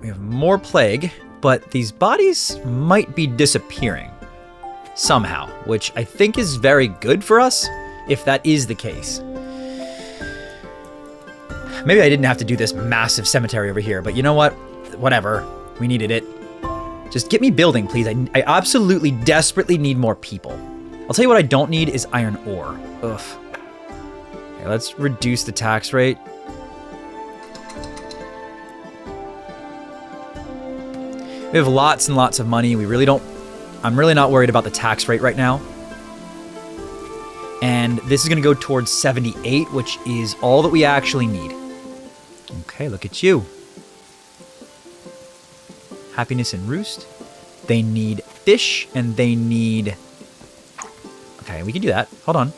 We have more plague, but these bodies might be disappearing somehow, which I think is very good for us, if that is the case. Maybe I didn't have to do this massive cemetery over here, but you know what? Whatever. We needed it. Just get me building, please. I absolutely, desperately need more people. I'll tell you what I don't need is iron ore. Ugh. Okay, let's reduce the tax rate. We have lots and lots of money. We really don't... I'm really not worried about the tax rate right now. And this is going to go towards 78, which is all that we actually need. Okay, look at you. Happiness and Roost. They need fish, and they need... Okay, we can do that. Hold on.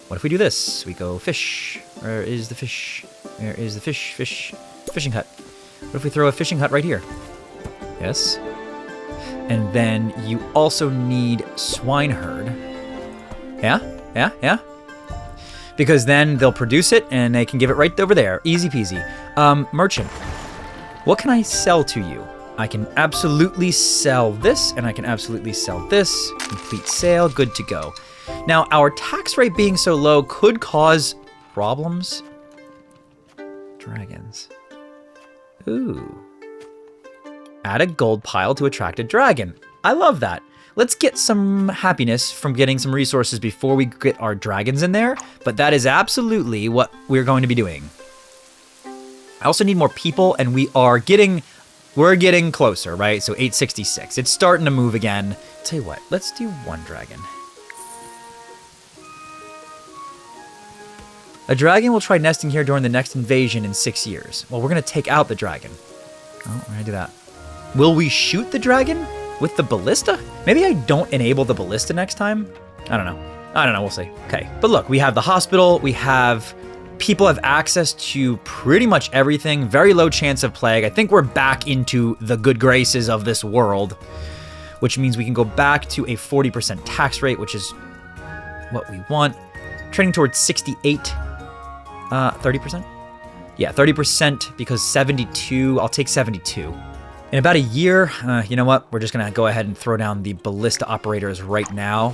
What if we do this? We go fish. Where is the fish? Where is the fish? Fish. Fishing hut. What if we throw a fishing hut right here? Yes. And then you also need swineherd. Yeah? Yeah? Yeah? Because then they'll produce it, and they can give it right over there. Easy peasy. Merchant. What can I sell to you? I can absolutely sell this, and I can absolutely sell this. Complete sale, good to go. Now, our tax rate being so low could cause problems. Dragons. Ooh. Add a gold pile to attract a dragon. I love that. Let's get some happiness from getting some resources before we get our dragons in there, but that is absolutely what we're going to be doing. I also need more people, and we're getting closer, right? So 866. It's starting to move again. Tell you what, let's do one dragon. A dragon will try nesting here during the next invasion in 6 years. Well, we're going to take out the dragon. Oh, we're going to do that. Will we shoot the dragon with the ballista? Maybe I don't enable the ballista next time. I don't know. We'll see. Okay. But look, we have the hospital. We have... People have access to pretty much everything. Very low chance of plague. I think we're back into the good graces of this world, which means we can go back to a 40% tax rate, which is what we want. Trending towards 68. 30%? Yeah, 30% because 72. I'll take 72. In about a year, you know what? We're just going to go ahead and throw down the ballista operators right now.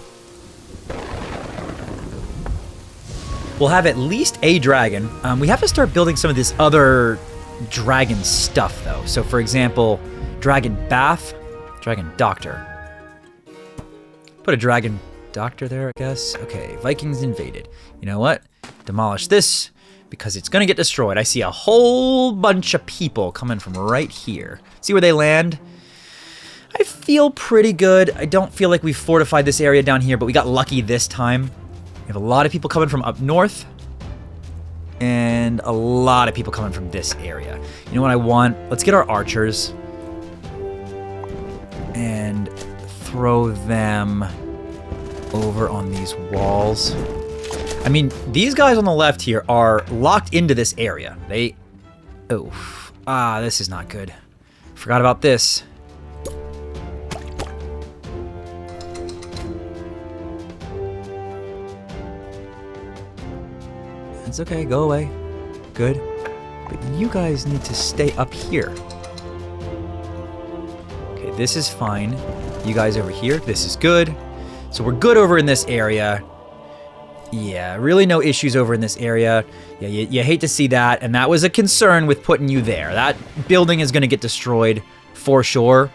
We'll have at least a dragon. We have to start building some of this other dragon stuff, though. So, for example, dragon bath, dragon doctor. Put a dragon doctor there, I guess. Okay, Vikings invaded. You know what? Demolish this because it's going to get destroyed. I see a whole bunch of people coming from right here. See where they land? I feel pretty good. I don't feel like we've fortified this area down here, but we got lucky this time. We have a lot of people coming from up north, and a lot of people coming from this area. You know what I want? Let's get our archers and throw them over on these walls. I mean, these guys on the left here are locked into this area. This is not good. Forgot about this. It's okay, go away. Good. But you guys need to stay up here. Okay, this is fine. You guys over here, this is good. So we're good over in this area. Yeah, really no issues over in this area. Yeah, you hate to see that, and that was a concern with putting you there. That building is going to get destroyed for sure.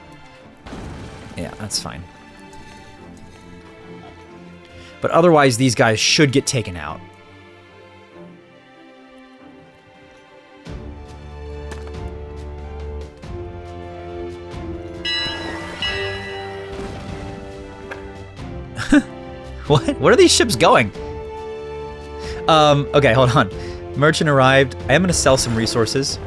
Yeah, that's fine. But otherwise, these guys should get taken out. What? Where are these ships going? Okay, hold on. Merchant arrived. I am going to sell some resources.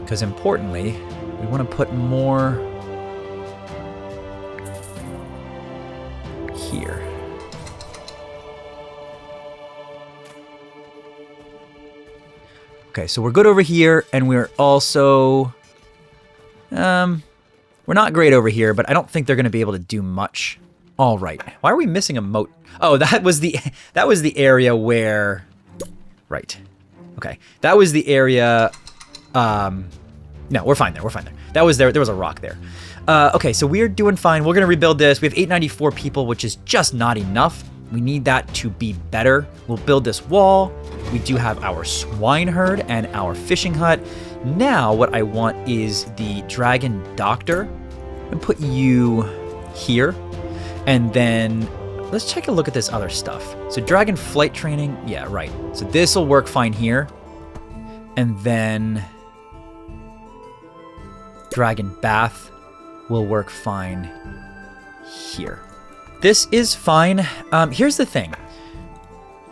Because importantly, we want to put more here. Okay, so we're good over here, and we're also... we're not great over here, but I don't think they're going to be able to do much All right. Why are we missing a moat? Oh, that was the area where... Right. Okay. That was the area... No, we're fine there. We're fine there. That was there. There was a rock there. Okay, so we're doing fine. We're going to rebuild this. We have 894 people, which is just not enough. We need that to be better. We'll build this wall. We do have our swine herd and our fishing hut. Now, what I want is the dragon doctor. I'm going to put you here. And then let's take a look at this other stuff. So dragon flight training. Yeah, right. So this will work fine here. And then dragon bath will work fine here. This is fine. Here's the thing.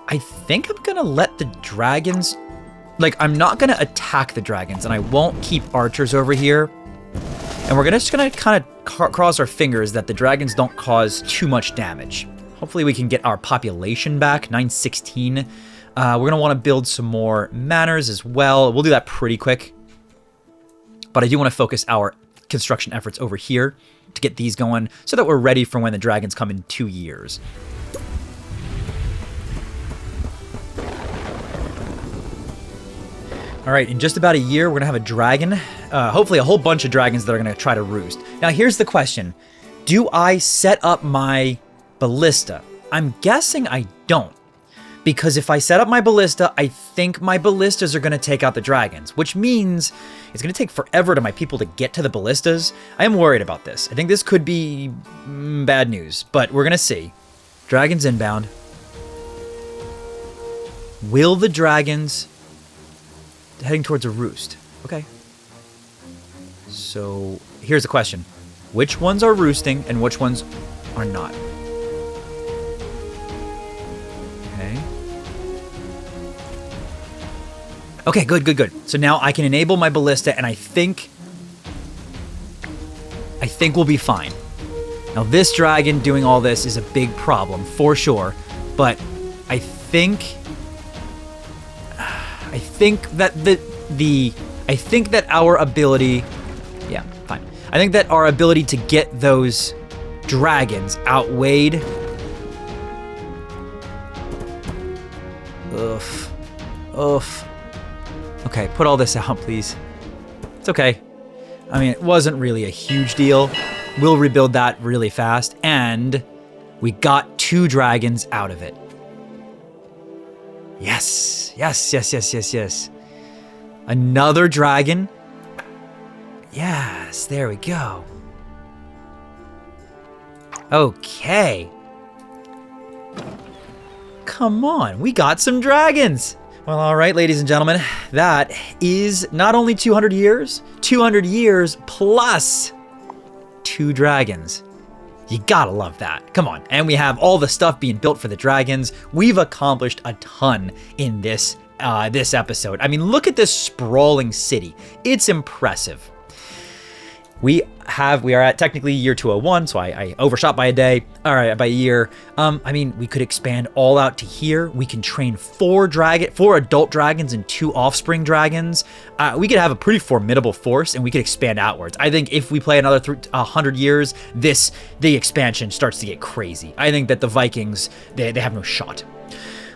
I think I'm gonna let the dragons, like I'm not gonna attack the dragons, and I won't keep archers over here. And we're just gonna kind of cross our fingers that the dragons don't cause too much damage. Hopefully we can get our population back, 916. We're gonna wanna build some more manors as well. We'll do that pretty quick. But I do wanna focus our construction efforts over here to get these going so that we're ready for when the dragons come in 2 years. All right, in just about a year, we're gonna have a dragon, hopefully a whole bunch of dragons that are gonna try to roost. Now, here's the question. Do I set up my ballista? I'm guessing I don't. Because if I set up my ballista, I think my ballistas are gonna take out the dragons, which means it's gonna take forever to my people to get to the ballistas. I am worried about this. I think this could be bad news, but we're gonna see. Dragons inbound. Will the dragons... heading towards a roost. Okay. So here's the question. Which ones are roosting and which ones are not? Okay. Okay, good. So now I can enable my ballista and I think we'll be fine. Now this dragon doing all this is a big problem for sure, but I think that our ability, yeah, fine. I think that our ability to get those dragons outweighed. Oof. Okay, put all this out, please. It's okay. I mean, it wasn't really a huge deal. We'll rebuild that really fast, and we got 2 dragons out of it. Yes. Another dragon. Yes, there we go. Okay. Come on, we got some dragons. Well, all right, ladies and gentlemen, that is not only 200 years plus 2 dragons. You gotta love that. Come on. And we have all the stuff being built for the dragons. We've accomplished a ton in this episode. I mean, look at this sprawling city. It's impressive. We are at technically year 201, so I overshot by a day. All right, by a year. I mean, we could expand all out to here. We can train 4 adult dragons and 2 offspring dragons. We could have a pretty formidable force, and we could expand outwards. I think if we play another 100 years, the expansion starts to get crazy. I think that the Vikings, they have no shot.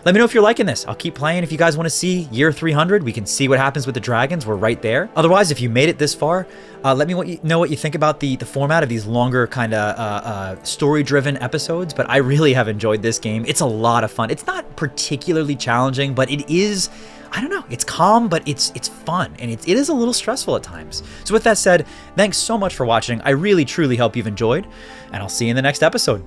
Let me know if you're liking this. I'll keep playing. If you guys want to see year 300, we can see what happens with the dragons. We're right there. Otherwise, if you made it this far, let me know what you think about the format of these longer kind of story-driven episodes. But I really have enjoyed this game. It's a lot of fun. It's not particularly challenging, but it is... I don't know. It's calm, but it's fun, and it is a little stressful at times. So with that said, thanks so much for watching. I really, truly hope you've enjoyed, and I'll see you in the next episode.